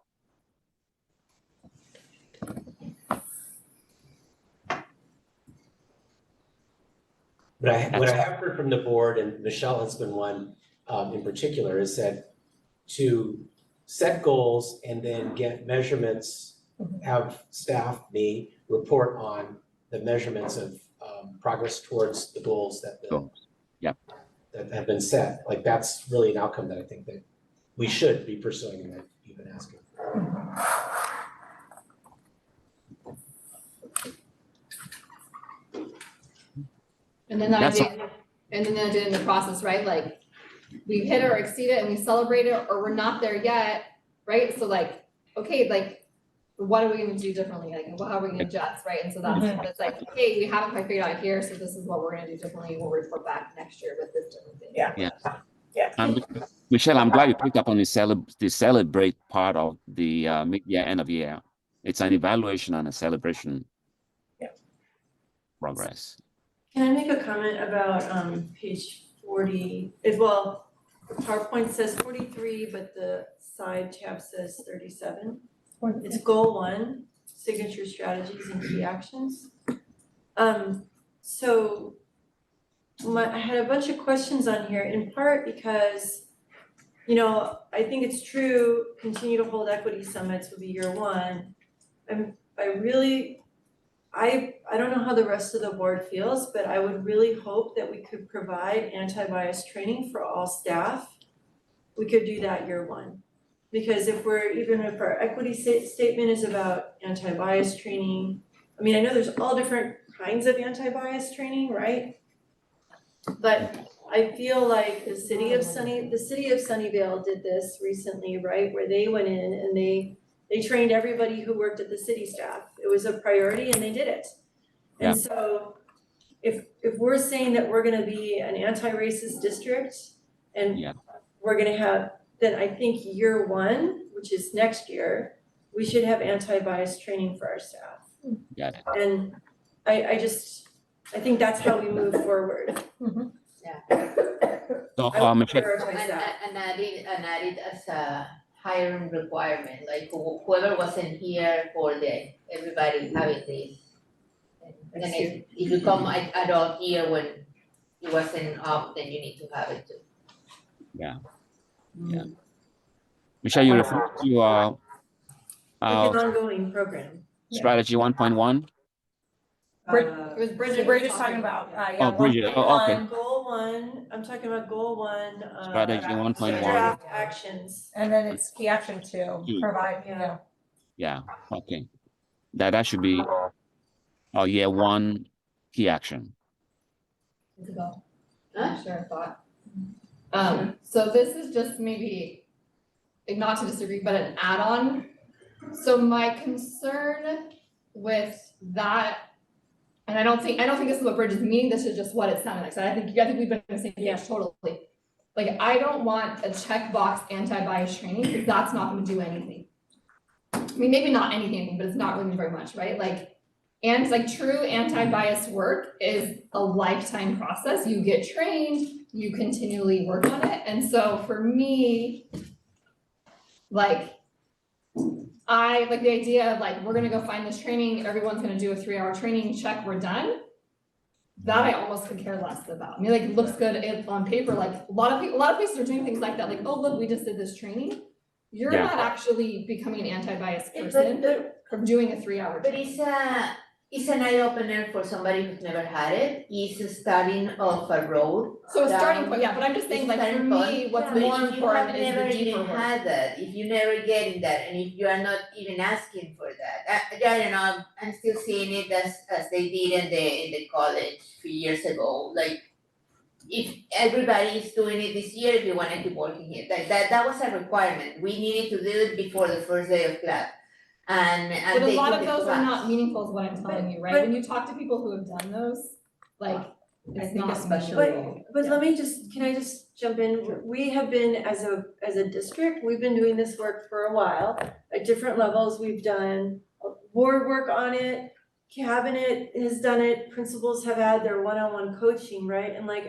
But what I have heard from the board, and Michelle has been one in particular, is that to set goals and then get measurements, have staff, me, report on the measurements of progress towards the goals that have been set. Like, that's really an outcome that I think that we should be pursuing and that you've been asking. And then the idea in the process, right? Like, we hit or exceed it and we celebrate it, or we're not there yet, right? So like, okay, like, what are we gonna do differently? Like, how are we gonna adjust, right? And so that's like, okay, we haven't quite figured out here, so this is what we're gonna do differently. We'll report back next year with this different thing. Yeah. Michelle, I'm glad you picked up on the celebrate part of the mid-year, end of year. It's an evaluation and a celebration. Progress. Can I make a comment about page 40? Well, the PowerPoint says 43, but the side tab says 37. It's goal 1, signature strategies and key actions. So I had a bunch of questions on here, in part because, you know, I think it's true, continue to hold equity summits would be year 1. I don't know how the rest of the board feels, but I would really hope that we could provide anti-bias training for all staff. We could do that year 1. Because if our equity statement is about anti-bias training, I mean, I know there's all different kinds of anti-bias training, right? But I feel like the city of Sunnyvale did this recently, right, where they went in and they trained everybody who worked at the city staff. It was a priority and they did it. Yeah. And so if we're saying that we're gonna be an anti-racist district and Yeah. we're gonna have, then I think year one, which is next year, we should have anti-bias training for our staff. Got it. And I think that's how we move forward. So, I would Michelle, prioritize that. And add it as a hiring requirement, like whoever wasn't here for everybody having this. And then if you come at all here when it wasn't up, then you need to have it too. yeah. Michelle, you refer to Like an ongoing program. strategy 1.1? It was Bridget, we're just talking about, Oh, Bridget, oh, okay. Goal one, I'm talking about goal one, Strategy 1.1. draft actions. And then it's key action two, Two. provide, you know. Yeah, okay. That should be, yeah, one key action. To go. Huh? Sure, thought. So this is just maybe, not to disagree, but an add-on. So my concern with that, and I don't think this is what Bridge is meaning, this is just what it sounded like. So I think we've been on the same page totally. Like, I don't want a checkbox anti-bias training, because that's not gonna do anything. I mean, maybe not anything, but it's not really very much, right? Like, and like true anti-bias work is a lifetime process. You get trained, you continually work on it. And so for me, like, I like the idea of like, we're gonna go find this training, everyone's gonna do a 3-hour training, check, we're done. That I almost could care less about. I mean, like, it looks good on paper, like a lot of places are doing things like that, like, oh, look, we just did this training. You're Yeah. not actually becoming an anti-bias person from doing a 3-hour But training. it's an eye opener for somebody who's never had it. It's starting off a road. So a starting down- point, yeah, but I'm just saying, like, for starting me, point. what's But more if you important have is the never deeper even work. had that, if you never getting that, and if you are not even asking for that, I don't know, I'm still seeing it as they did in the college a few years ago, like, if everybody is doing it this year, if you wanna keep working here, that was a requirement, we needed to do it before the first day of class. And But a they lot took of the those are class. not meaningful is what I'm telling you, right? but- When you talk to people who have done those, like, it's not But let me can I just jump in? We have been, as a district, we've been doing this work for a while. At different levels, we've done board work on it, cabinet has done it, principals have had their one-on-one coaching, right? And like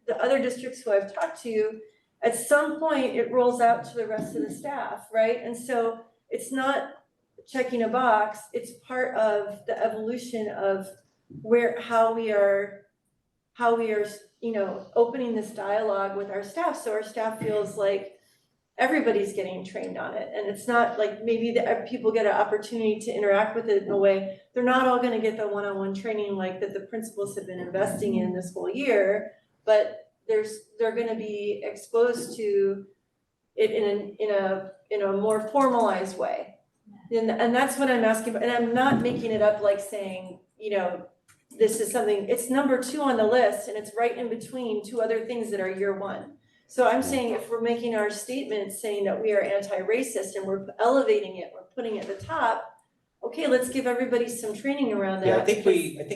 the other districts who I've talked to, at some point, it rolls out to the rest of the staff, right? And so it's not checking a box, it's part of the evolution of how we are, you know, opening this dialogue with our staff, so our staff feels like everybody's getting trained on it, and it's not like maybe people get an opportunity to interact with it in a way. They're not all gonna get the one-on-one training like that the principals have been investing in this whole year, but they're gonna be exposed to it in a more formalized way. And that's what I'm asking, and I'm not making it up like saying, you know, this is something, it's number 2 on the list, and it's right in between 2 other things that are year 1. So I'm saying if we're making our statement saying that we are anti-racist and we're elevating it, we're putting it at the top, okay, let's give everybody some training around that. Yeah, I think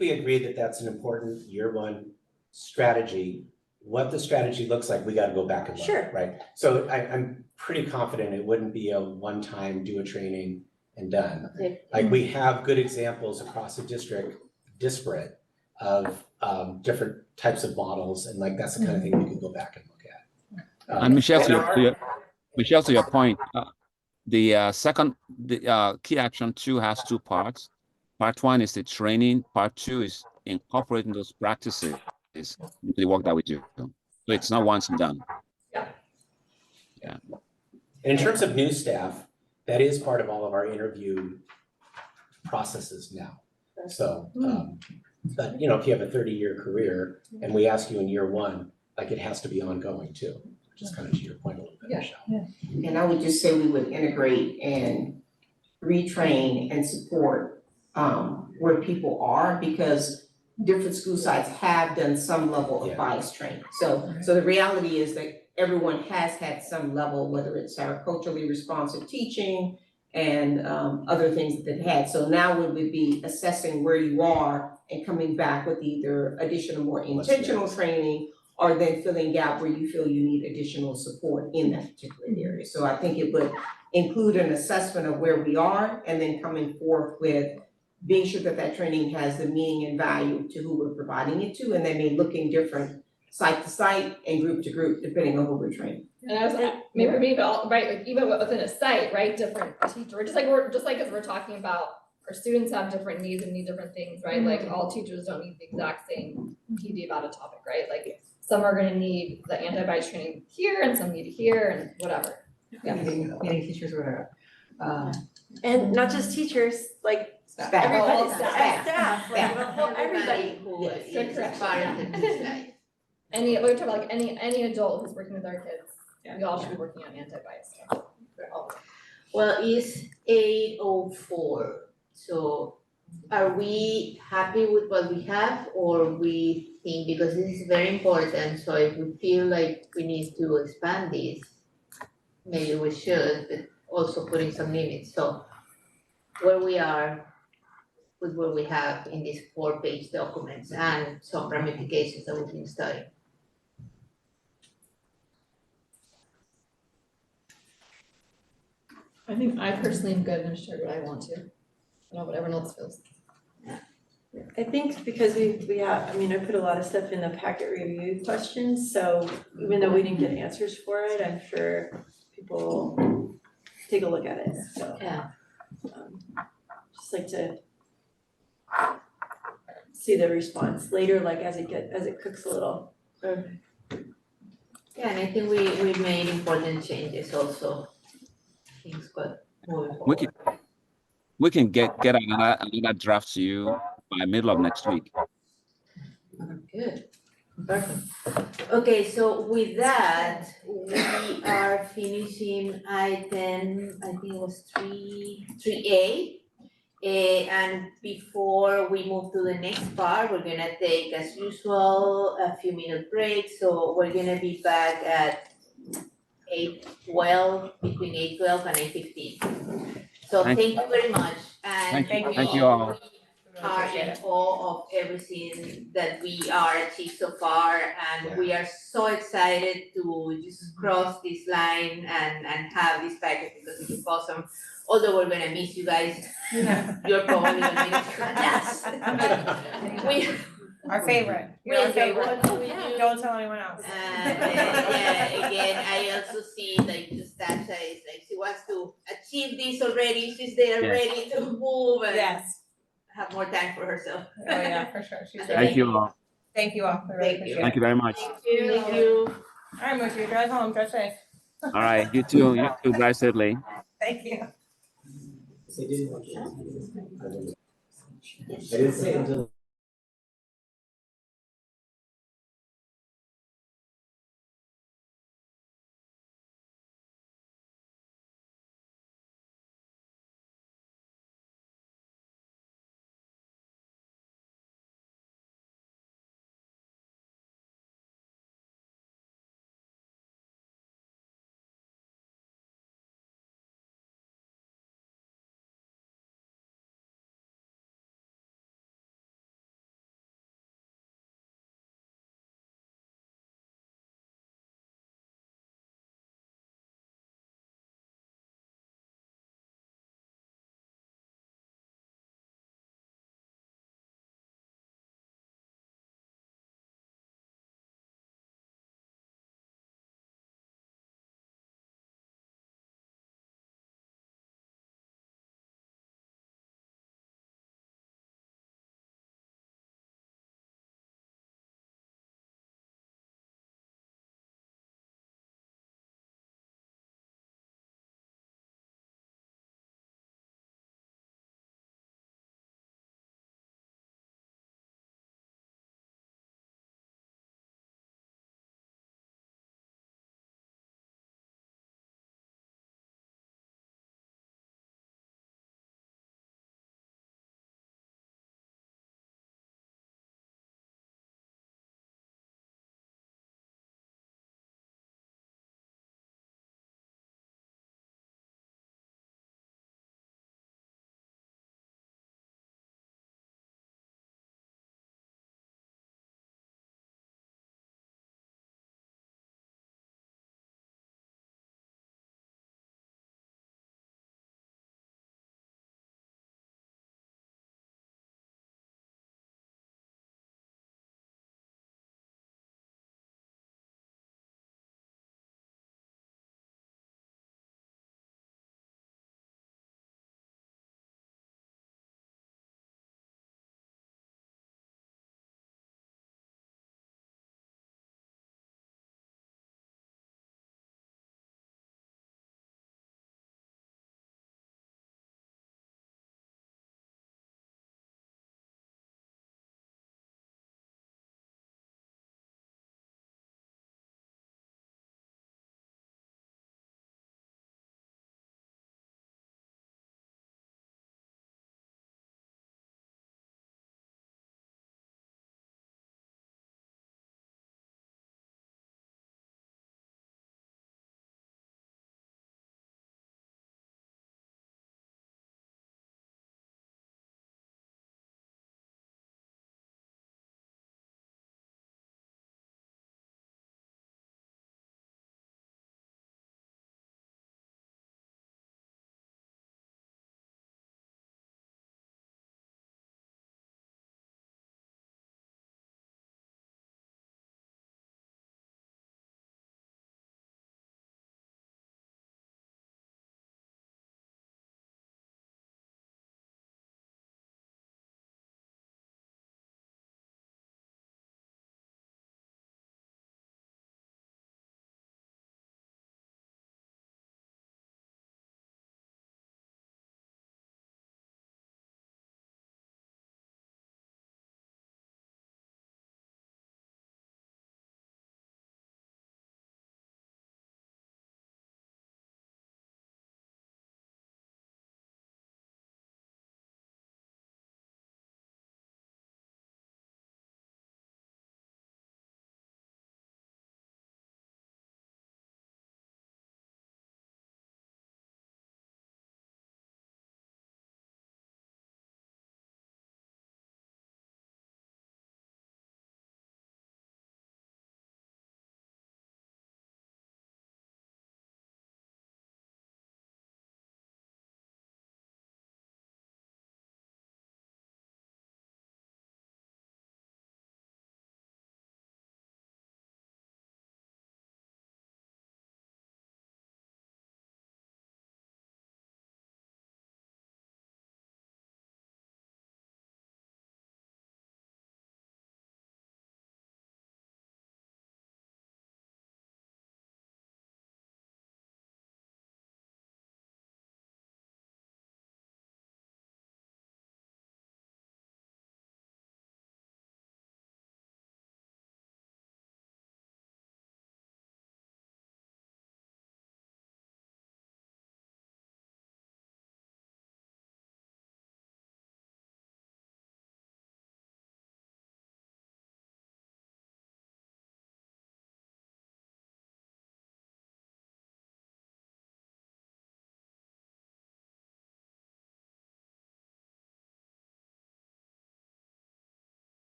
we agreed that that's an important year 1 strategy. What the strategy looks like, we gotta go back and look, Sure. right? So I'm pretty confident it wouldn't be a one-time do a training and done. Like, we have good examples across the district, disparate, of different types of models, and like, that's the kind of thing we could go back and look at. And Michelle, to and your point, the key action 2 has 2 parts. Part 1 is the training. Part 2 is incorporating those practices into the work that we do. So it's not once and done. And in terms of new staff, that is part of all of our interview processes now. So, but you know, if you have a 30-year career and we ask you in year 1, like, it has to be ongoing too, which is kind of to your point a little bit, Michelle. And I would just say we would integrate and retrain and support where people are, because different school sites have done some level of bias training. So the reality is that everyone has had some level, whether it's our culturally responsive teaching and other things that they've had. So now we would be assessing where you are and coming back with either additional, more intentional training, or then filling out where you feel you need additional support in that particular area. So I think it would include an assessment of where we are and then coming forth with being sure that that training has the meaning and value to who we're providing it to, and they may look different site to site and group to group, depending on who we're training. And I was, maybe, right, like even within a site, right, different teacher, just like as we're talking about, our students have different needs and need different things, right? Like all teachers don't need the exact same PD about a topic, right? Like some are gonna need the antibiotics training here and some need it here and whatever. Yeah. Meeting teachers, whatever. And not just teachers, like Staff. everybody, All staff, like, well, everybody. Who Yes, good is correction, part yeah. of the business life. We're talking about like any adult who's working with our kids, we all should be working on anti-bias stuff. Well, it's 8:04, so are we happy with what we have, or we think, because this is very important, so if we feel like we need to expand this, maybe we should, but also putting some limits, so where we are with what we have in these 4-page documents and some ramifications that we've been studying. I think I personally am good and share what I want to. I don't know what everyone else feels. I think because we have, I mean, I put a lot of stuff in the packet review questions, so even though we didn't get answers for it, I'm sure people will take a look at it, so. Yeah. Just like to see the response later, like as it cooks a little. Yeah, and I think we made important changes also. Things got moving forward. We can get another draft to you by middle of next week. Good, perfect. Okay, so with that, we are finishing item, I think it was 3A. And before we move to the next part, we're gonna take, as usual, a few minute break. So we're gonna be back at 8:12, between 8:12 and 8:15. So Thank thank you very much, and Thank you all. we are in awe of everything that we are achieved so far, and we are so excited to just cross this line and have this package because it's awesome. Although we're gonna miss you guys, you're probably gonna miss us. We Our favorite, we you're our enjoy favorite. working with you. Don't tell anyone else. Yeah, again, I also see like Natasha is like, she wants to achieve this already, she's there Yes. ready to move and Yes, have more time for herself. oh yeah, for sure, she's Thank ready. you all. Thank you all, I really Thank appreciate you. it. Thank you very much. Thank you. All right, Mushi, drive home, drive safe. All right, you too. You too, drive safely. Thank you. They didn't want you. I didn't say until.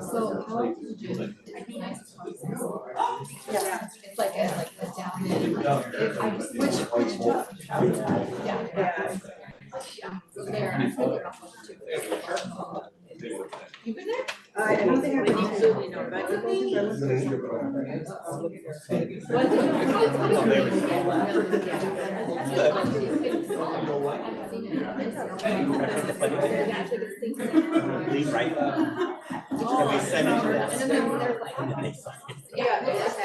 So how would you do it? It'd be nice to talk. Yeah, it's like a down in. Which job? Yeah. Yeah, so there, I'm thinking about too. You been there? I don't think I've been Absolutely not, but I think Leave right now. And we send it to them. And then they're like. And then they sign it. Yeah, that's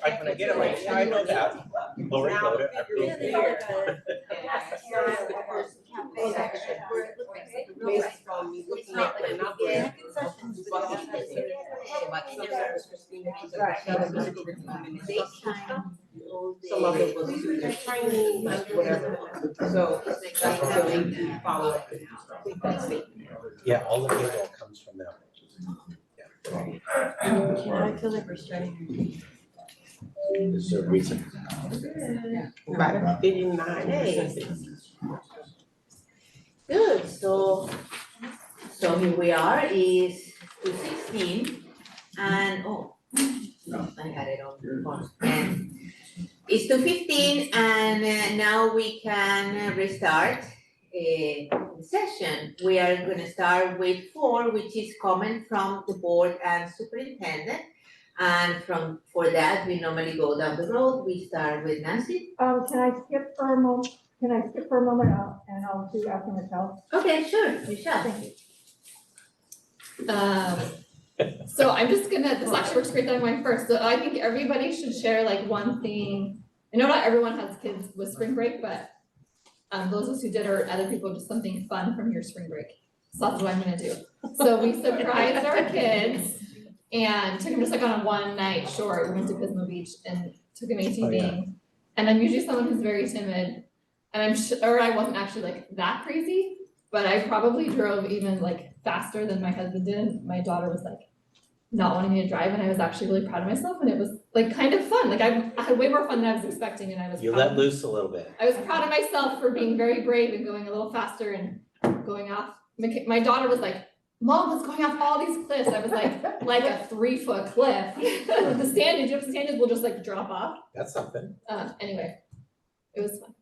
Right, when I get it right, yeah, I know that. Lori wrote it, I approved it. Based on me looking at the numbers. Some of it was through their training, whatever, so that's how they follow up. Yeah, all the payroll comes from them. I feel like we're starting. Is there a reason? Right, 59 days. Good, so here we are, is 2:16, and, I had it on. It's 2:15, and now we can restart the session. We are gonna start with 4, which is comment from the board and superintendent. And for that, we normally go down the road. We start with Nancy. Can I skip for a moment? And I'll do after Michelle? Okay, sure, Michelle. Thank you. So I'm just gonna, this actually works great that I'm going first, so I think everybody should share like one thing. I know not everyone has kids with spring break, but those of us who did or other people, just something fun from your spring break. So that's what I'm gonna do. So we surprised our kids and took them just like on a one night short. We went to Pismo Beach and took them ATVing. And I'm usually someone who's very timid, and I'm sure I wasn't actually like that crazy, but I probably drove even like faster than my husband did. My daughter was like not wanting me to drive, and I was actually really proud of myself, and it was like kind of fun. Like I had way more fun than I was expecting, and I was You let loose a little bit. I was proud of myself for being very brave and going a little faster and going off. My daughter was like, Mom was going off all these cliffs. I was like a 3-foot cliff. The standards will just like drop off. That's something. Anyway, it was fun.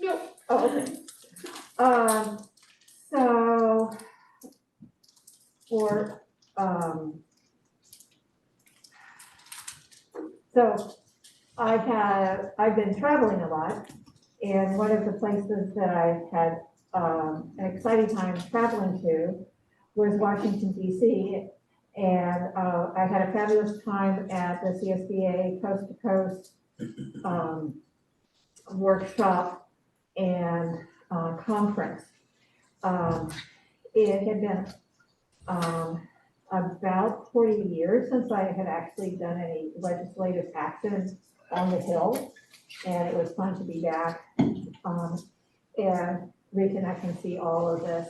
No. Oh, okay. So I've been traveling a lot, and one of the places that I had an exciting time traveling to was Washington DC, and I had a fabulous time at the CSBA Coast to Coast workshop and conference. It had been about 40 years since I had actually done any legislative action on the Hill, and it was fun to be back and reconnect and see all of the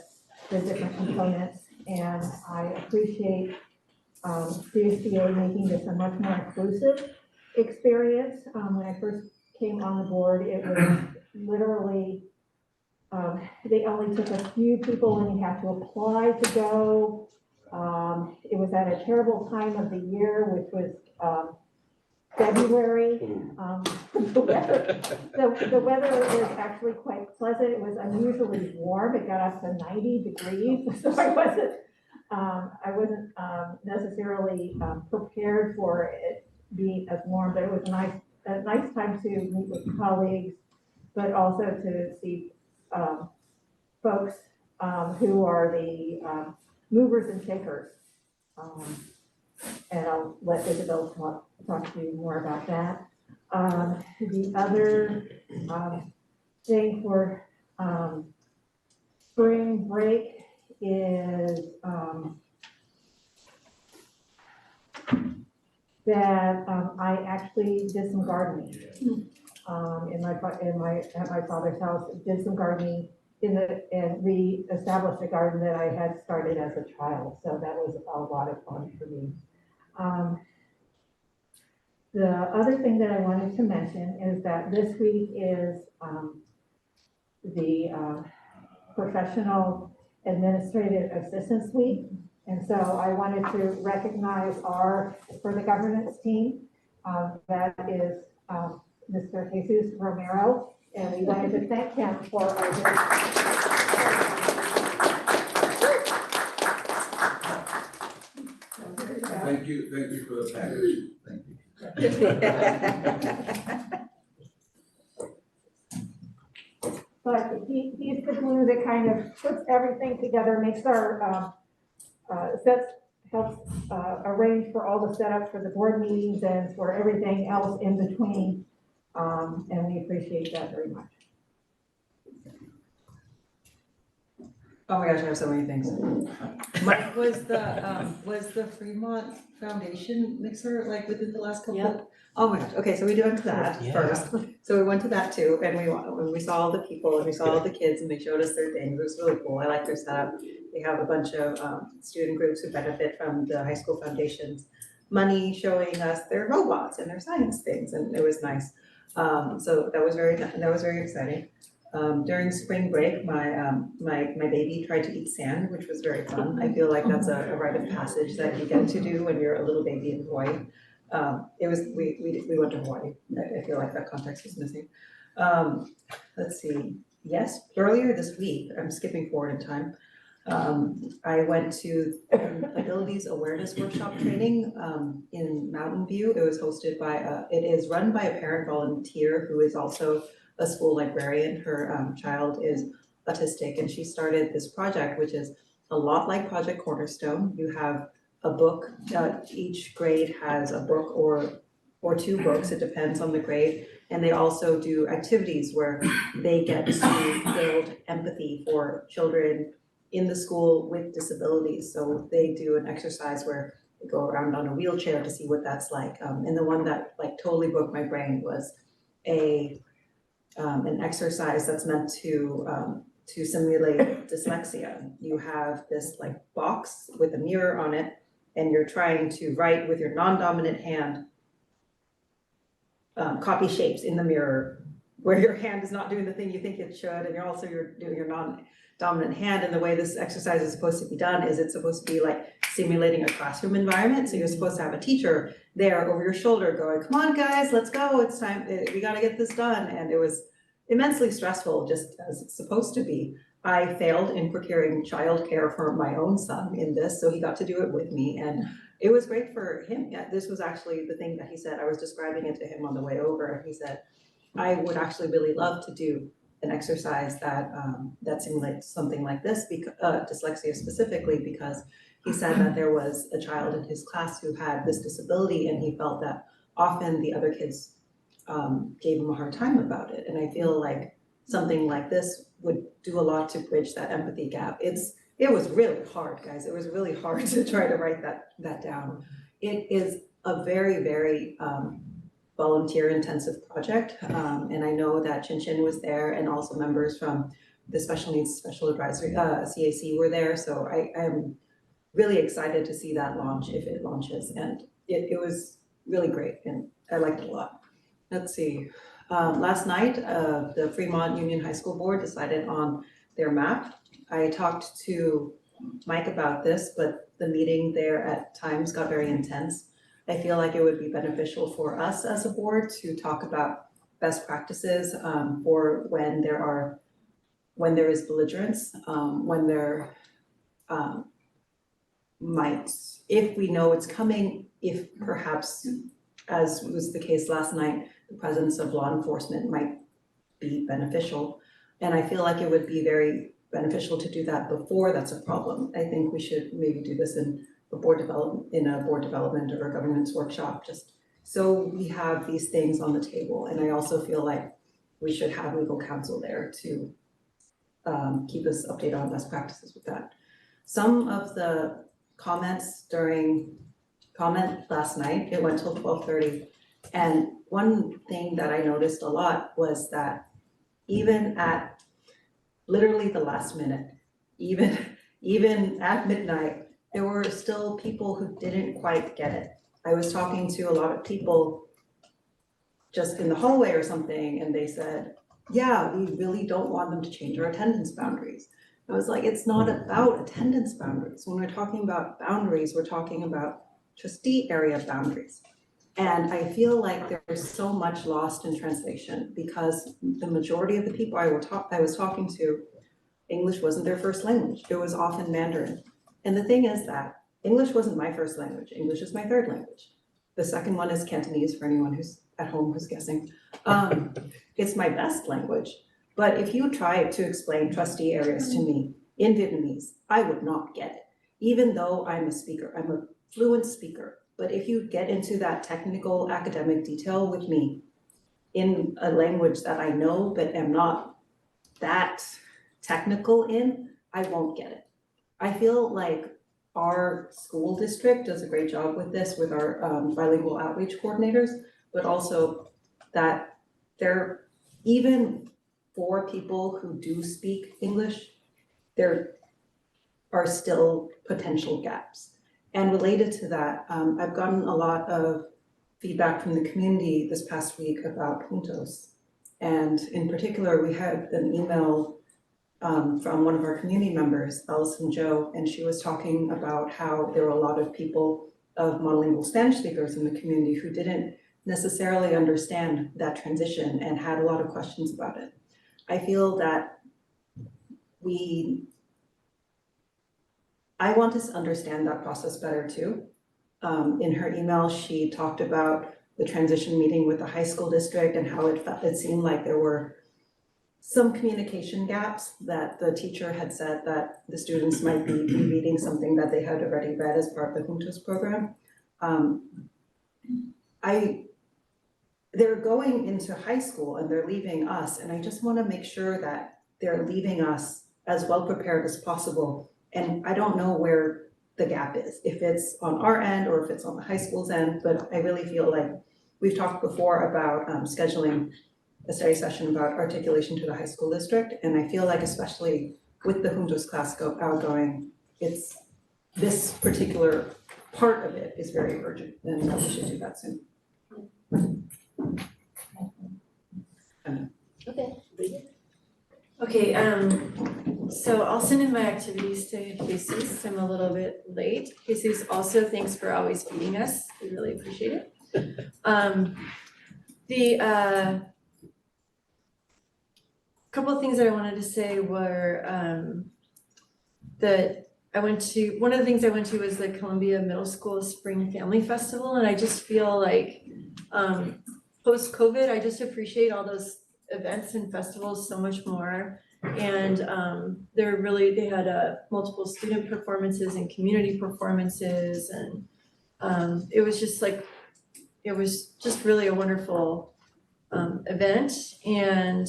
different components. And I appreciate CSBA making this a much more inclusive experience. When I first came on the board, it was literally, they only took a few people and you had to apply to go. It was at a terrible time of the year, which was February. The weather was actually quite pleasant. It was unusually warm. It got up to 90 degrees. So I wasn't necessarily prepared for it being as warm, but it was a nice time to meet with colleagues, but also to see folks who are the movers and shakers. And I'll let Isabel talk to you more about that. The other thing for spring break is that I actually did some gardening at my father's house. Did some gardening and re-established a garden that I had started as a child. So that was a lot of fun for me. The other thing that I wanted to mention is that this week is Professional Administrative Assistance Week. And so I wanted to recognize for the governance team, that is Mr. Jesus Romero, and we wanted to thank him for Thank you for the package, thank you. But he's the glue that kind of puts everything together, makes our, helps arrange for all the setup for the board meetings and for everything else in between. And we appreciate that very much. Oh my gosh, I have so many things. Mike, was the Fremont Foundation mixer like within the last couple of? Oh my gosh, okay, so we went to that Yeah. first. So we went to that too, and we saw all the people and we saw all the kids and they showed us their things. It was really cool. I like their setup. They have a bunch of student groups who benefit from the high school foundation's money, showing us their robots and their science things, and it was nice. So that was very exciting. During spring break, my baby tried to eat sand, which was very fun. I feel like that's a rite of passage that you get to do when you're a little baby in Hawaii. We went to Hawaii. I feel like that context was missing. Let's see. Yes, earlier this week, I'm skipping forward in time. I went to Abilities Awareness Workshop training in Mountain View. It was hosted by it is run by a parent volunteer who is also a school librarian. Her child is autistic, and she started this project, which is a lot like Project Cornerstone. You have a book, each grade has a book or two books, it depends on the grade. And they also do activities where they get to build empathy for children in the school with disabilities. So they do an exercise where they go around on a wheelchair to see what that's like. And the one that like totally broke my brain was an exercise that's meant to simulate dyslexia. You have this like box with a mirror on it, and you're trying to write with your non-dominant hand, copy shapes in the mirror where your hand is not doing the thing you think it should, and you're doing your non-dominant hand. And the way this exercise is supposed to be done is it's supposed to be like simulating a classroom environment. So you're supposed to have a teacher there over your shoulder going, come on guys, let's go, it's time, we gotta get this done. And it was immensely stressful, just as it's supposed to be. I failed in procuring childcare for my own son in this, so he got to do it with me, and it was great for him. Yeah, this was actually the thing that he said. I was describing it to him on the way over, and he said, I would actually really love to do an exercise that that simulates something like this, dyslexia specifically, because he said that there was a child in his class who had this disability, and he felt that often the other kids gave him a hard time about it. And I feel like something like this would do a lot to bridge that empathy gap. It was really hard, guys. It was really hard to try to write that down. It is a very, very volunteer intensive project. And I know that Chin Chin was there, and also members from the Special Needs Special Advisory, CAC were there. So I am really excited to see that launch if it launches. And it was really great, and I liked it a lot. Let's see. Last night, the Fremont Union High School Board decided on their map. I talked to Mike about this, but the meeting there at times got very intense. I feel like it would be beneficial for us as a board to talk about best practices for when there is belligerence, when there if we know it's coming, if perhaps, as was the case last night, the presence of law enforcement might be beneficial. And I feel like it would be very beneficial to do that before that's a problem. I think we should maybe do this in a board development or a governance workshop, just so we have these things on the table. And I also feel like we should have legal counsel there to keep us updated on best practices with that. Some of the comments during comment last night, it went till 12:30. And one thing that I noticed a lot was that even at literally the last minute, even at midnight, there were still people who didn't quite get it. I was talking to a lot of people just in the hallway or something, and they said, yeah, we really don't want them to change our attendance boundaries. I was like, it's not about attendance boundaries. When we're talking about boundaries, we're talking about trustee area boundaries. And I feel like there's so much lost in translation because the majority of the people I was talking to, English wasn't their first language. It was often Mandarin. And the thing is that English wasn't my first language. English is my third language. The second one is Cantonese for anyone who's at home who's guessing. It's my best language. But if you tried to explain trustee areas to me in Vietnamese, I would not get it. Even though I'm a speaker, I'm a fluent speaker. But if you get into that technical academic detail with me in a language that I know but am not that technical in, I won't get it. I feel like our school district does a great job with this with our bilingual outreach coordinators, but also that they're, even for people who do speak English, there are still potential gaps. And related to that, I've gotten a lot of feedback from the community this past week about Juntos. And in particular, we had an email from one of our community members, Allison Joe, and she was talking about how there were a lot of people of monolingual Spanish speakers in the community who didn't necessarily understand that transition and had a lot of questions about it. I feel that I want to understand that process better too. In her email, she talked about the transition meeting with the high school district and how it seemed like there were some communication gaps, that the teacher had said that the students might be reading something that they had already read as part of the Juntos program. They're going into high school and they're leaving us, and I just want to make sure that they're leaving us as well prepared as possible. And I don't know where the gap is, if it's on our end or if it's on the high school's end, but I really feel like we've talked before about scheduling a study session about articulation to the high school district, and I feel like especially with the Juntos class outgoing, it's this particular part of it is very urgent, and we should do that soon. Okay, so I'll send in my activities to Jesus. I'm a little bit late. Jesus, also thanks for always feeding us. We really appreciate it. Couple of things that I wanted to say were that one of the things I went to was the Columbia Middle School Spring Family Festival, and I just feel like post-COVID, I just appreciate all those events and festivals so much more. And they had multiple student performances and community performances, and it was just really a wonderful event. And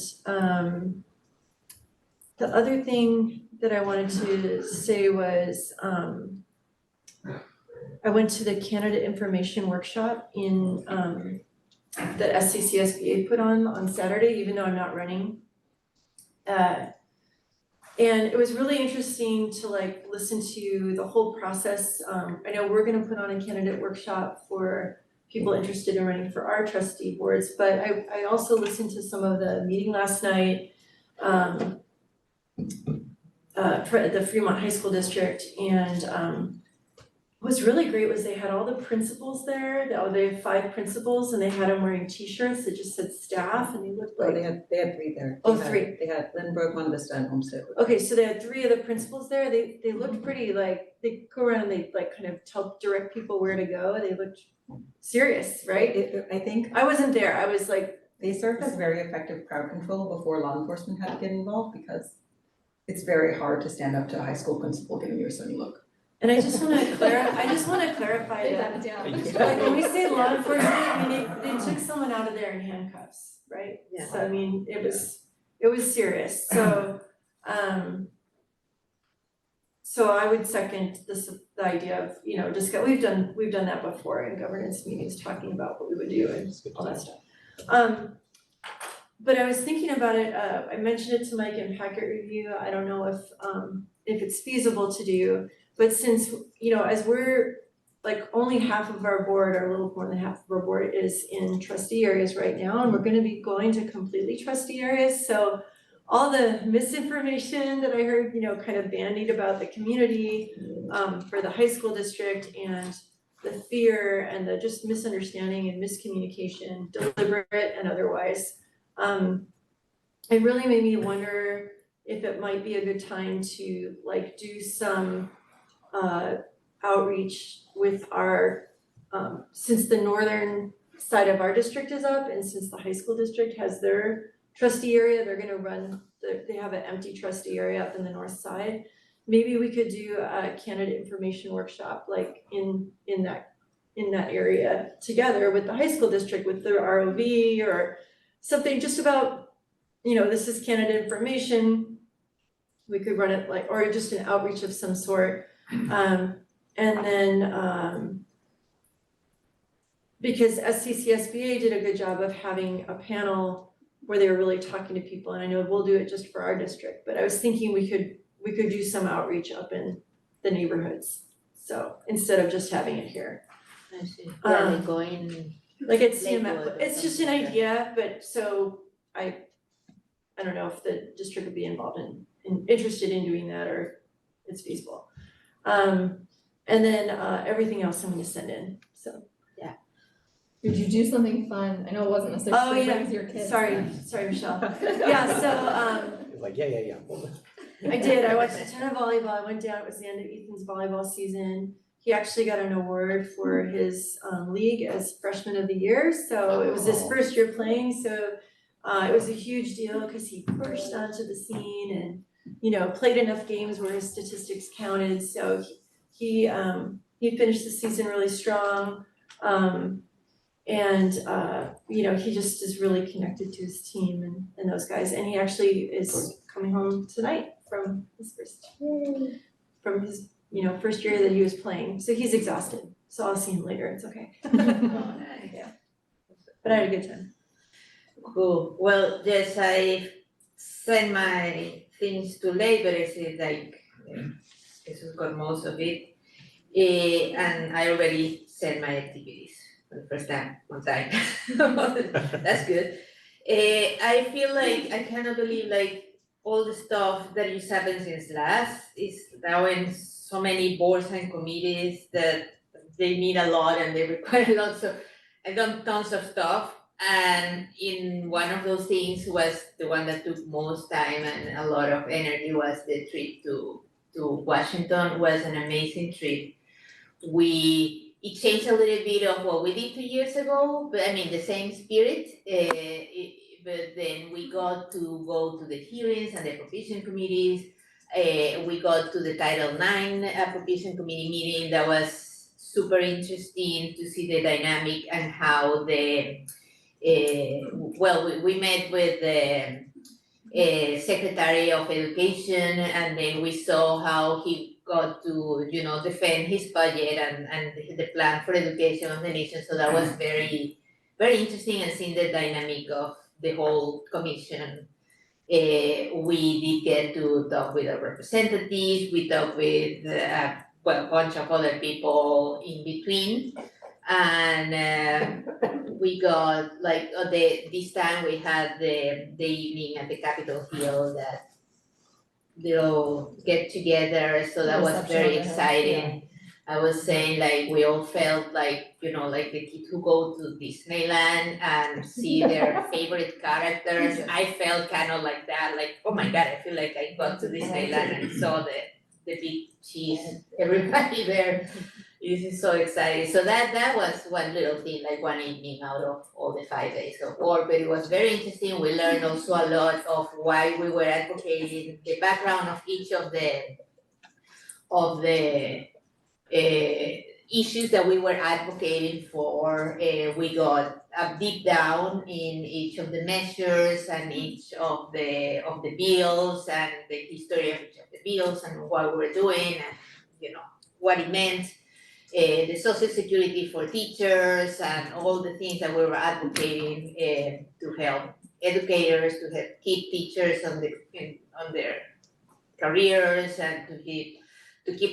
the other thing that I wanted to say was I went to the candidate information workshop in that SCCSBA put on Saturday, even though I'm not running. And it was really interesting to listen to the whole process. I know we're gonna put on a candidate workshop for people interested in running for our trustee boards, but I also listened to some of the meeting last night for the Fremont High School District, and what's really great was they had all the principals there. They have 5 principals, and they had them wearing T-shirts that just said staff, and they looked like. They had 3 there. Oh, 3. They had Lynbrook, Monte Vista, and Homestead. Okay, so they had 3 of the principals there. They looked pretty they go around and they kind of direct people where to go. They looked serious, right? I think I wasn't there. I was like. They served as very effective crowd control before law enforcement had to get involved, because it's very hard to stand up to a high school principal giving you a sunny look. And I just want to clarify that, like when we say law enforcement, I mean, they took someone out of there in handcuffs, right? Yeah. So I mean, it was serious, so, so I would second the idea of, we've done that before in governance meetings, talking about what we would do and all that stuff. But I was thinking about it, I mentioned it to Mike in packet review. I don't know if it's feasible to do, but since, as we're like only half of our board, or a little more than half of our board is in trustee areas right now, and we're gonna be going to completely trustee areas, so all the misinformation that I heard, kind of bandied about the community, for the high school district, and the fear and the just misunderstanding and miscommunication, deliberate and otherwise, it really made me wonder if it might be a good time to like do some outreach with our, since the northern side of our district is up, and since the high school district has their trustee area, they're gonna run, they have an empty trustee area up in the north side. Maybe we could do a candidate information workshop like in that area together with the high school district, with the ROV or something just about, this is candidate information. We could run it like, or just an outreach of some sort. And then because SCCSBA did a good job of having a panel where they were really talking to people, and I know we'll do it just for our district, but I was thinking we could do some outreach up in the neighborhoods. So instead of just having it here. I see. Yeah, like going. Like it's, Lakewood or it's just an something like that. idea, but so I don't know if the district would be involved in interested in doing that or it's feasible. And then everything else I'm gonna send in, so. Did you do something fun? I know it wasn't necessarily Oh, yeah. with your kids. Sorry, Michelle. Yeah, so It's like, yeah. I did, I watched a ton of volleyball, I went down, it was the end of Ethan's volleyball season. He actually got an award for his league as freshman of the year, so it was his first year playing, so it was a huge deal because he burst onto the scene and, played enough games where his statistics counted, so he finished the season really strong. And he just is really connected to his team and those guys, and he actually is coming home tonight from his first year that he was playing, so he's exhausted, so I'll see him later, it's okay. Yeah. But I had a good time. Cool. Well, yes, I sent my things too late, but it's like, Jesus got most of it. And I already sent my activities for the first time, on time. That's good. I feel like, I cannot believe like all the stuff that has happened since last is now in so many boards and committees that they need a lot and they require a lot, so I've done tons of stuff. And in one of those things was the one that took most time and a lot of energy was the trip to Washington. Was an amazing trip. It changed a little bit of what we did 2 years ago, but I mean the same spirit. But then we got to go to the hearings and the appropriation committees. We got to the Title IX appropriation committee meeting. That was super interesting to see the dynamic and how we met with the Secretary of Education, and then we saw how he got to, defend his budget and the plan for education of the nation. So that was very, very interesting, and seeing the dynamic of the whole commission. We did get to talk with our representatives. We talked with a bunch of other people in between. And we got this time we had the evening at the Capitol Hill that they'll get together, so that was very exciting. I was saying like we all felt like, like the kids who go to Disneyland and see their favorite characters. I felt kind of like that, like, oh my God, I feel like I got to Disneyland and saw the big cheese, everybody there. This is so exciting. So that was one little thing, like one evening out of all the 5 days of work, but it was very interesting. We learned also a lot of why we were advocating, the background of each of the issues that we were advocating for. We got a deep down in each of the measures and each of the bills and the history of each of the bills and what we were doing and what it meant. The Social Security for teachers and all the things that we were advocating to help educators, to help keep teachers on their careers, and to keep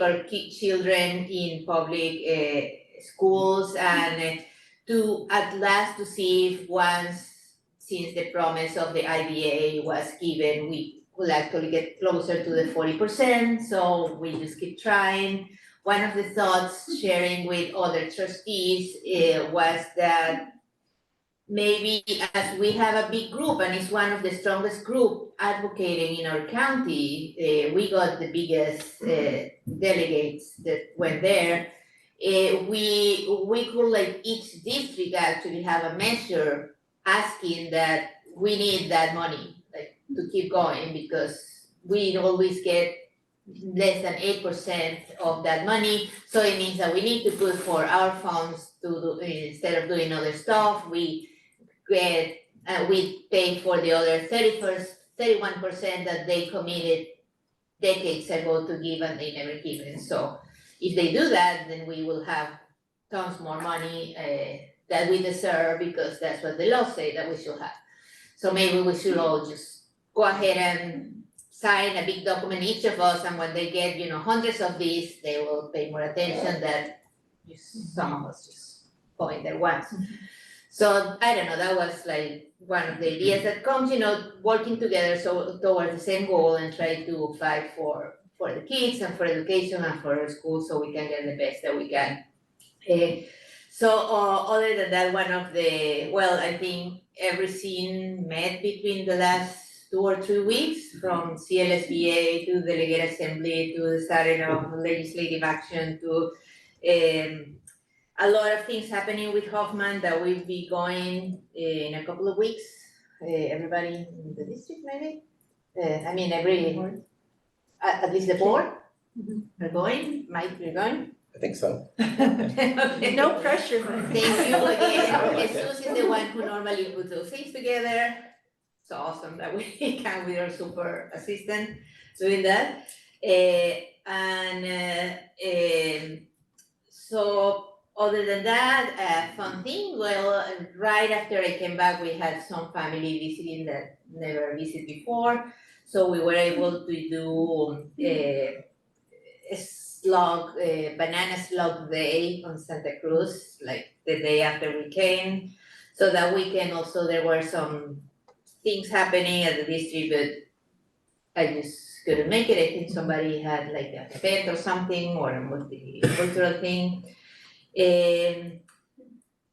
our children in public schools and to at last to see if once, since the promise of the IBA was given, we will actually get closer to the 40%, so we just keep trying. One of the thoughts sharing with other trustees was that maybe as we have a big group and it's one of the strongest group advocating in our county, we got the biggest delegates that went there. We could like each district actually have a measure asking that we need that money, like to keep going, because we always get less than 8% of that money. So it means that we need to put for our funds to do, instead of doing other stuff, we pay for the other 31% that they committed decades ago to give and they never given. So if they do that, then we will have tons more money that we deserve, because that's what the law say that we should have. So maybe we should all just go ahead and sign a big document, each of us, and when they get, hundreds of these, they will pay more attention than some of us just going there once. So I don't know, that was like one of the ideas that comes, working together so towards the same goal and try to fight for the kids and for education and for our school so we can get the best that we can. Other than that, I think everything met between the last 2 or 3 weeks, from CLSBA to Delegate Assembly to the starting of legislative action to a lot of things happening with Hoffman that will be going in a couple of weeks. Everybody in the district, maybe? At least the board are going. Mike, you're going? I think so. Okay. No pressure. Thank you again. Jesus is the one who normally puts those things together. It's awesome that we can with our super assistant doing that. So other than that, fun thing, right after I came back, we had some family visiting that never visited before. So we were able to do a banana slug day on Santa Cruz, like the day after we came. So that weekend also there were some things happening at the district, but I just couldn't make it. I think somebody had like an event or something, or a multicultural thing.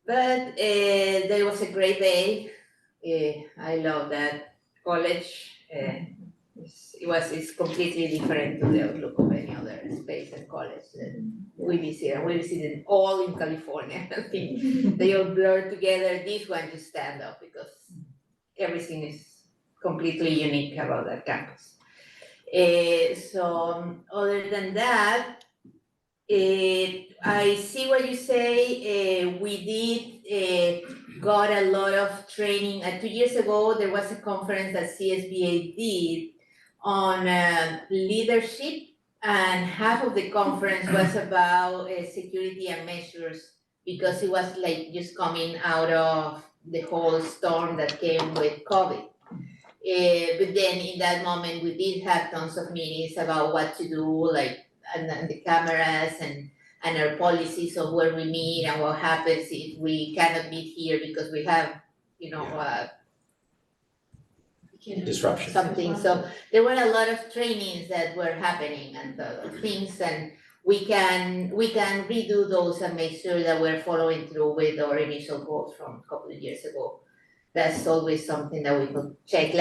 But there was a great day. I love that college. It's completely different to the outlook of any other space and college that we visited. We visited all in California. I think they all blur together. This one just stand up because everything is completely unique about that campus. Other than that, I see what you say. We did got a lot of training. 2 years ago, there was a conference that CSBA did on leadership, and half of the conference was about security and measures, because it was like just coming out of the whole storm that came with COVID. But then in that moment, we did have tons of meetings about what to do, like and the cameras and our policies of where we meet and what happens if we cannot meet here because we have, Disruption. something. So there were a lot of trainings that were happening and things, and we can redo those and make sure that we're following through with our initial goals from a couple of years ago. That's always something that we could check,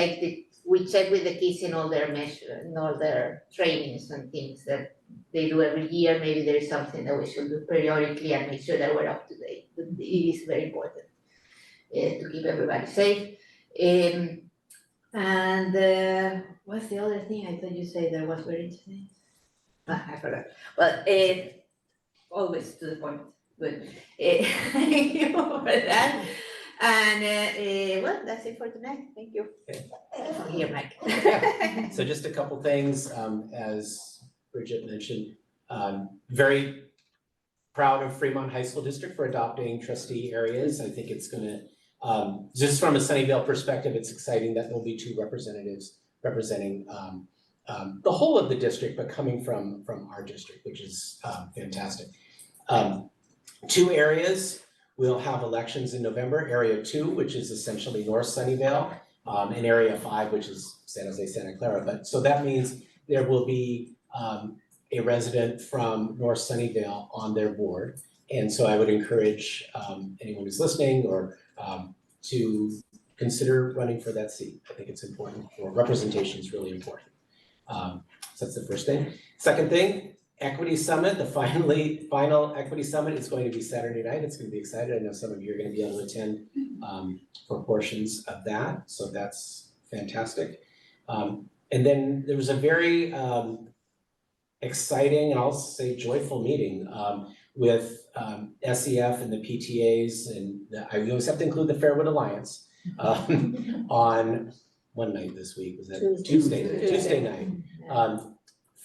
we check with the kids in all their in all their trainings and things that they do every year. Maybe there is something that we should do periodically and make sure that we're up to date. But it is very important to keep everybody safe. What's the other thing I thought you said that was very interesting? I forgot. But always to the point. Good. Thank you for that. And that's it for tonight. Thank you. Okay. Here, Mike. So just a couple things, as Bridget mentioned, very proud of Fremont High School District for adopting trustee areas. I think it's gonna, just from a Sunnyvale perspective, it's exciting that there'll be 2 representatives representing the whole of the district, but coming from our district, which is fantastic. 2 areas will have elections in November, Area 2, which is essentially North Sunnyvale, and Area 5, which is San Jose, Santa Clara. But so that means there will be a resident from North Sunnyvale on their board. And so I would encourage anyone who's listening or to consider running for that seat. I think it's important, or representation is really important. So that's the first thing. Second thing, Equity Summit, the final Equity Summit is going to be Saturday night. It's going to be exciting. I know some of you are going to be able to attend for portions of that, so that's fantastic. And then there was a very exciting and I'll say joyful meeting with SEF and the PTAs, and we always have to include the Fairwood Alliance on one night this week. Was that Tuesday night?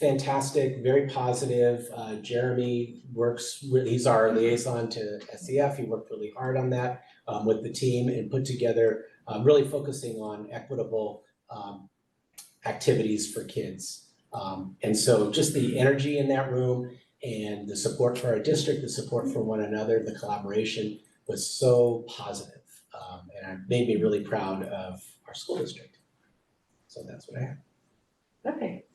Fantastic, very positive. Jeremy he's our liaison to SEF. He worked really hard on that with the team and put together really focusing on equitable activities for kids. And so just the energy in that room and the support for our district, the support for one another, the collaboration was so positive. And it made me really proud of our school district. So that's what I have. Perfect.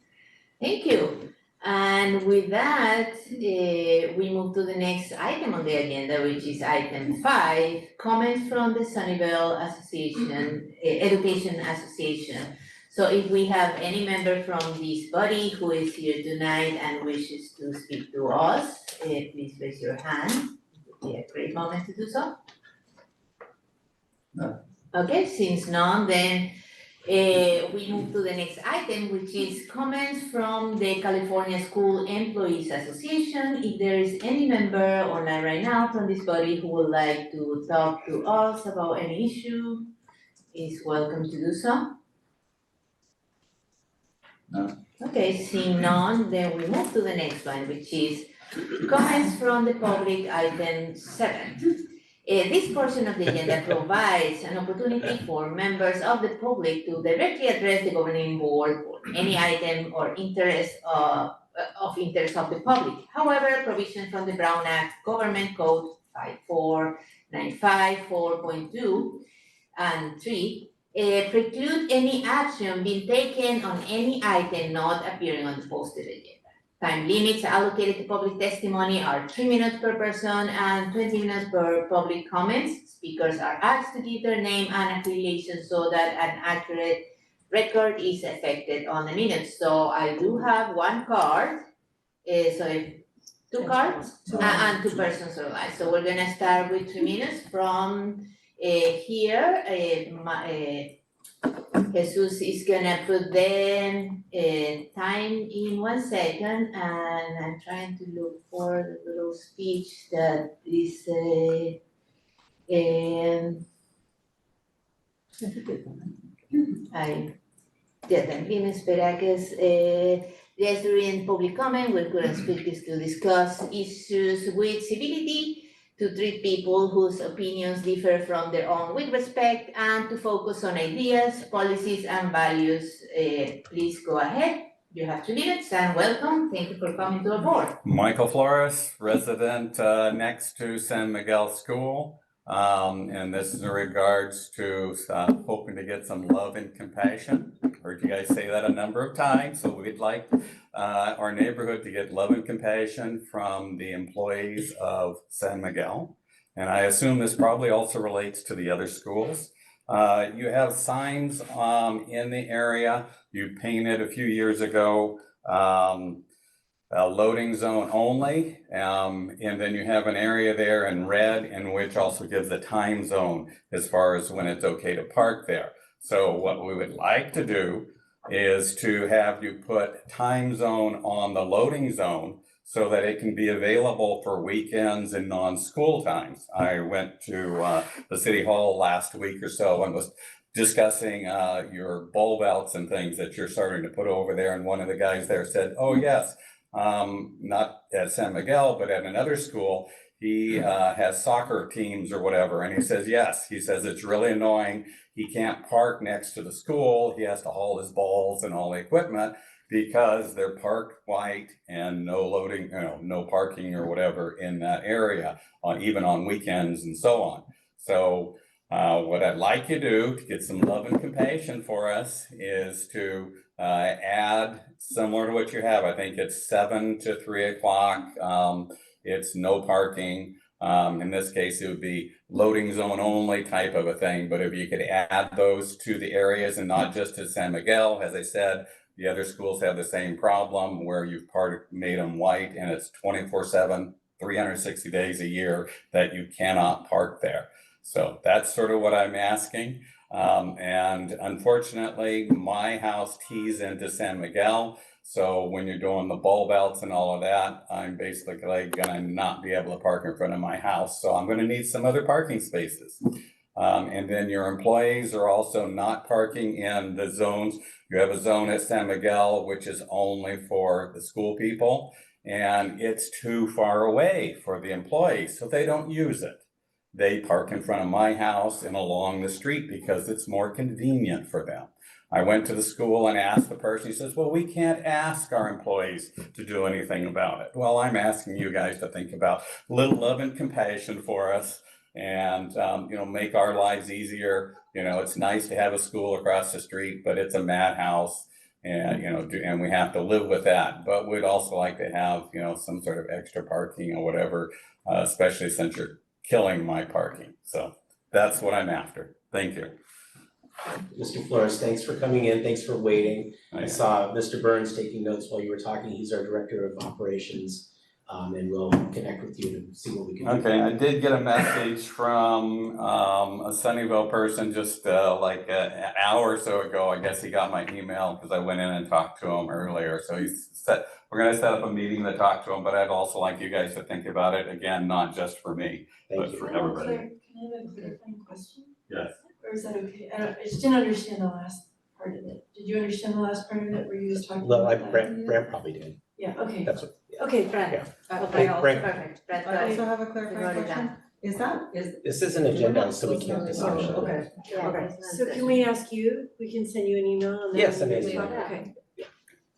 Thank you. And with that, we move to the next item on the agenda, which is item 5, comments from the Sunnyvale Association, Education Association. So if we have any member from this body who is here tonight and wishes to speak to us, please raise your hand. It would be a great moment to do so. No. Okay, since none, then we move to the next item, which is comments from the California School Employees Association. If there is any member online right now from this body who would like to talk to us about any issue, is welcome to do so. No. Okay, seeing none, then we move to the next one, which is comments from the public, item 7. This portion of the agenda provides an opportunity for members of the public to directly address the governing board or any item or interest of interest of the public. However, provisions from the Brown Act Government Code 5495 4.2 and 3 preclude any action being taken on any item not appearing on the posted agenda. Time limits allocated to public testimony are 3 minutes per person and 20 minutes per public comments. Speakers are asked to give their name and affiliation so that an accurate record is effected on the minutes. So I do have one card, so 2 cards and 2 persons online. So we're gonna start with 3 minutes from here. Jesus is gonna put the time in 1 second, and I'm trying to look for the little speech that is también espera que yes, during public comment, we're going to speak to discuss issues with civility, to treat people whose opinions differ from their own with respect, and to focus on ideas, policies, and values. Please go ahead. You have 2 minutes, and welcome. Thank you for coming to our board. Michael Flores, resident next to San Miguel School. And this is in regards to hoping to get some love and compassion. Heard you guys say that a number of times, so we'd like our neighborhood to get love and compassion from the employees of San Miguel. And I assume this probably also relates to the other schools. You have signs in the area. You painted a few years ago loading zone only, and then you have an area there in red in which also gives a time zone as far as when it's okay to park there. So what we would like to do is to have you put time zone on the loading zone so that it can be available for weekends and non-school times. I went to the city hall last week or so and was discussing your bulb outs and things that you're starting to put over there, and one of the guys there said, oh yes, not at San Miguel, but at another school, he has soccer teams or whatever, and he says, yes, he says it's really annoying. He can't park next to the school. He has to haul his balls and all the equipment because they're parked white and no loading, you know, no parking or whatever in that area, even on weekends and so on. So what I'd like you to do to get some love and compassion for us is to add similar to what you have. I think it's 7 to 3 o'clock. It's no parking. In this case, it would be loading zone only type of a thing. But if you could add those to the areas and not just to San Miguel, as I said, the other schools have the same problem where you've made them white and it's 24/7, 360 days a year that you cannot park there. So that's sort of what I'm asking. And unfortunately, my house tees into San Miguel. So when you're doing the bulb outs and all of that, I'm basically gonna not be able to park in front of my house. So I'm gonna need some other parking spaces. And then your employees are also not parking in the zones. You have a zone at San Miguel, which is only for the school people, and it's too far away for the employees, so they don't use it. They park in front of my house and along the street because it's more convenient for them. I went to the school and asked the person, he says, well, we can't ask our employees to do anything about it. Well, I'm asking you guys to think about a little love and compassion for us and, you know, make our lives easier. You know, it's nice to have a school across the street, but it's a madhouse and, you know, and we have to live with that. But we'd also like to have, you know, some sort of extra parking or whatever, especially since you're killing my parking. So that's what I'm after. Thank you. Mr. Flores, thanks for coming in. Thanks for waiting. I Okay. saw Mr. Burns taking notes while you were talking. He's our Director of Operations. And we'll connect with you to see what we can do. Okay, I did get a message from a Sunnyvale person just like an hour or so ago. I guess he got my email because I went in and talked to him earlier. So we're gonna set up a meeting to talk to him, but I'd also like you guys to think about it again, not just for me, but for everybody. Can I have a clarifying question? Yes. Or is that okay? I just didn't understand the last part of it. Did you understand the last part of it where you was talking Well, about that? Brent probably did. Yeah, okay. That's what, yeah. Okay, Brent, Yeah. okay, Brent. perfect, Brent, I also have a wrote clarifying it question. down. Is This isn't agendized, so we can't discuss it. okay. Yeah, Okay. it's not So can we ask you, we can send you an email and then. Yes, we can an talk? email. Okay.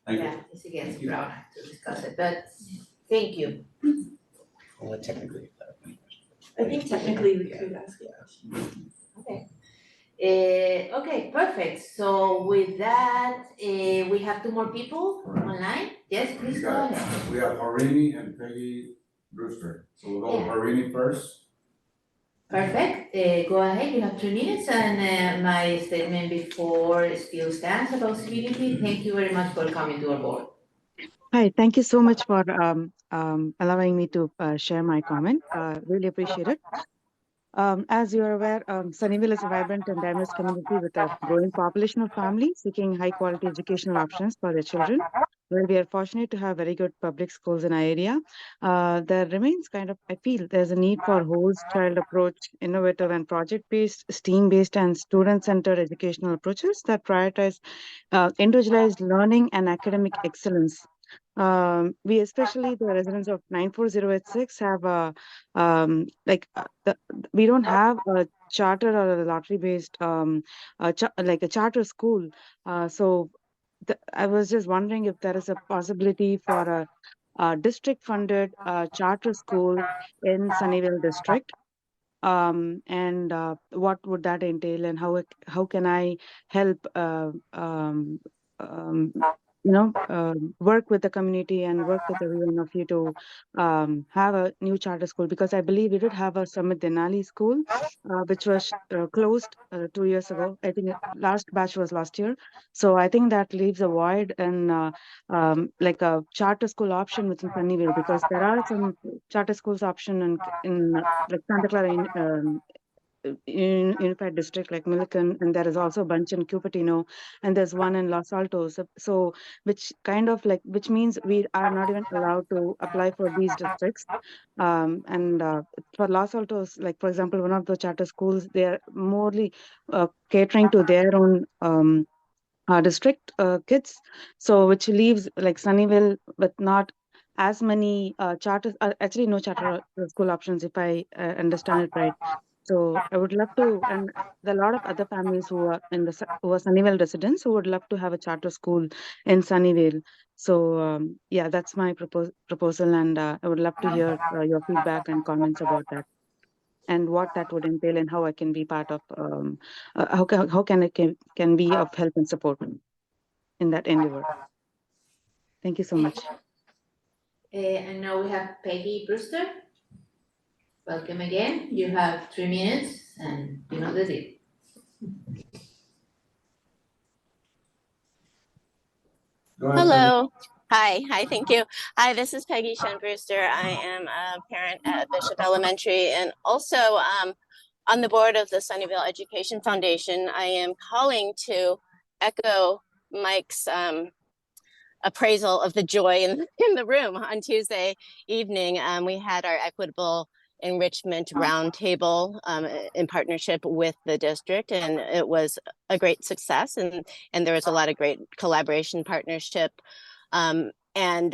Thank you. Yeah, it's against Brown Act to discuss it, but thank you. Well, technically. I think technically we could ask a question. Okay. Okay, perfect. So with that, we have 2 more people online. Yes, please We go got- ahead. We have Harini and Peggy Brewster, so we'll go with Harini first. Perfect. Go ahead, you have 2 minutes and my statement before still stands about civility. Thank you very much for coming to our board. Hi, thank you so much for allowing me to share my comment. Really appreciate it. As you are aware, Sunnyvale is a vibrant and diverse community with a growing population of families seeking high-quality educational options for their children. Well, we are fortunate to have very good public schools in our area. There remains I feel there's a need for whole child approach, innovative and project-based, STEAM-based and student-centered educational approaches that prioritize individualized learning and academic excellence. We especially the residents of 94086 have we don't have a charter or a lottery based like a charter school. So I was just wondering if there is a possibility for a district funded charter school in Sunnyvale district. And what would that entail and how can I help work with the community and work with everyone of you to have a new charter school, because I believe we did have a Summit Denali school, which was closed 2 years ago. I think last batch was last year. So I think that leaves a void and like a charter school option within Sunnyvale, because there are some charter schools option in like Santa Clara Unified District like Milliken, and there is also a bunch in Cupertino, and there's one in Los Altos. So which means we are not even allowed to apply for these districts. And for Los Altos, like for example, one of the charter schools, they are morely catering to their own district kids, so which leaves like Sunnyvale with not as many charters, actually no charter school options if I understand it right. So I would love to, and there are a lot of other families who are who are Sunnyvale residents who would love to have a charter school in Sunnyvale. So yeah, that's my proposal, and I would love to hear your feedback and comments about that, and what that would entail, and how I can be part of, how can I can be of help and support in that endeavor. Thank you so much. And now we have Peggy Brewster. Welcome again. You have 3 minutes and you know the deal. Hello. Hi, thank you. Hi, this is Peggy Shen Brewster. I am a parent at Bishop Elementary and also on the board of the Sunnyvale Education Foundation. I am calling to echo Mike's appraisal of the joy in the room. On Tuesday evening, we had our equitable enrichment roundtable in partnership with the district, and it was a great success, and there was a lot of great collaboration, partnership, and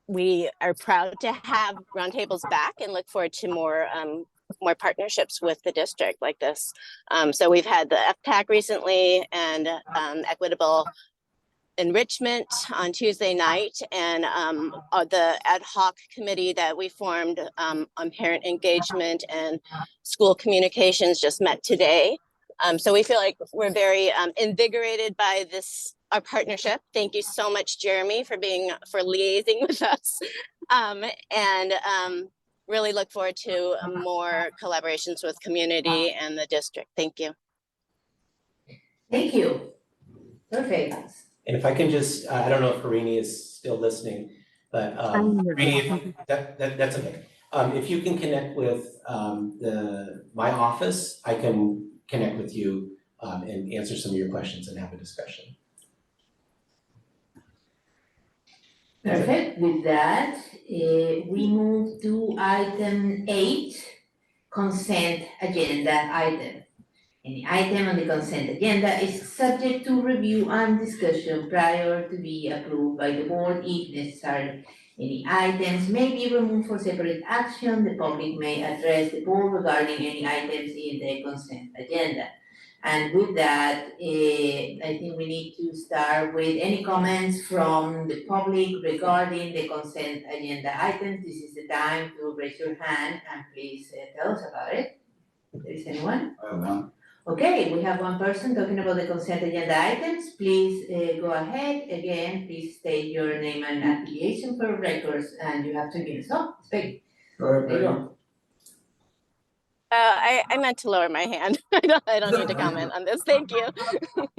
we are proud to have roundtables back and look forward to more partnerships with the district like this. So we've had the FPAC recently, and equitable enrichment on Tuesday night, and the ad hoc committee that we formed on parent engagement and school communications just met today. So we feel like we're very invigorated by our partnership. Thank you so much, Jeremy, for liaising with us, and really look forward to more collaborations with community and the district. Thank you. Thank you. Perfect. And if I can just, I don't know if Harini is still listening, but Harini, that's okay. If you can connect with my office, I can connect with you and answer some of your questions and have a discussion. Perfect. With that, we move to item 8, consent agenda item. Any item on the consent agenda is subject to review and discussion prior to be approved by the board if necessary. Any items may be removed for separate action. The public may address the board regarding any items in the consent agenda. And with that, I think we need to start with any comments from the public regarding the consent agenda items. This is the time to raise your hand and please tell us about it. If there is anyone? I have none. Okay, we have one person talking about the consent agenda items. Please go ahead. Again, please state your name and affiliation for records, and you have 2 minutes. Oh, speak. Go ahead, There you Peggy. go. I meant to lower my hand. I don't need to comment on this. Thank you.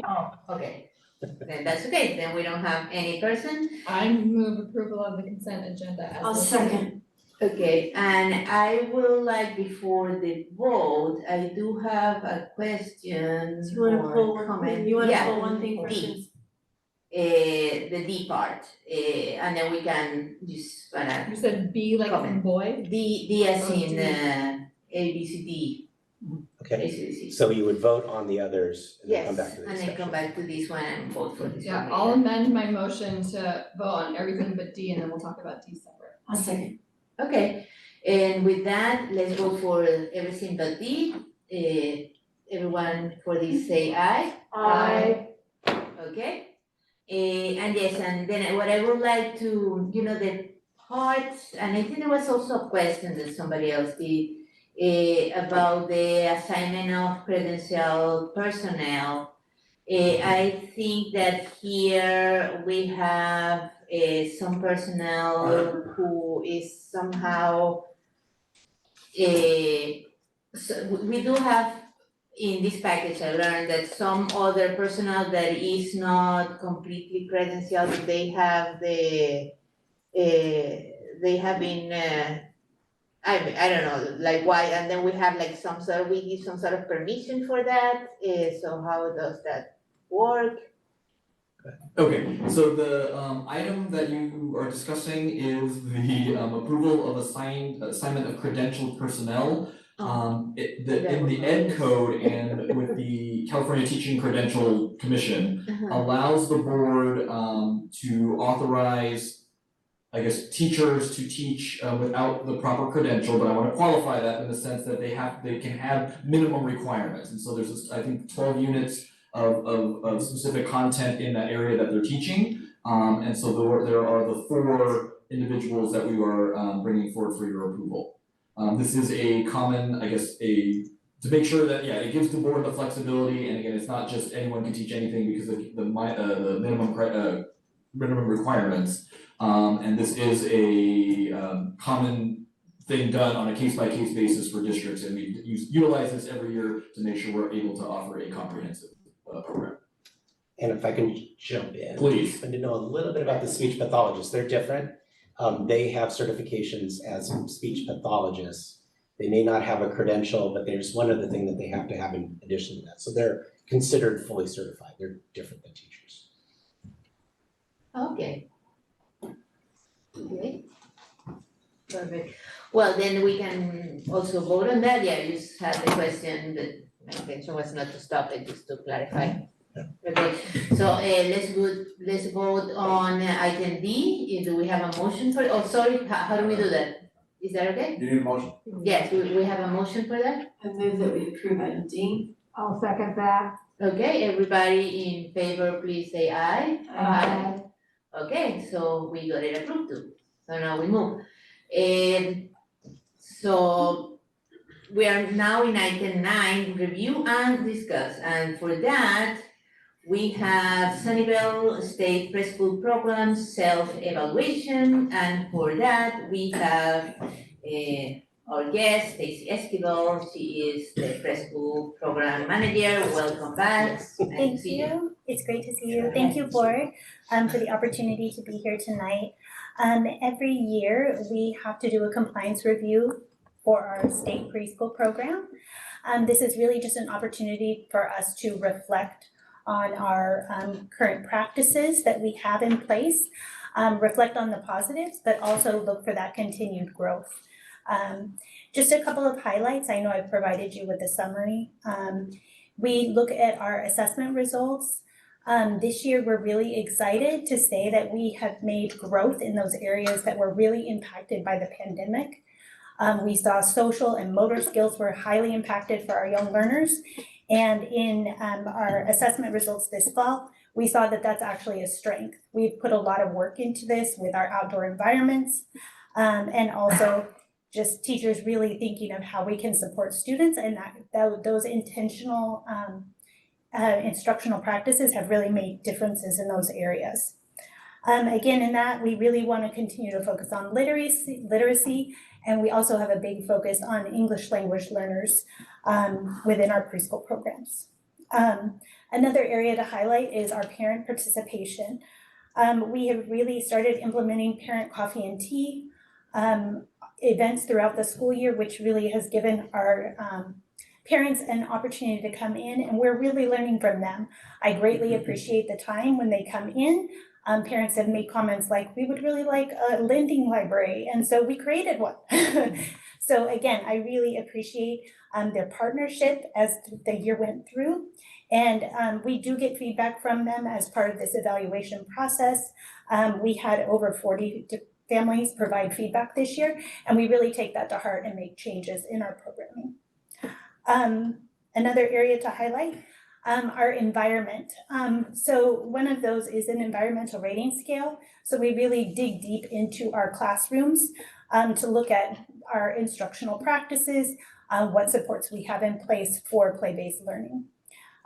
Oh, okay. Then that's okay. Then we don't have any person. I move approval of the consent agenda as. I'll second. Okay, and I will like before the vote, I do have a question You wanna or pull one comment. thing, you wanna Yeah, pull one thing first? D. The D part, and then we can just wanna. You said B like in Comment. boy? D as Oh, in D. A, B, C, D. Okay, A, C, D. so you would vote on the others and then Yes, come back to the and discussion. then come back to this one and vote for this one. Yeah, I'll amend my motion to vote on everything but D, and then we'll talk about D separate. I'll second. Okay, and with that, let's go for everything but D. Everyone for this say aye. Aye. Okay. And yes, and then what I would like to, the parts, and I think there was also a question that somebody else did, about the assignment of credential personnel. I think that here we have some personnel who is somehow, so we do have in this package, I learned that some other personnel that is not completely credentialed, they have they have been, I don't know, like why, and then we have like we give some sort of permission for that, so how does that work? Okay, so the item that you are discussing is the approval of assignment of credentialed personnel. In the Ed Code and with the California Teaching Credential Commission allows the board to authorize I guess, teachers to teach without the proper credential, but I want to qualify that in the sense that they can have minimum requirements. And so there's this, I think, 12 units of specific content in that area that they're teaching. And so there are the 4 individuals that we are bringing forward for your approval. This is a common, I guess, to make sure that, yeah, it gives the board the flexibility, and again, it's not just anyone can teach anything because of the minimum requirements. And this is a common thing done on a case-by-case basis for districts, and we utilize this every year to make sure we're able to offer a comprehensive program. And if I can jump in. Please. And to know a little bit about the speech pathologists, they're different. They have certifications as speech pathologists. They may not have a credential, but there's one other thing that they have to have in addition to that. So they're considered fully certified. They're different than teachers. Okay. Okay. Perfect. Well, then we can also vote on that. Yeah, you just had the question, but my intention was not to stop it, just to clarify. Okay, so let's vote on item D. Do we have a motion for, oh, sorry, how do we do that? Is that okay? You need a motion. Yes, we have a motion for that? I move that we approve item D. I'll second that. Okay, everybody in favor, please say aye. Aye. Okay, so we got it approved too. So now we move. And so we are now in item 9, review and discuss. And for that, we have Sunnyvale State Preschool Program self-evaluation. And for that, we have our guest, Stacy Esquivel. She is the preschool program manager. Welcome back. Thank you. It's great to see you. Thank you, board, for the opportunity to be here tonight. Every year, we have to do a compliance review for our state preschool program. This is really just an opportunity for us to reflect on our current practices that we have in place, reflect on the positives, but also look for that continued growth. Just a couple of highlights. I know I've provided you with a summary. We look at our assessment results. This year, we're really excited to say that we have made growth in those areas that were really impacted by the pandemic. We saw social and motor skills were highly impacted for our young learners. And in our assessment results this fall, we saw that that's actually a strength. We've put a lot of work into this with our outdoor environments, and also just teachers really thinking of how we can support students, and those intentional instructional practices have really made differences in those areas. Again, in that, we really want to continue to focus on literacy, and we also have a big focus on English language learners within our preschool programs. Another area to highlight is our parent participation. We have really started implementing parent coffee and tea events throughout the school year, which really has given our parents an opportunity to come in, and we're really learning from them. I greatly appreciate the time when they come in. Parents have made comments like, we would really like a lending library, and so we created one. So again, I really appreciate their partnership as the year went through, and we do get feedback from them as part of this evaluation process. We had over 40 families provide feedback this year, and we really take that to heart and make changes in our programming. Another area to highlight, our environment. So one of those is an environmental rating scale. So we really dig deep into our classrooms to look at our instructional practices, what supports we have in place for play-based learning.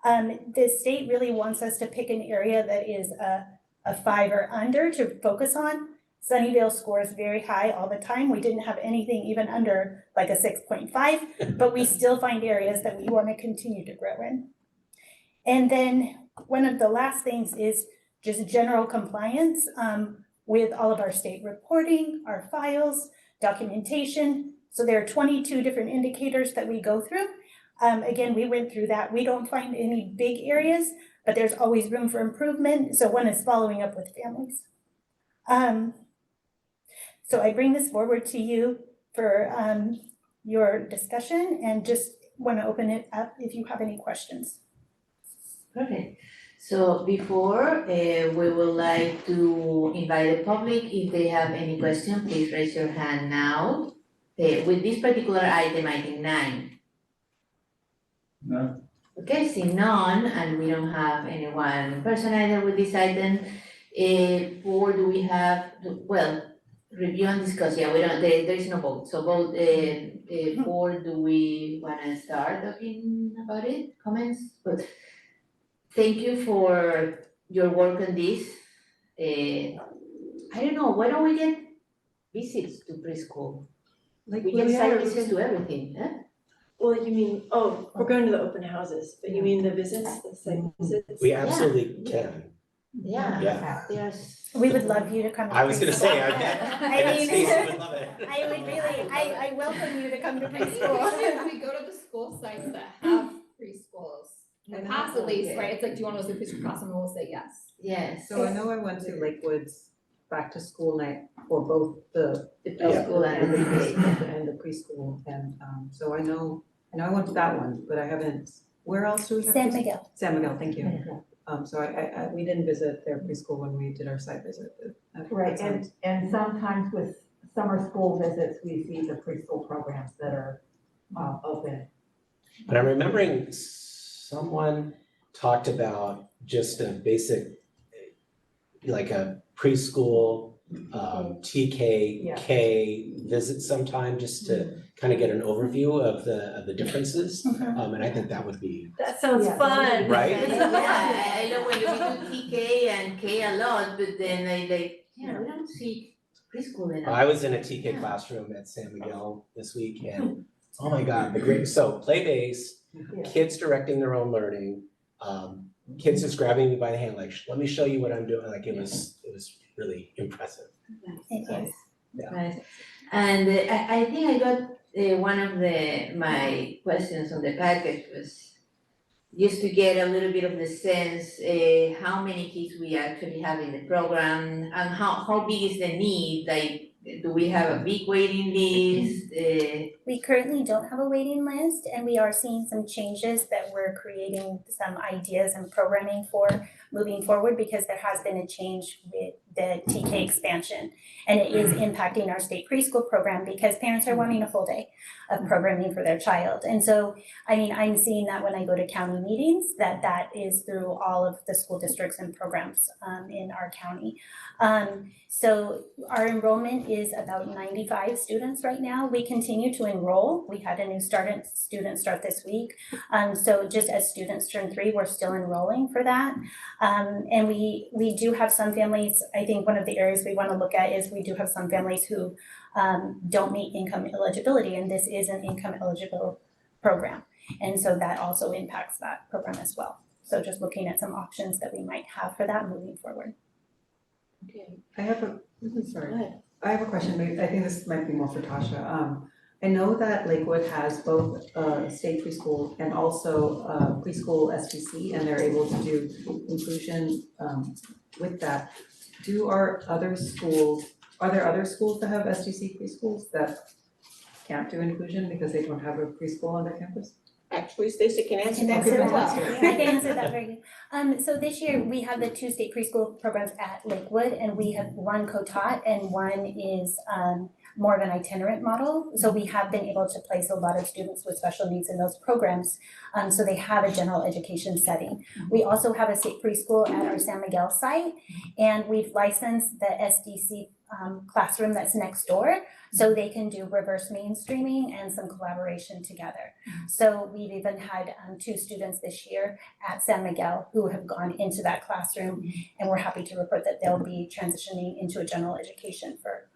The state really wants us to pick an area that is a 5 or under to focus on. Sunnyvale scores very high all the time. We didn't have anything even under like a 6.5, but we still find areas that we want to continue to grow in. And then one of the last things is just general compliance with all of our state reporting, our files, documentation. So there are 22 different indicators that we go through. Again, we went through that. We don't find any big areas, but there's always room for improvement. So one is following up with families. So I bring this forward to you for your discussion, and just want to open it up if you have any questions. Perfect. So before, we would like to invite the public, if they have any question, please raise your hand now. With this particular item 9. No. Okay, see none, and we don't have anyone in person either with this item. 4, do we have, well, review and discuss, yeah, we don't, there is no vote, so vote, 4, do we wanna start talking about it, comments? But thank you for your work on this. I don't know, why don't we get visits to preschool? Like We we get site are- visits to everything, yeah? Well, you mean, oh, we're going to the open houses, but you mean the visits, the site visits? We absolutely can. Yeah. Yeah. There's. We would love you to come to I was gonna preschool. say, I bet I Stacy mean, would love it. I would really, I welcome you to come to I think preschool. if we go to the school sites that have preschools, in the past at least, right, it's like, do you want to go to the preschool class, and we'll say yes. Yes. So I know I went to Lakewood's back to school night for both the preschool and the and the preschool, and so I know I went to that one, but I haven't, where else do we have? San preschool? Miguel. San Miguel, thank you. So I we didn't visit their preschool when we did our site visit. Right, and sometimes with summer school visits, we see the preschool programs that are open. But I'm remembering someone talked about just a basic, like a preschool, TK visit sometime, just to kind of get an overview of the differences. And I think that would be, That sounds fun. Right? Yeah, I know when you do TK and K a lot, but then I we don't see preschool enough. I was in a TK classroom at San Miguel this week, and oh my God, so play-based, kids directing their own learning, kids just grabbing me by the hand, like, let me show you what I'm doing, like it was really impressive. It is. Yeah. Right. And I think I got one of my questions on the package was just to get a little bit of the sense, how many kids we actually have in the program and how big is the need, like, do we have a big waiting list? We currently don't have a waiting list, and we are seeing some changes that we're creating some ideas and programming for moving forward, because there has been a change with the TK expansion. And it is impacting our state preschool program because parents are wanting a full day of programming for their child. And so, I mean, I'm seeing that when I go to county meetings, that is through all of the school districts and programs in our county. So our enrollment is about 95 students right now. We continue to enroll. We had a new student start this week. So just as students turn 3, we're still enrolling for that. And we do have some families, I think one of the areas we want to look at is we do have some families who don't meet income eligibility, and this is an income eligible program. And so that also impacts that program as well. So just looking at some options that we might have for that moving forward. Okay. I have a question, maybe, I think this might be more for Tasha. I know that Lakewood has both state preschool and also preschool STC, and they're able to do inclusion with that. Are there other schools that have STC preschools that can't do inclusion because they don't have a preschool on their campus? Actually, Stacy can answer that. Okay, I fantastic. can answer that for you. So this year, we have the 2 state preschool programs at Lakewood, and we have one co-taught and one is more of an itinerant model. So we have been able to place a lot of students with special needs in those programs, so they have a general education setting. We also have a state preschool at our San Miguel site, and we've licensed the SDC classroom that's next door, so they can do reverse mainstreaming and some collaboration together. So we've even had 2 students this year at San Miguel who have gone into that classroom, and we're happy to report that they'll be transitioning into a general education for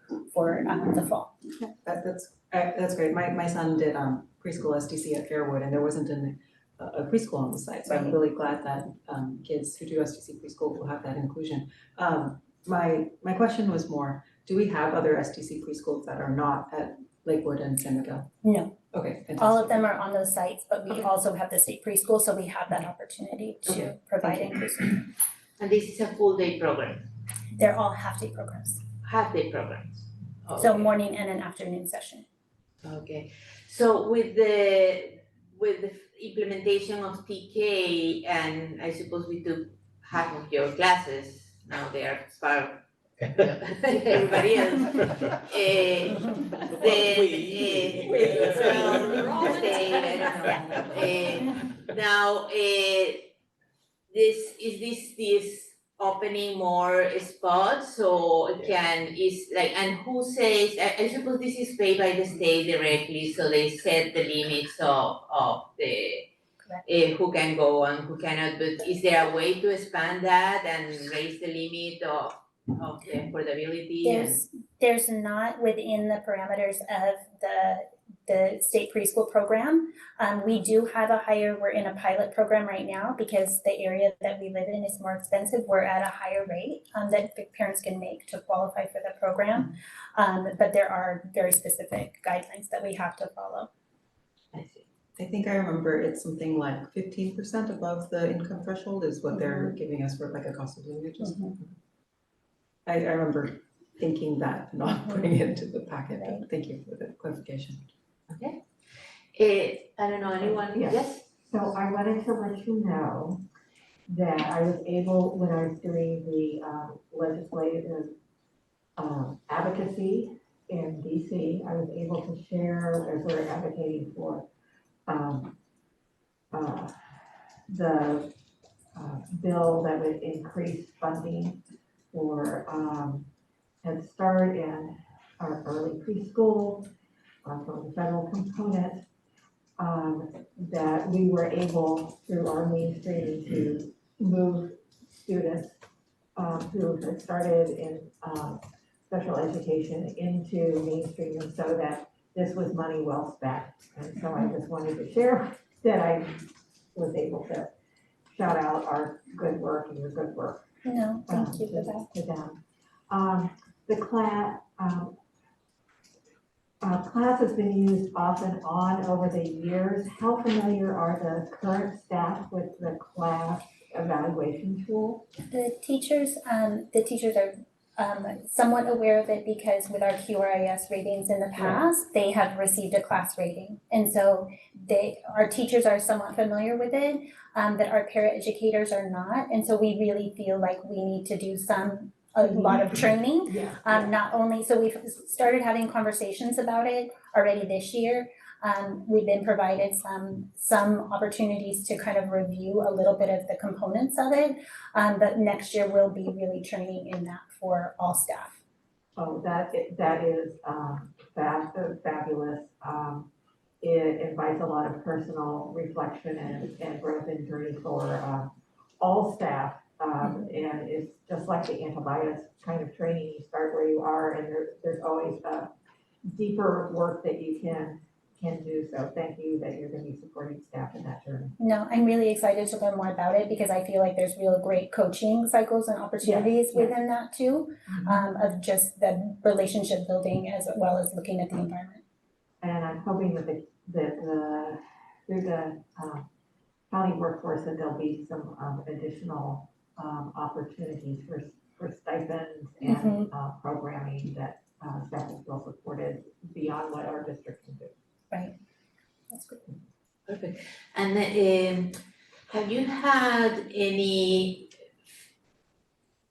the fall. That's great. My son did preschool SDC at Fairwood, and there wasn't a preschool on the site, so I'm really glad that kids who do SDC preschool will have that inclusion. My question was more, do we have other SDC preschools that are not at Lakewood and San Miguel? No. Okay, fantastic. All of them are on those sites, but we also have the state preschool, so we have that opportunity to provide inclusion. And this is a full day program? They're all half-day programs. Half-day programs? So morning and an afternoon session. Okay, so with the implementation of TK, and I suppose we took half of your classes, now they are part of everybody else. Now, this opening more spots, so it can, is like, and who says, I suppose this is paid by the state directly, so they set the limits of the who can go and who cannot, but is there a way to expand that and raise the limit of the affordability? There's not within the parameters of the state preschool program. We do have we're in a pilot program right now because the area that we live in is more expensive. We're at a higher rate that the parents can make to qualify for the program. But there are very specific guidelines that we have to follow. I think I remember it's something like 15% above the income threshold is what they're giving us for like a cost of living adjustment. I remember thinking that, not putting it into the packet, but thank you for the clarification. Okay. I don't know, anyone? Yes? So I wanted to let you know that I was able, when I was doing the legislative advocacy in DC, I was able to share, as we're advocating for the bill that would increase funding for Head Start and our early preschool from the federal component, that we were able, through our mainstreaming, to move students who had started in special education into mainstreaming so that this was money well spent. And so I just wanted to share that I was able to shout out our good work and your good work. No, thank you for that. To them. The class has been used off and on over the years. How familiar are the current staff with the class evaluation tool? The teachers are somewhat aware of it because with our QRIS ratings in the past, they have received a class rating. And so our teachers are somewhat familiar with it, but our paraeducators are not. And so we really feel like we need to do a lot of training. Not only, so we've started having conversations about it already this year. We've been provided some opportunities to kind of review a little bit of the components of it, but next year we'll be really training in that for all staff. Oh, that is fabulous. It invites a lot of personal reflection and growth and journey for all staff. And it's just like the anti-bias kind of training. You start where you are, and there's always deeper work that you can do. So thank you that you're going to be supporting staff in that journey. No, I'm really excited to learn more about it because I feel like there's real great coaching cycles and opportunities within that too, of just the relationship building as well as looking at the environment. And I'm hoping that through the county workforce that there'll be some additional opportunities for stipends and programming that staff is well supported beyond what our district can do. Right, that's good. Perfect. And have you had any,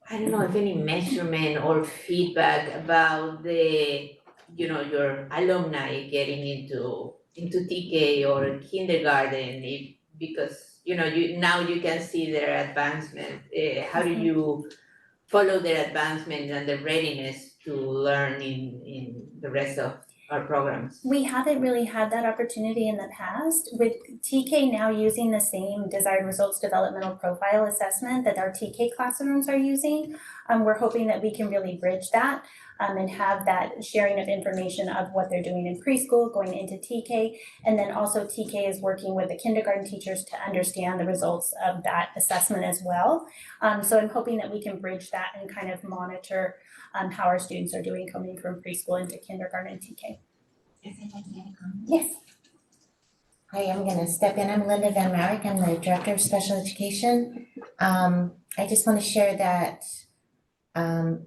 I don't know if any measurement or feedback about your alumni getting into TK or kindergarten, because now you can see their advancement. How do you follow their advancement and their readiness to learn in the rest of our programs? We haven't really had that opportunity in the past. With TK now using the same desired results developmental profile assessment that our TK classrooms are using, we're hoping that we can really bridge that and have that sharing of information of what they're doing in preschool going into TK. And then also TK is working with the kindergarten teachers to understand the results of that assessment as well. So I'm hoping that we can bridge that and kind of monitor how our students are doing coming from preschool into kindergarten and TK. Yes. Hi, I'm gonna step in. I'm Linda Van Marek. I'm the Director of Special Education. I just want to share that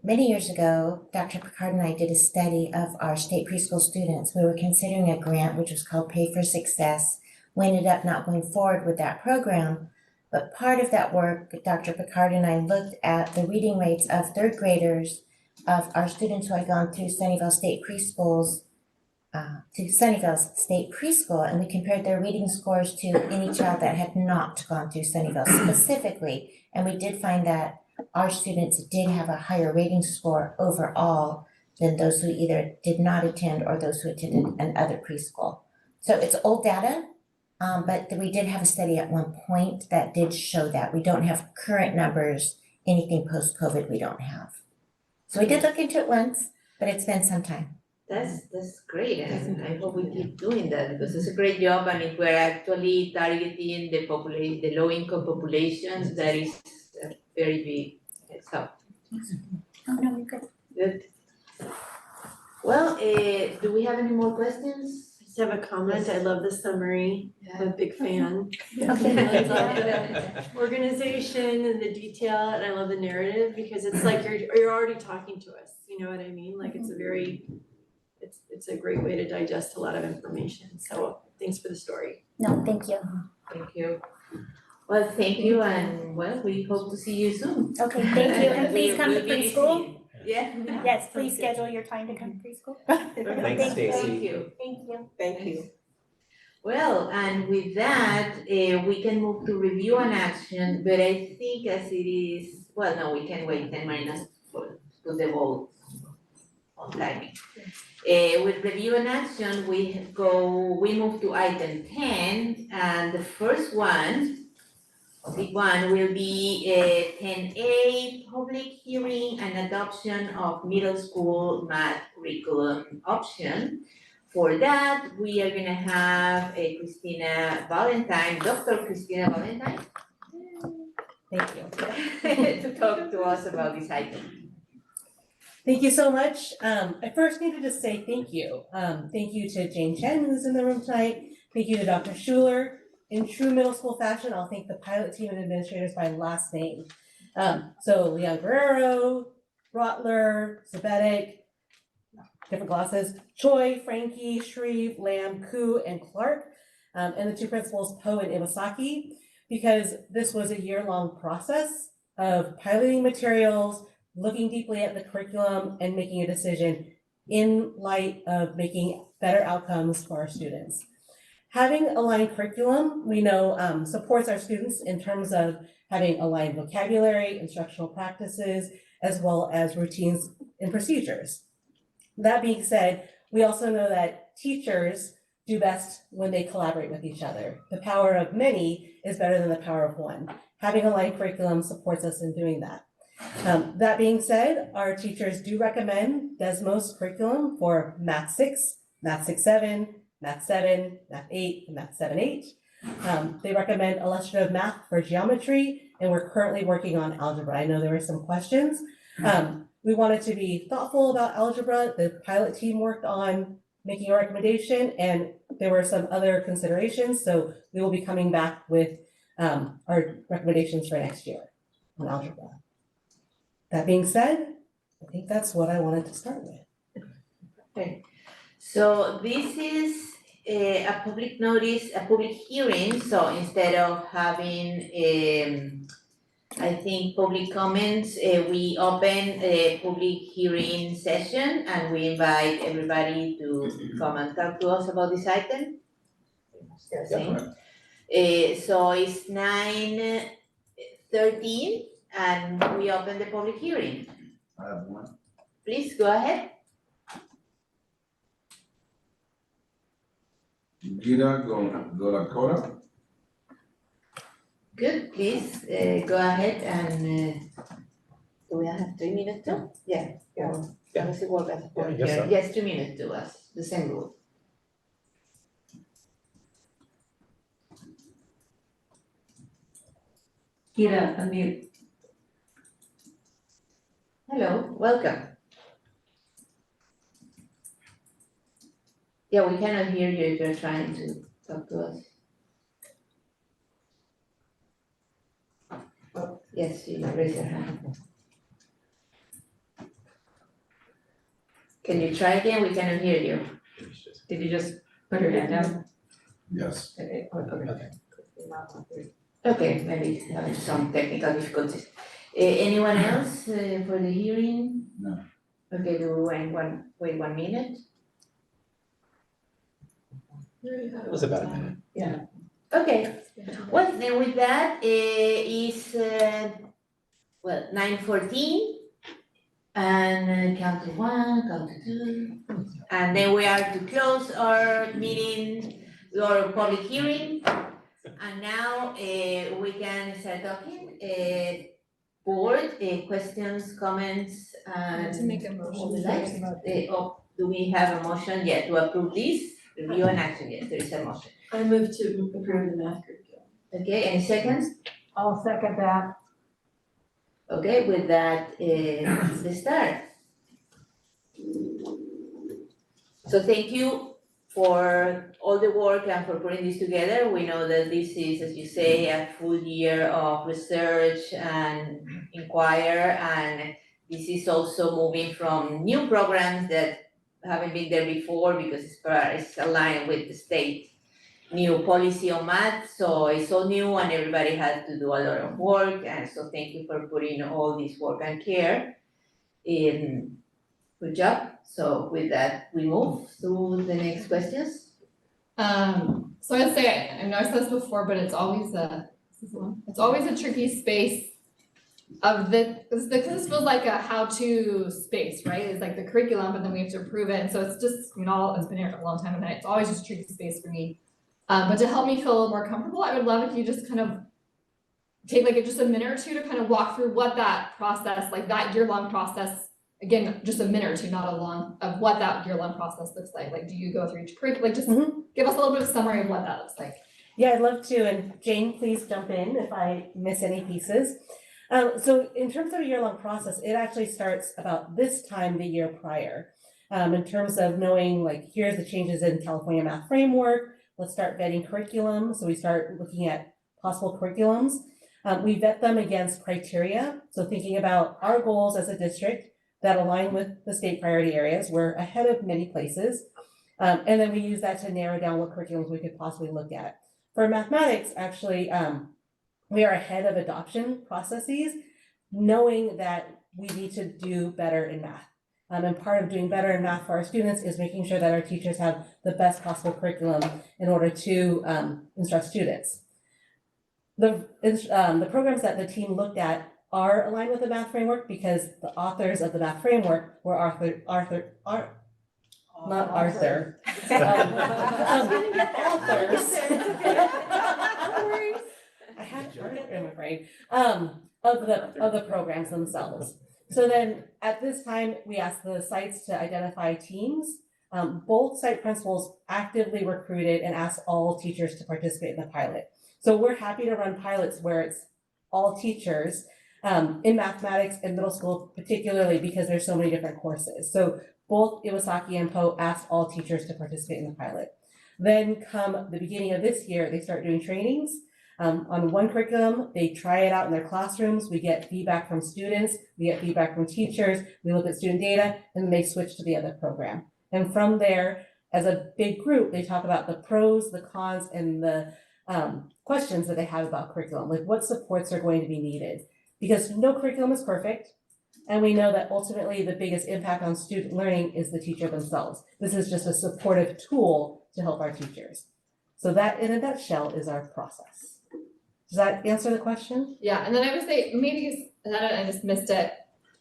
many years ago, Dr. Picard and I did a study of our state preschool students. We were considering a grant which was called Pay for Success. We ended up not going forward with that program, But part of that work, Dr. Picard and I looked at the reading rates of third graders of our students who had gone through Sunnyvale State Preschools to Sunnyvale State Preschool, and we compared their reading scores to any child that had not gone through Sunnyvale specifically. And we did find that our students did have a higher rating score overall than those who either did not attend or those who attended another preschool. So it's old data, but we did have a study at one point that did show that. We don't have current numbers, anything post-COVID we don't have. So we did look into it once, but it's been some time. That's great, and I hope we keep doing that because it's a great job, and if we're actually targeting the low income populations, that is a very big help. Oh, no, we're good. Good. Well, do we have any more questions? I just have a comment. I love the summary. I'm a big fan. Okay. I love the organization and the detail, and I love the narrative because it's like you're already talking to us. You know what I mean? Like it's a very it's a great way to digest a lot of information. So thanks for the story. No, thank you. Thank you. Well, thank you, and well, we hope to see you soon. Okay, thank you, and please come to We'll be preschool. Yeah. Yes, please schedule your time to come to preschool. Thanks, Stacy. Thank you. Thank you. Thank you. Well, and with that, we can move to review and action, but I think as it is, well, no, we can wait 10 minutes to the vote on timing. With review and action, we move to item 10, and the first one, big one, will be 10A, public hearing and adoption of middle school math curriculum option. For that, we are gonna have Christina Valentine, Dr. Christina Valentine. Thank you. To talk to us about this item. Thank you so much. I first needed to say thank you. Thank you to Jane Chen, who's in the room tonight. Thank you to Dr. Schuler. In true middle school fashion, I'll thank the pilot team and administrators by last name. So Leon Guerrero, Rotler, Zabetic, different glasses, Choi, Frankie, Shreve, Lamb, Koo, and Clark, and the two principals, Poe and Iwasaki, because this was a year-long process of piloting materials, looking deeply at the curriculum, and making a decision in light of making better outcomes for our students. Having aligned curriculum, we know supports our students in terms of having aligned vocabulary, instructional practices, as well as routines and procedures. That being said, we also know that teachers do best when they collaborate with each other. The power of many is better than the power of one. Having aligned curriculum supports us in doing that. That being said, our teachers do recommend Desmos curriculum for Math 6, Math 6-7, Math 7, Math 8, and Math 7-8. They recommend illustrative math for geometry, and we're currently working on algebra. I know there were some questions. We wanted to be thoughtful about algebra. The pilot team worked on making a recommendation, and there were some other considerations. So we will be coming back with our recommendations for next year on algebra. That being said, I think that's what I wanted to start with. Okay, so this is a public notice, a public hearing, so instead of having I think public comments, we open a public hearing session and we invite everybody to come and talk to us about this item. So it's 9:13 and we open the public hearing. I have one. Please go ahead. Gita Golakota. Good, please go ahead and do we have 3 minutes too? Yeah. Does it work as a public guess so. hearing? Yes, 2 minutes to us, the same rule. Gita, unmute. Hello, welcome. Yeah, we cannot hear you if you're trying to talk to us. Oh, yes, you raise your hand. Can you try again? We cannot hear you. Did you just put her hand down? Yes. Okay. Okay, maybe having some technical difficulties. Anyone else for the hearing? No. Okay, do we wait 1 minute? It was about a minute. Yeah. Okay, well, then with that, is, 9:14. And count to 1, count to 2. And then we are to close our meeting, our public hearing. And now, we can start talking, board, questions, comments, and. To make a motion. Do we have a motion yet to approve this? Review and action, yes, there is a motion. I move to approve the math curriculum. Okay, any seconds? I'll second that. Okay, with that, let's start. So thank you for all the work and for putting this together. We know that this is, as you say, a full year of research and inquire, and this is also moving from new programs that haven't been there before because it's aligned with the state new policy on math, so it's all new and everybody has to do a lot of work, and so thank you for putting all this work and care in. Good job. So with that, we move to the next questions. So I'd say, I know I said this before, but it's always a tricky space of because this feels like a how-to space, right? It's like the curriculum, but then we have to approve it, and so it's just, it's been here for a long time, and it's always just a tricky space for me. But to help me feel a little more comfortable, I would love if you just kind of take just a minute or two to kind of walk through what that process, like that year-long process, again, just a minute or two, not a long, of what that year-long process looks like. Like, do you go through each curriculum? Like, just give us a little bit of summary of what that looks like. Yeah, I'd love to, and Jane, please jump in if I miss any pieces. So in terms of a year-long process, it actually starts about this time the year prior. In terms of knowing, here's the changes in California Math Framework, let's start vetting curriculum. So we start looking at possible curriculums. We vet them against criteria. So thinking about our goals as a district that align with the state priority areas, we're ahead of many places. And then we use that to narrow down what curriculums we could possibly look at. For mathematics, actually, we are ahead of adoption processes, knowing that we need to do better in math. And part of doing better in math for our students is making sure that our teachers have the best possible curriculum in order to instruct students. The programs that the team looked at are aligned with the math framework because the authors of the math framework were authors. I had it in my brain, of the programs themselves. So then at this time, we asked the sites to identify teams. Both site principals actively recruited and asked all teachers to participate in the pilot. So we're happy to run pilots where it's all teachers in mathematics and middle school, particularly because there's so many different courses. So both Iwasaki and Poe asked all teachers to participate in the pilot. Then come the beginning of this year, they start doing trainings on one curriculum. They try it out in their classrooms. We get feedback from students, we get feedback from teachers, we look at student data, and then they switch to the other program. And from there, as a big group, they talk about the pros, the cons, and the questions that they have about curriculum, like what supports are going to be needed. Because no curriculum is perfect, and we know that ultimately the biggest impact on student learning is the teacher themselves. This is just a supportive tool to help our teachers. So that, in a nutshell, is our process. Does that answer the question? Yeah, and then I would say, maybe, I just missed it,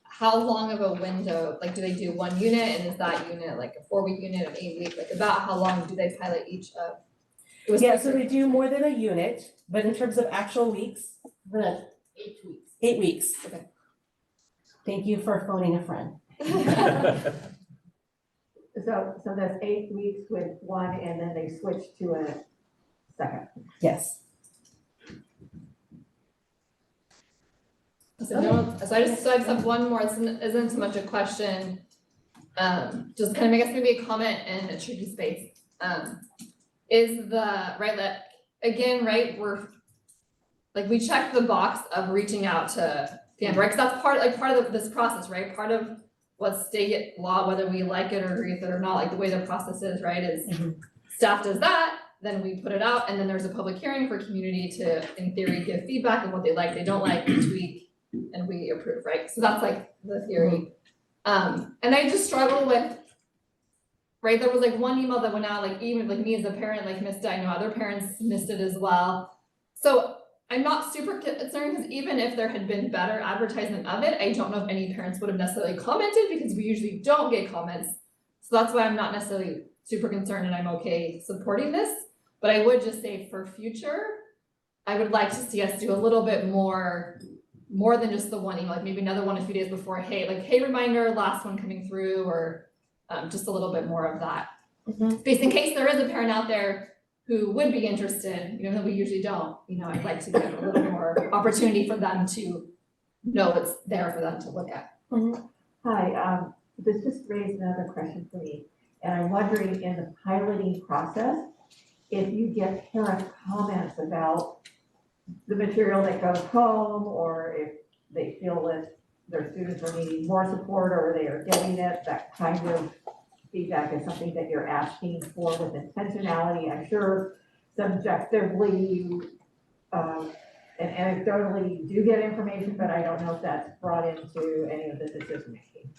how long of a window, do they do one unit, and is that unit a 4-week unit, an 8-week, about how long do they pilot each of? Yeah, so they do more than a unit, but in terms of actual weeks, 8 weeks. 8 weeks. Okay. Thank you for phoning a friend. So that's 8 weeks with one, and then they switch to a second. Yes. So I just have one more. This isn't so much a question, just kind of, I guess, maybe a comment in a tricky space. Is the right that again, right? We're we check the box of reaching out to families, right? Because that's part of this process, right? Part of what state law, whether we like it or agree with it or not, the way the process is, right? Is staff does that, then we put it out, and then there's a public hearing for community to, in theory, give feedback on what they like, they don't like, we tweak, and we approve, right? So that's like the theory. And I just struggle with, right, there was like one email that went out, like even like me as a parent, like missed it, I know other parents missed it as well. So I'm not super concerned, because even if there had been better advertisement of it, I don't know if any parents would have necessarily commented, because we usually don't get comments. So that's why I'm not necessarily super concerned, and I'm okay supporting this. But I would just say for future, I would like to see us do a little bit more than just the one email, like maybe another one a few days before, hey reminder, last one coming through, or just a little bit more of that. Space in case there is a parent out there who would be interested, even though we usually don't, I'd like to give a little more opportunity for them to know it's there for them to look at. Hi, this just raised another question for me. And I'm wondering, in the piloting process, if you get parent comments about the material that goes home, or if they feel that their students are needing more support or they are getting it, that kind of feedback is something that you're asking for with intentionality. I'm sure subjectively you and anecdotally you do get information, but I don't know if that's brought into any of the decision making.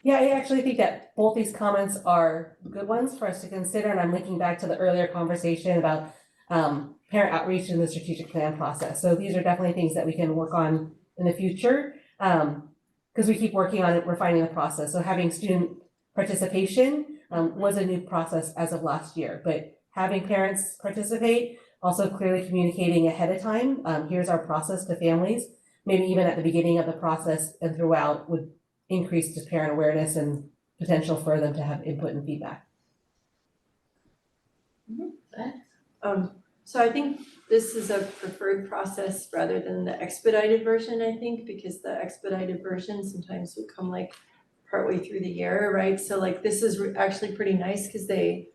Yeah, I actually think that both these comments are good ones for us to consider, and I'm linking back to the earlier conversation about parent outreach in the strategic plan process. So these are definitely things that we can work on in the future, because we keep working on it, refining the process. So having student participation was a new process as of last year, but having parents participate, also clearly communicating ahead of time, here's our process to families, maybe even at the beginning of the process and throughout, would increase just parent awareness and potential for them to have input and feedback. So I think this is a preferred process rather than the expedited version, I think, because the expedited version sometimes would come like partway through the year, right? So like this is actually pretty nice, because they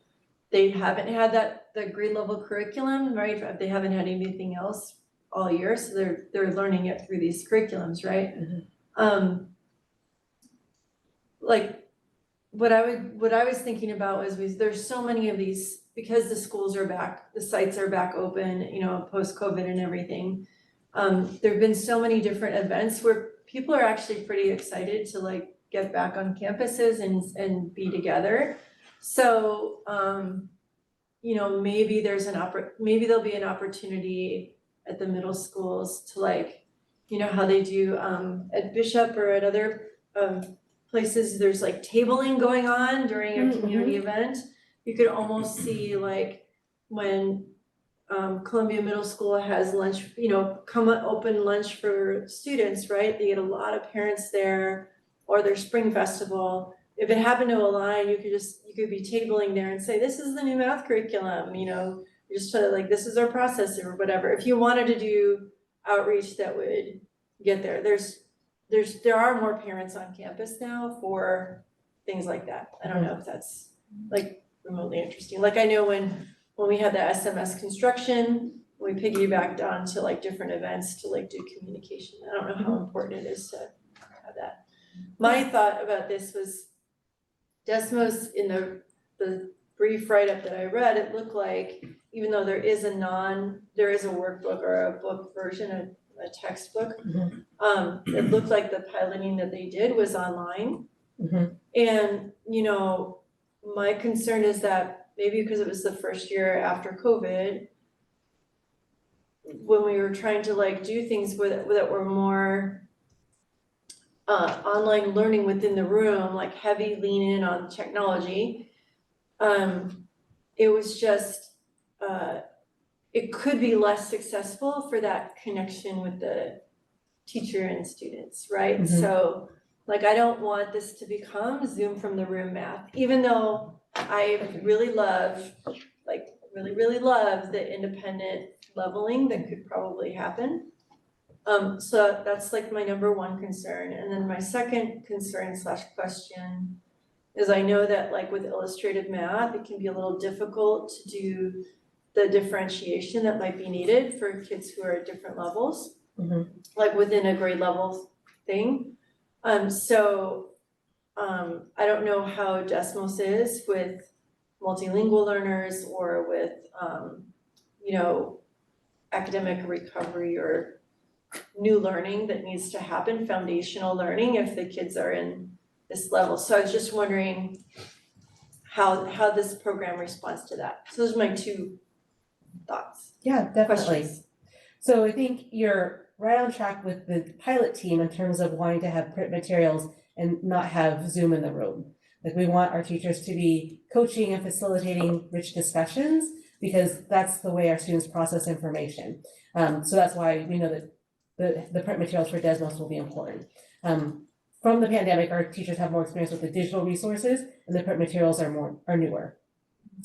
haven't had the grade level curriculum, right? They haven't had anything else all year, so they're learning it through these curriculums, right? Like what I was thinking about was there's so many of these, because the schools are back, the sites are back open, post-COVID and everything. There've been so many different events where people are actually pretty excited to like get back on campuses and be together. So maybe maybe there'll be an opportunity at the middle schools to like, how they do at Bishop or at other places, there's like tabling going on during a community event. You could almost see like when Columbia Middle School has lunch, open lunch for students, right? They get a lot of parents there, or their spring festival. If it happened to align, you could be tabling there and say, this is the new math curriculum, just to like, this is our process or whatever. If you wanted to do outreach that would get there, there are more parents on campus now for things like that. I don't know if that's like remotely interesting. Like I know when we had the SMS construction, we piggybacked on to like different events to like do communication. I don't know how important it is to have that. My thought about this was Desmos, in the brief write-up that I read, it looked like even though there is a workbook or a book version, a textbook, it looked like the piloting that they did was online. And my concern is that maybe because it was the first year after COVID, when we were trying to like do things that were more online learning within the room, like heavy lean in on technology, it was just it could be less successful for that connection with the teacher and students, right? So like I don't want this to become Zoom from the room math, even though I really love the independent leveling that could probably happen. So that's like my number one concern. And then my second concern / question is I know that like with illustrative math, it can be a little difficult to do the differentiation that might be needed for kids who are at different levels, like within a grade level thing. I don't know how Desmos is with multilingual learners or with, you know, academic recovery or new learning that needs to happen, foundational learning, if the kids are in this level. So I was just wondering how this program responds to that. So those are my two thoughts. Yeah, definitely. Questions. So I think you're right on track with the pilot team in terms of wanting to have print materials and not have Zoom in the room. Like we want our teachers to be coaching and facilitating rich discussions because that's the way our students process information. So that's why we know that the print materials for Desmos will be important. From the pandemic, our teachers have more experience with the digital resources and the print materials are newer.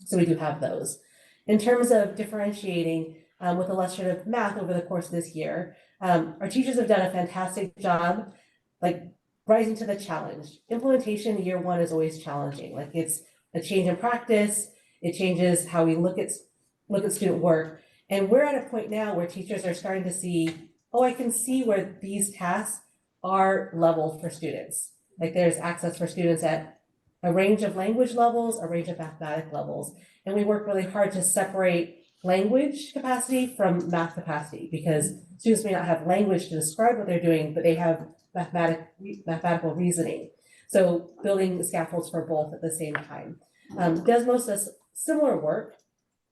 So we do have those. In terms of differentiating with illustrative math over the course of this year, our teachers have done a fantastic job, like rising to the challenge. Implementation year one is always challenging. Like it's a change in practice. It changes how we look at student work. And we're at a point now where teachers are starting to see, oh, I can see where these tasks are level for students. Like there's access for students at a range of language levels, a range of mathematic levels. And we work really hard to separate language capacity from math capacity because students may not have language to describe what they're doing, but they have mathematical reasoning. So building the scaffolds for both at the same time. Desmos does similar work.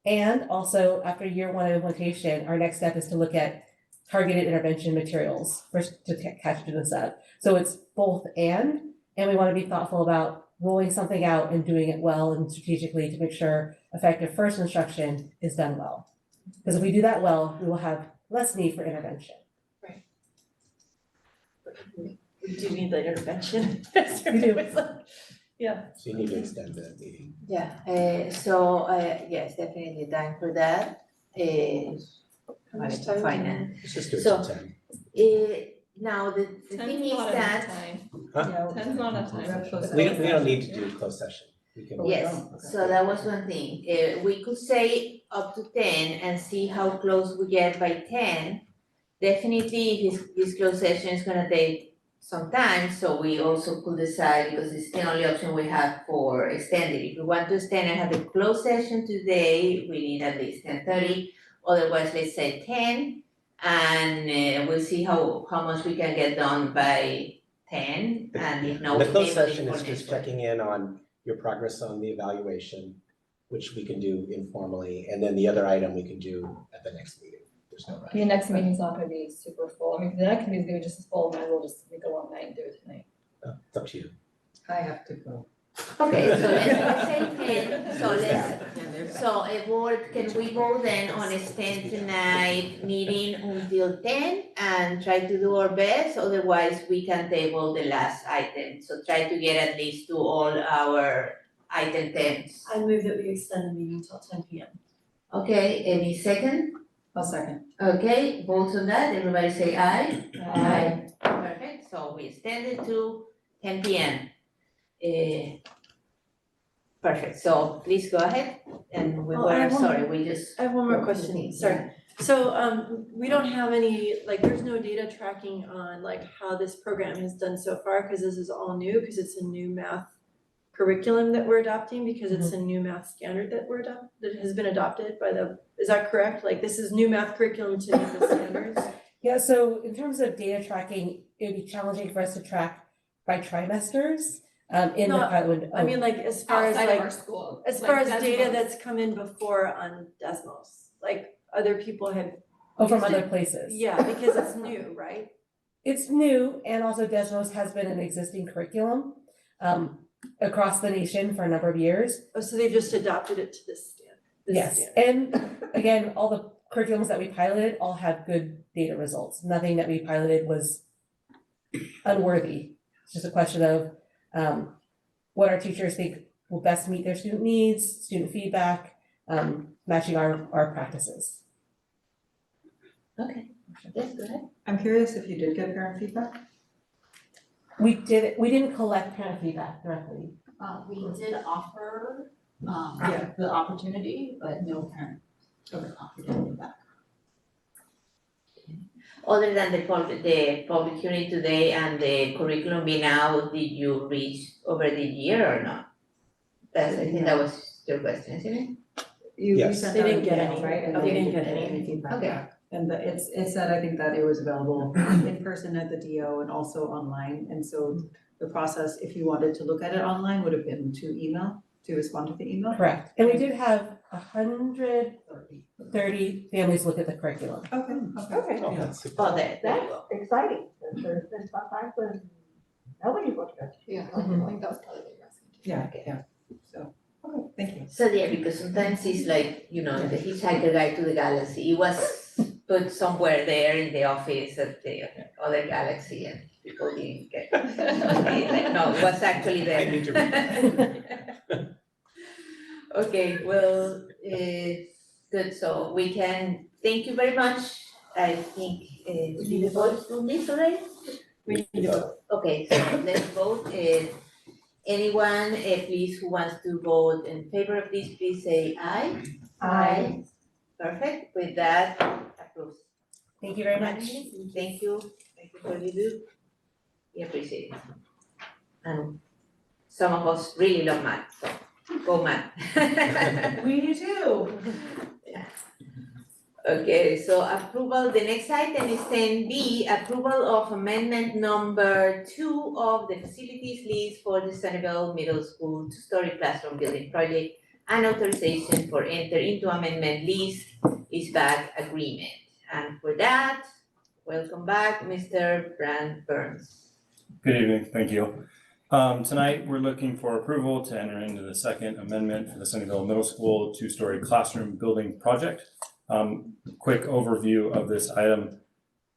And also after year one of implementation, our next step is to look at targeted intervention materials to catch students up. So it's both and we want to be thoughtful about rolling something out and doing it well and strategically to make sure effective first instruction is done well. Because if we do that well, we will have less need for intervention. Right. We do need the intervention. We do. Yeah. So you need to extend the meeting. Yeah, yes, definitely time for that. How much time? Finance. Let's just do it So, till 10. Now, the thing is that. Huh? 10's not enough time. We don't need to do closed session. We can. Yes, so that was one thing. We could say up to 10 and see how close we get by 10. Definitely, this closed session is gonna take some time, so we also could decide, because it's the only option we have for extended. If we want to extend and have a closed session today, we need at least 10:30. Otherwise, let's say 10, and we'll see how much we can get done by 10, and if not, The we closed table it session for is just next week. checking in on your progress on the evaluation, which we can do informally, and then the other item we can do at the next meeting. There's no rush. The next meeting's not gonna be super full. I mean, the next meeting's gonna be just as full, might as well just make a long night and do it tonight. It's up to you. I have to go. Okay, so let's say 10, so a board, can we vote then on extend tonight meeting until 10 and try to do our best, otherwise we can table the last item, so try to get at least to all our item 10s. I move that we extend the meeting till 10 p.m. Okay, any second? I'll second. Okay, votes on that, everybody say aye. Aye. Perfect, so we extend it to 10 p.m. Perfect, so please go ahead, and we Well, I were, have one sorry, more- we just. I have one more question, sorry. So we don't have any, like, there's no data tracking on like how this program has done so far, because this is all new, because it's a new math curriculum that we're adopting, because it's a new math standard that that has been adopted by is that correct? Like, this is new math curriculum to meet the standards? Yeah, so in terms of data tracking, it would be challenging for us to track by trimesters in the No, pilot window. I mean, like, as far as Outside of like, our school, as like far as data Desmos. that's come in before on Desmos, like, other people have. Oh, from used it. other places. Yeah, because it's new, right? It's new, and also Desmos has been an existing curriculum across the nation for a number of years. Oh, so they've just adopted it to this standard? Yes, and again, all the curriculums that we piloted all have good data results. Nothing that we piloted was unworthy. It's just a question of what our teachers think will best meet their student needs, student feedback, matching our practices. Okay, yes, go ahead. I'm curious if you did get parent feedback? We didn't collect parent feedback directly. We did offer, Yeah. the opportunity, but no parent opportunity back. Other than the public hearing today and the curriculum being out, did you reach over the year or not? I think that was your question, isn't it? You Yes. sent They out an didn't get email, any. right? And They then didn't get any any. feedback Okay. back. And it said, I think that it was available in person at the DO and also online. And so the process, if you wanted to look at it online, would have been to respond to the email. Correct. And we did have 130 families look at the curriculum. Okay. Okay. Oh, that's super. Oh, there you go. Exciting. There's been some times when nobody looked at it. Yeah, I think that was probably what you were asking. Yeah. So, okay, thank you. So yeah, because sometimes it's like, the Hitchhiker Guide to the Galaxy, it was put somewhere there in the office of the other galaxy and people didn't get it. Like, no, it was actually there. I need to read Okay, well, good, so we can, thank you very much. I think, we did the vote on this already? We need to vote. Okay, so let's vote. Anyone, please, who wants to vote in favor of this, please say aye. Aye. Perfect, with that, approved. Thank you very much. Thank you for what you do. We appreciate it. And some of us really love math, so go math. We do too. Okay, so approval, the next item is 10B, approval of amendment number 2 of the facilities lease for the Sunnyvale Middle School two-story classroom building project and authorization for enter into amendment lease is back agreement. And for that, welcome back, Mr. Brand Burns. Good evening, thank you. Tonight, we're looking for approval to enter into the second amendment for the Sunnyvale Middle School two-story classroom building project. Quick overview of this item.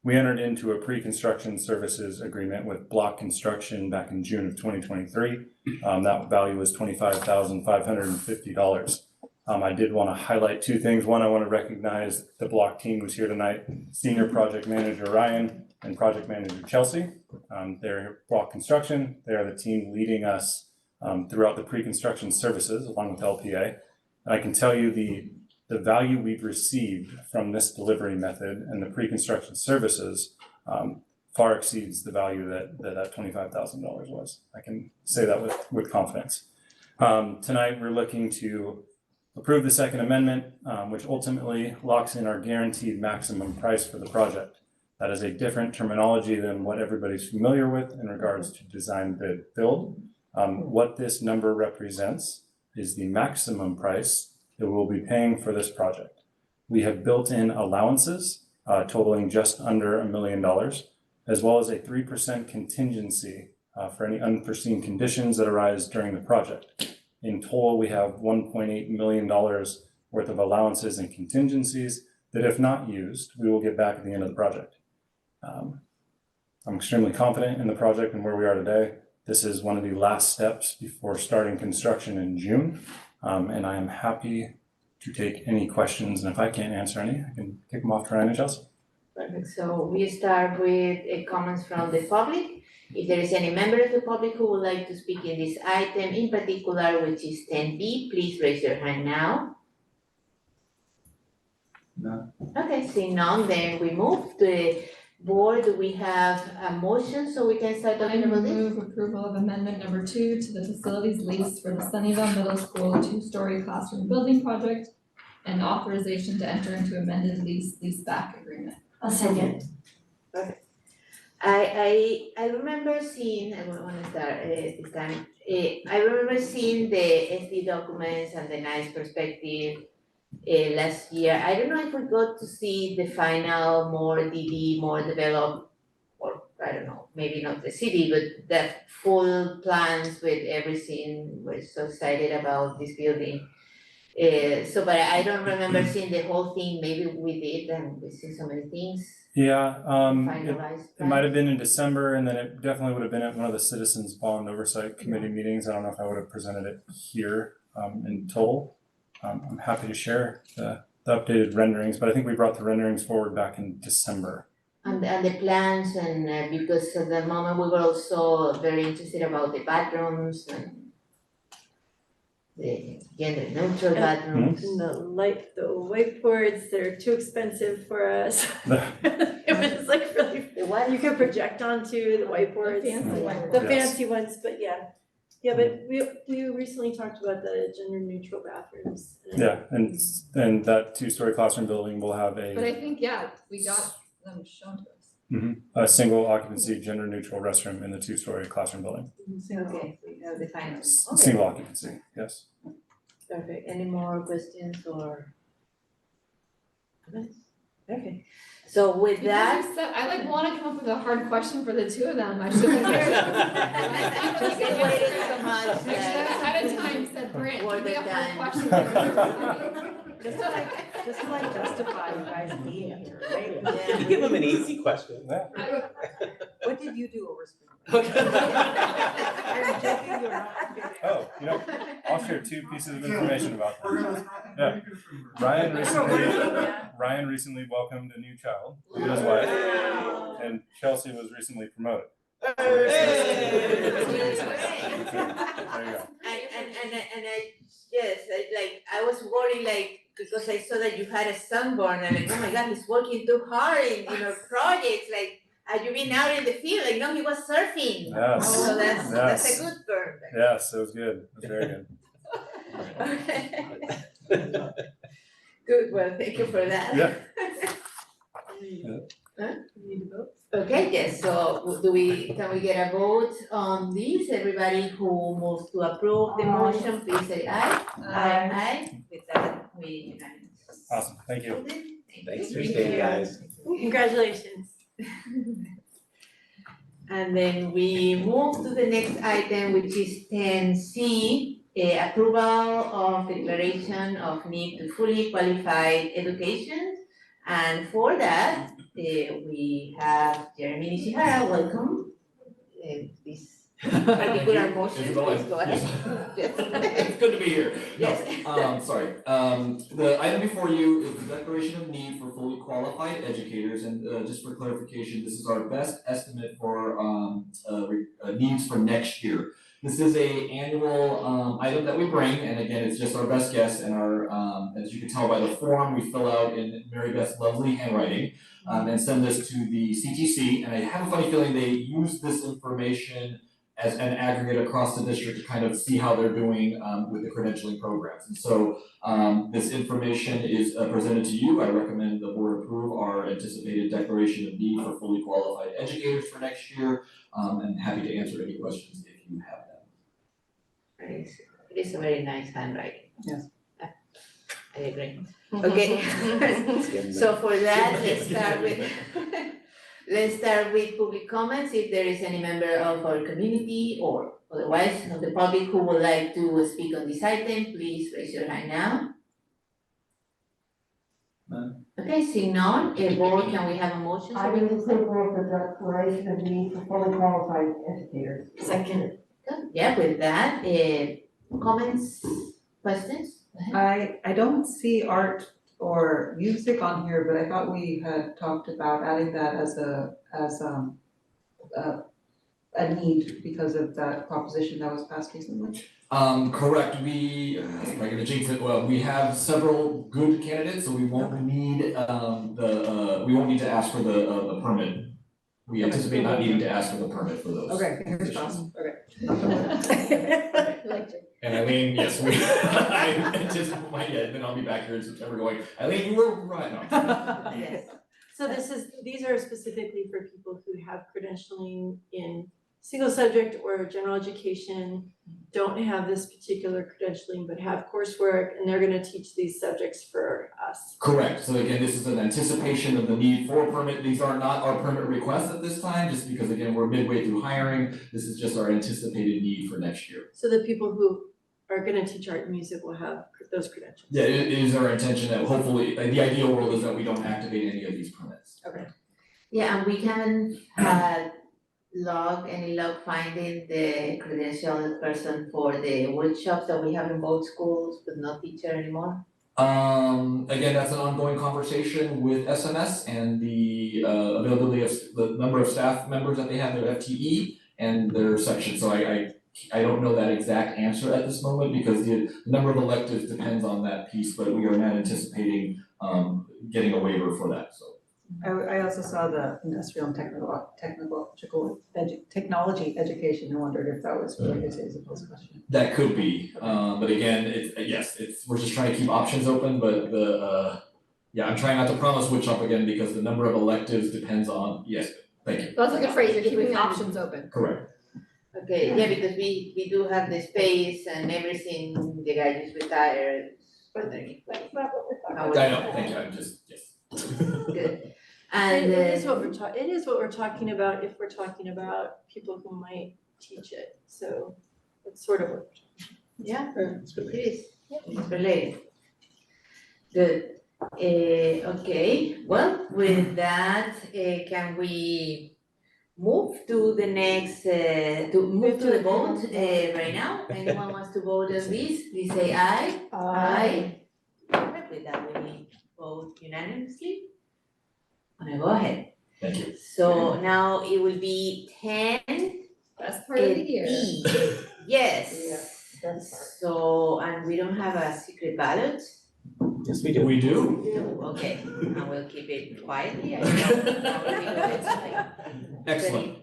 We entered into a pre-construction services agreement with Block Construction back in June of 2023. That value was $25,550. I did want to highlight two things. One, I want to recognize the Block team who's here tonight, Senior Project Manager Ryan and Project Manager Chelsea. They're Block Construction. They are the team leading us throughout the pre-construction services along with LPA. And I can tell you the value we've received from this delivery method and the pre-construction services far exceeds the value that $25,000 was. I can say that with confidence. Tonight, we're looking to approve the second amendment, which ultimately locks in our guaranteed maximum price for the project. That is a different terminology than what everybody's familiar with in regards to design bid build. What this number represents is the maximum price that we'll be paying for this project. We have built in allowances totaling just under $1 million, as well as a 3% contingency for any unforeseen conditions that arise during the project. In total, we have $1.8 million worth of allowances and contingencies that, if not used, we will get back at the end of the project. I'm extremely confident in the project and where we are today. This is one of the last steps before starting construction in June. And I am happy to take any questions, and if I can't answer any, I can kick them off to Ryan and Chelsea. Perfect, so we start with comments from the public. If there is any member of the public who would like to speak in this item in particular, which is 10B, please raise your hand now. No. Okay, seeing none, then we move to the board. Do we have a motion so we can start talking about this? Move approval of amendment number 2 to the facilities lease for the Sunnyvale Middle School two-story classroom building project and authorization to enter into amended lease back agreement. I'll second. Perfect. I remember seeing, I want to start this time. I remember seeing the SD documents and the nice perspective last year. I don't know if we got to see the final, more DD, more developed, or I don't know, maybe not the city, but the full plans with everything. We're so excited about this building. But I don't remember seeing the whole thing. Maybe we did, and we see so many things. Yeah, Finalized it might have been in December, and then it definitely would have been at one of the Citizens Bond Oversight Committee meetings. I don't know if I would have presented it here in total. I'm happy to share the updated renderings, but I think we brought the renderings forward back in December. And the plans, and because at the moment we were also very interested about the bathrooms and the gender neutral bathrooms. And the whiteboards, they're too expensive for us. It was like really, The what? you could project onto the whiteboards. The fancy whiteboards. The Yes. fancy ones, but yeah. Yeah, but we recently talked about the gender neutral bathrooms. Yeah, and that two-story classroom building will have But I think, yeah, we got them shown to us. a single occupancy, gender neutral restroom in the two-story classroom building. Okay, so you have the final. Okay. Single occupancy, yes. Perfect. Any more questions or comments? Okay. So with that. Because I like wanna come up with a hard question for the two of them. I just like. Just waiting so much. Ahead of time said, Brent, More give me a than hard done. question. Just to like justify you guys being here, right? Yeah. Give them an easy question. What did you do over spring? I'm joking, you're not. Oh, I'll share two pieces of information about that. Yeah. Ryan recently welcomed a new child, his wife, and Chelsea was recently promoted. There you go. And I was worried because I saw that you had a sunburn and oh my God, he's working too hard in projects, have you been out in the field? No, he was surfing. Yes. So that's a good burn. Yes, it was good. It was very good. Okay. Good, well, thank you for that. Yeah. Huh? Okay, yes, so can we get a vote on this? Everybody who moves to approve the motion, please say aye. Aye. With that, we unanimous. Awesome, thank you. Thanks for staying, guys. Congratulations. And then we move to the next item, which is 10C, approval of declaration of need to fully qualified education. And for that, we have Jeremy Nishihara, welcome. This particular motion, please go ahead. Yes. It's good to be here. Yes. No, sorry. The item before you is the declaration of need for fully qualified educators, and just for clarification, this is our best estimate for needs for next year. This is a annual item that we bring, and again, it's just our best guess, and our as you can tell by the form we fill out in Mary Beth's lovely handwriting, and send this to the CTC. And I have a funny feeling they use this information as an aggregate across the district to kind of see how they're doing with the credentialing programs. And so this information is presented to you. I recommend the board approve our anticipated declaration of need for fully qualified educators for next year, and happy to answer any questions if you have them. It is a very nice handwriting. Yes. I agree. Okay, so for that, let's start with public comments. If there is any member of our community or otherwise of the public who would like to speak on this item, please raise your hand now. None. Okay, seeing none, board, can we have a motion? I move approval of the declaration of need for fully qualified educators. Second. Good. Yeah, with that, comments, questions? I don't see art or music on here, but I thought we had talked about adding that as a need because of that proposition that was passed recently. Correct, am I gonna jinx it? Well, we have several good candidates, so we won't need we won't need to ask for the permit. We anticipate not needing to ask for the permit for those. Okay, fingers crossed, okay. And Eileen, yes, I anticipate, then I'll be back here in September going, Eileen, you were right, no. Yes. So these are specifically for people who have credentialing in single subject or general education, don't have this particular credentialing, but have coursework, and they're gonna teach these subjects for us. Correct, so again, this is an anticipation of the need for a permit. These are not our permit requests at this time, just because again, we're midway through hiring. This is just our anticipated need for next year. So the people who are gonna teach art and music will have those credentials. Yeah, it is our intention that hopefully, the ideal world is that we don't activate any of these permits. Okay. Yeah, and we haven't had any log finding the credentialed person for the workshops that we have in both schools, but not teacher anymore. Again, that's an ongoing conversation with SMS and the availability of the number of staff members that they have, their FTE and their section. So I don't know that exact answer at this moment because the number of electives depends on that piece, but we are not anticipating getting a waiver for that, so. I also saw the industrial and technology education, and wondered if that was related to Isabel's question. That could be, but again, we're just trying to keep options open, but I'm trying not to promise which up again because the number of electives depends on, yes, thank you, That's a good phrase, you're keeping options open. correct. Okay, yeah, because we do have the space and everything, the guy just retired. That's not what we're talking I about. know, thank you, I'm just, yes. Good. And And it is what we're talking about if we're talking about people who might teach it, so it's sort of what. yeah, it is, it's related. Good. Okay, well, with that, can we move to the next, to move to the vote right now? Anyone wants to vote on this, please say aye. Aye. Perfect, with that, we vote unanimously. I'm gonna go ahead. Thank you. So now it will be 10 Best part of the year. D. Yes. So, and we don't have a secret ballot? Yes, we do. We do. Okay, I will keep it quietly. I don't know how we do it, like, Excellent.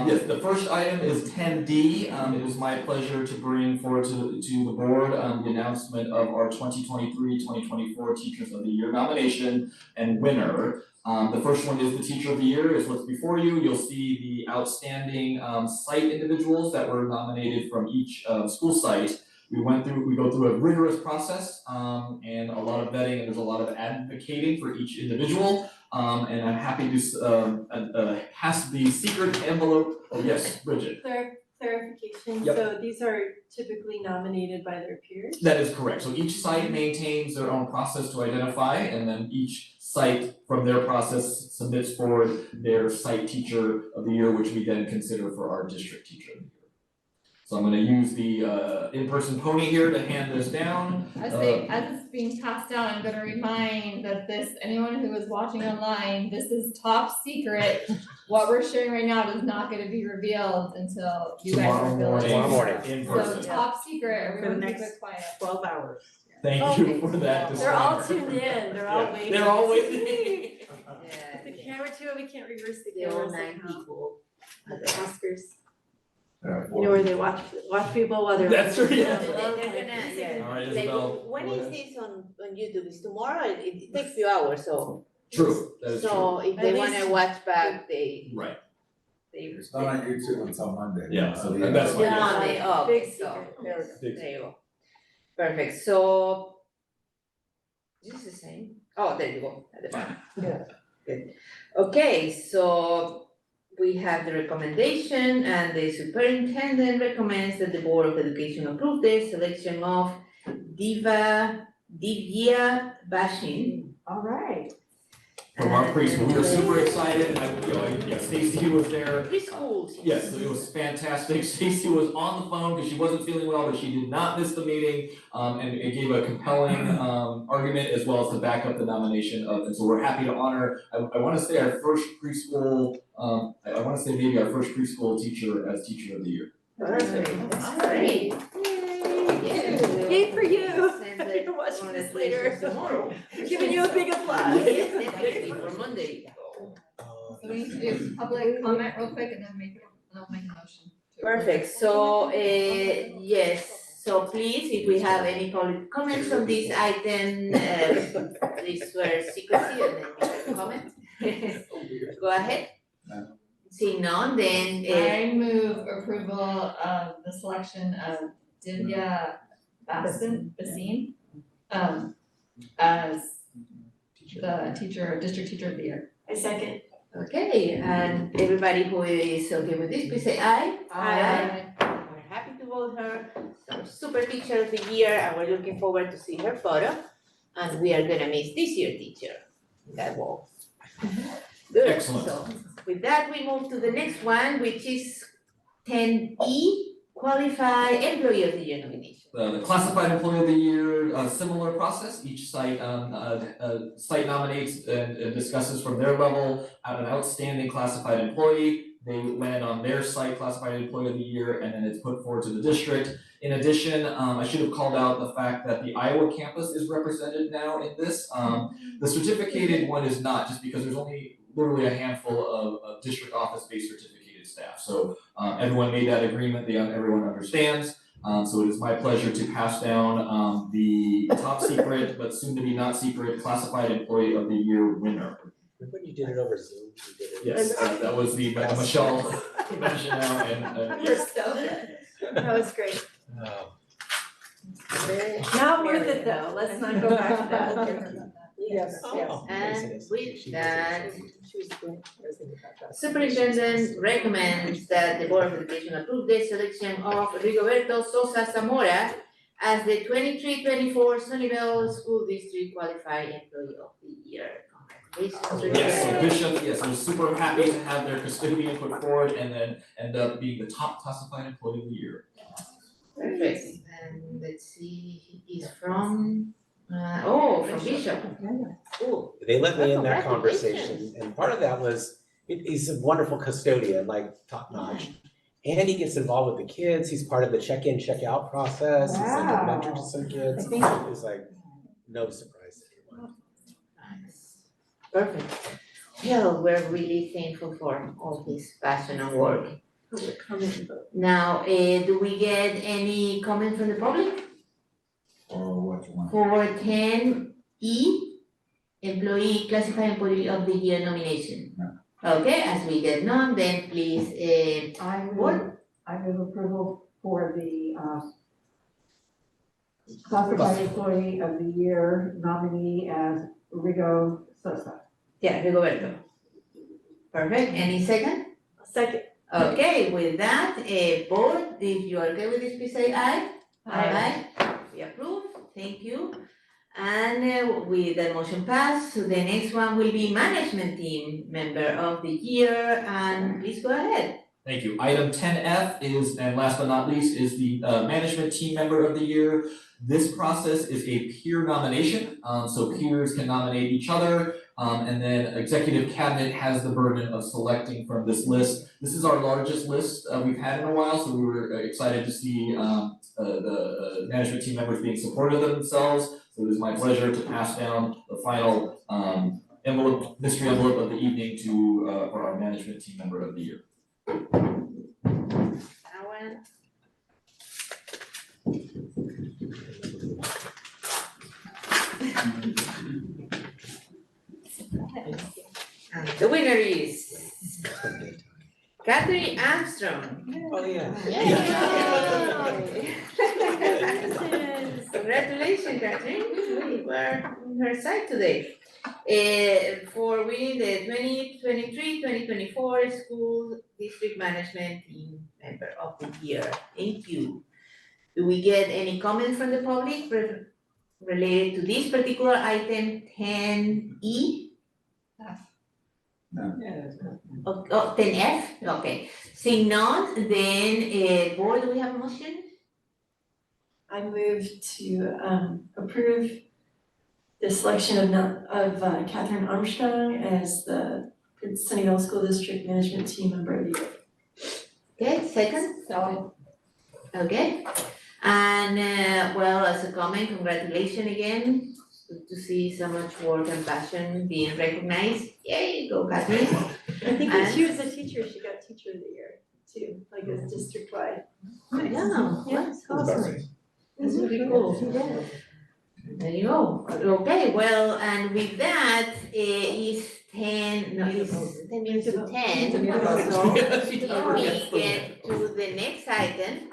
Yes, the first item is 10D. It is my pleasure to bring forward to the board the announcement of our 2023-2024 Teachers of the Year nomination and winner. The first one is the Teacher of the Year, is what's before you. You'll see the outstanding site individuals that were nominated from each school site. We go through a rigorous process and a lot of vetting, and there's a lot of advocating for each individual. And I'm happy to pass the secret envelope. Oh, yes, Bridget. Clarification, Yep. so these are typically nominated by their peers? That is correct. So each site maintains their own process to identify, and then each site from their process submits forward their site teacher of the year, which we then consider for our district teacher of the year. So I'm gonna use the in-person pony here to hand this down. As it's being passed down, I'm gonna remind that anyone who is watching online, this is top secret. What we're sharing right now is not gonna be revealed until you guys reveal it. Tomorrow morning. In So person. top secret, For the everyone keep next it quiet. 12 hours. Thank you for that They're all disclaimer. tuned in, they're all Yeah, waiting. they're all waiting. Yeah, The camera too, we can't reverse the there camera are 9 somehow. people. At the Oscars, Yeah, you know where they watch people while they're. That's right, yeah. They're gonna, yeah. All right, Like, Isabel, when go is ahead. this on YouTube? It's tomorrow? It takes a few hours, so. True, that is true. So if they At wanna least- watch back, they. Right. It's not on YouTube until Monday. Yeah, So and that's yeah. fine. Monday, oh, Big okay, so, secret. there you go. Perfect, so. Is this the same? Oh, there you go, at the bottom. Yeah. Good. Okay, so we have the recommendation and the superintendent recommends that the Board of Education approve the selection of Divya Bashin. All right. From our preschool, we were super excited, Stacy was there. Preschool. Yes, it was fantastic. Stacy was on the phone because she wasn't feeling well, but she did not miss the meeting. And it gave a compelling argument as well as to back up the nomination of, and so we're happy to honor, I wanna say our first preschool, I wanna say maybe our first preschool teacher as Teacher of the Year. Perfect, that's great. Yay for you. Send the You're watching this later. congratulations tomorrow. We're giving you a big applause. Yes, definitely, for Monday. So we need to do public comment real quick and then I'll make a motion. to approve. Perfect, so, yes, so please, if we have any public comments on this item, please swear secrecy and then make a comment. Go ahead. Seeing none, then, I move approval of the selection of Divya Basin, as the district teacher of the year. I second. okay, and everybody who is okay with this, please say aye. Aye. We're happy to vote her, so super teacher of the year, and we're looking forward to see her photo. And we are gonna miss this year teacher, that wall. Good, Excellent. so with that, we move to the next one, which is 10E, qualified employee of the year nomination. The classified employee of the year, similar process, each site nominates and discusses from their level an outstanding classified employee. they land on their site, classified employee of the year, and then it's put forward to the district. In addition, I should have called out the fact that the Iowa campus is represented now in this. The certificated one is not, just because there's only literally a handful of district office-based certificated staff. So everyone made that agreement, everyone understands. So it is my pleasure to pass down the top secret, but soon to be not secret, classified employee of the year winner. Remember when you did it over Zoom? You did it. Yes, that was the Michelle mentioned now, and You're so good. That was great. Oh. Not worth it though, let's not go back to that. Yes, yes. And with that, Superintendent recommends that the Board of Education approve the selection of Rigoberto Sosa Zamora as the 23-24 Sunnyvale School District Qualified Employee of the Year. Congratulations. yes, so Bishop, yes, we're super happy to have their custodian put forward and then end up being the top classified employee of the year. Perfect, and let's see, he is from, from Bishop. Cool. They let me in that Congratulations. conversation, and part of that was, he's a wonderful custodian, like top notch. And he gets involved with the kids, he's part of the check-in, check-out process, he's like a mentor to some kids, it's like, no surprise to anyone. Nice. Perfect. Well, we're really thankful for all his passion and work. Now, do we get any comment from the public? Or what you want? For 10E, Employee Classified Employee of the Year nomination. Okay, as we get none, then please, I move approval for the classified employee of the year nominee as Rigo Sosa. yeah, Rigoberto. Perfect, any second? Second. Okay, with that, board, if you are okay with this, please say aye. Aye. We approve, thank you. And with the motion passed, so the next one will be management team member of the year, and please go ahead. Thank you. Item 10F is, and last but not least, is the management team member of the year. This process is a peer nomination, so peers can nominate each other, and then executive cabinet has the burden of selecting from this list. This is our largest list we've had in a while, so we were excited to see the management team members being supportive of themselves. So it is my pleasure to pass down the final envelope, mystery envelope of the evening to for our management team member of the year. Alan? And the winner is Catherine Armstrong. Oh, yeah. Congratulations, Catherine. We were on her side today. For winning the 2023-2024 School District Management Team Member of the Year. Thank you. Do we get any comments from the public related to this particular item 10E? Oh, 10F? Okay. Seeing none, then, board, do we have a motion? I move to approve the selection of Catherine Armstrong as the Sunnyvale School District Management Team Member of the Year. Okay, second? So, Okay. And, well, as a comment, congratulations again. Good to see so much work and passion being recognized. Yay, go Catherine. I think when she was a teacher, she got Teacher of the Year too, like it's district-wide. Yeah, that's awesome. That's really cool. Yeah. There you go. Okay, well, and with that, it's 10 minutes to 10. So if we get to the next item,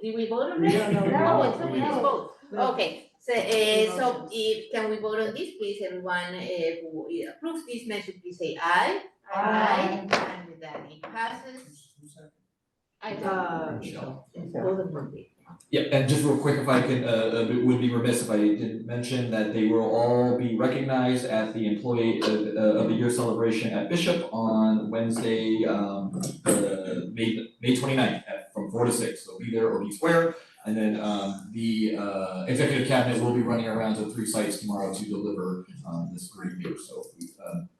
did we vote on it? No, it's not, we just vote. Okay, so if, can we vote on this, please, everyone, who approves this motion, please say aye. Aye. And with that, it passes. Michelle. Vote on it. Yeah, and just real quick, if I could, it would be remiss if I didn't mention that they will all be recognized at the Employee of the Year celebration at Bishop on Wednesday, May 29th from 4 to 6. So be there or be square. And then the executive cabinet will be running around to 3 sites tomorrow to deliver this great news. So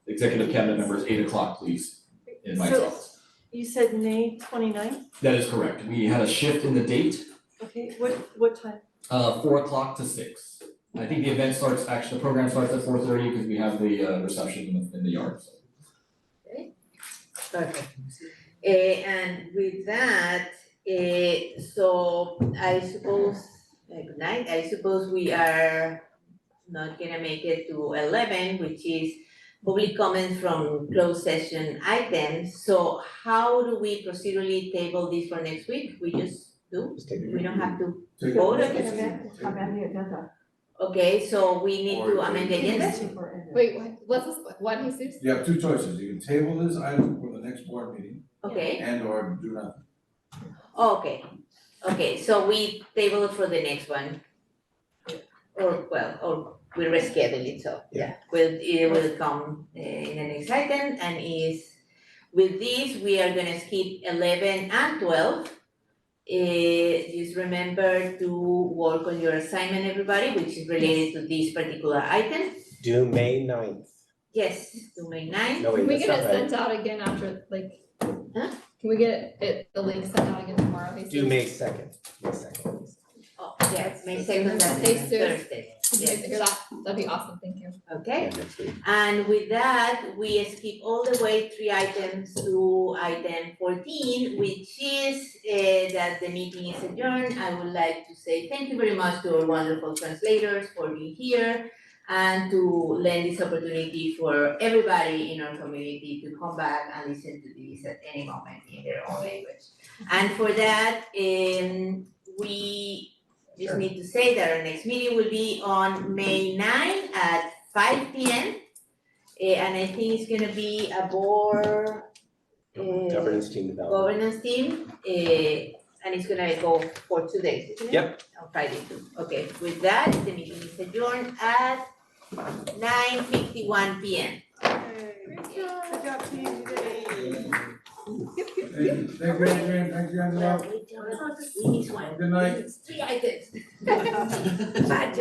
executive cabinet members, 8 o'clock, please, in Mike's office. You said May 29th. That is correct. We had a shift in the date, Okay, what time? 4 o'clock to 6. I think the event starts, actually, the program starts at 4:30 because we have the reception in the yard, so. Perfect. And with that, so I suppose, good night, I suppose we are not gonna make it to 11, which is public comments from closed session items. So how do we procedurally table this for next week? We just do? We don't have to vote on it? Amend the agenda. Okay, so we need to amend the agenda? Wait, what, Jesus? You have two choices, you can table this item for the next board meeting Okay, and or do nothing. okay, so we table it for the next one. Or we reschedule it, so, yeah, it will come in the next item, and with this, we are gonna skip 11 and 12. Just remember to work on your assignment, everybody, which is related to this particular item. Due May 9th. Yes, to May 9th. No, wait, Can we that's get not it right. sent out again after, can we get the link sent out again tomorrow? Jesus? Due May 2nd, May 2nd. Oh, yes, May 2nd, that's Stay next soon. Thursday. Can you hear that? That'd be awesome, thank you. Okay, Yeah, next week. and with that, we skip all the way 3 items to item 14, which is that the meeting is adjourned. I would like to say thank you very much to our wonderful translators for being here and to lend this opportunity for everybody in our community to come back and listen to this at any moment in their own language. And for that, we just need to say that our next meeting will be on May 9 at 5 p.m. And I think it's gonna be a board Governance team development. governance team, and it's gonna go for 2 days, isn't it? Yep. On Friday too. Okay, with that, the meeting is adjourned at 9:51 p.m. Good job, team, today. Thank you, Adrian, thank you, Angela. We need one. Good night. It's 3 items. Bad job.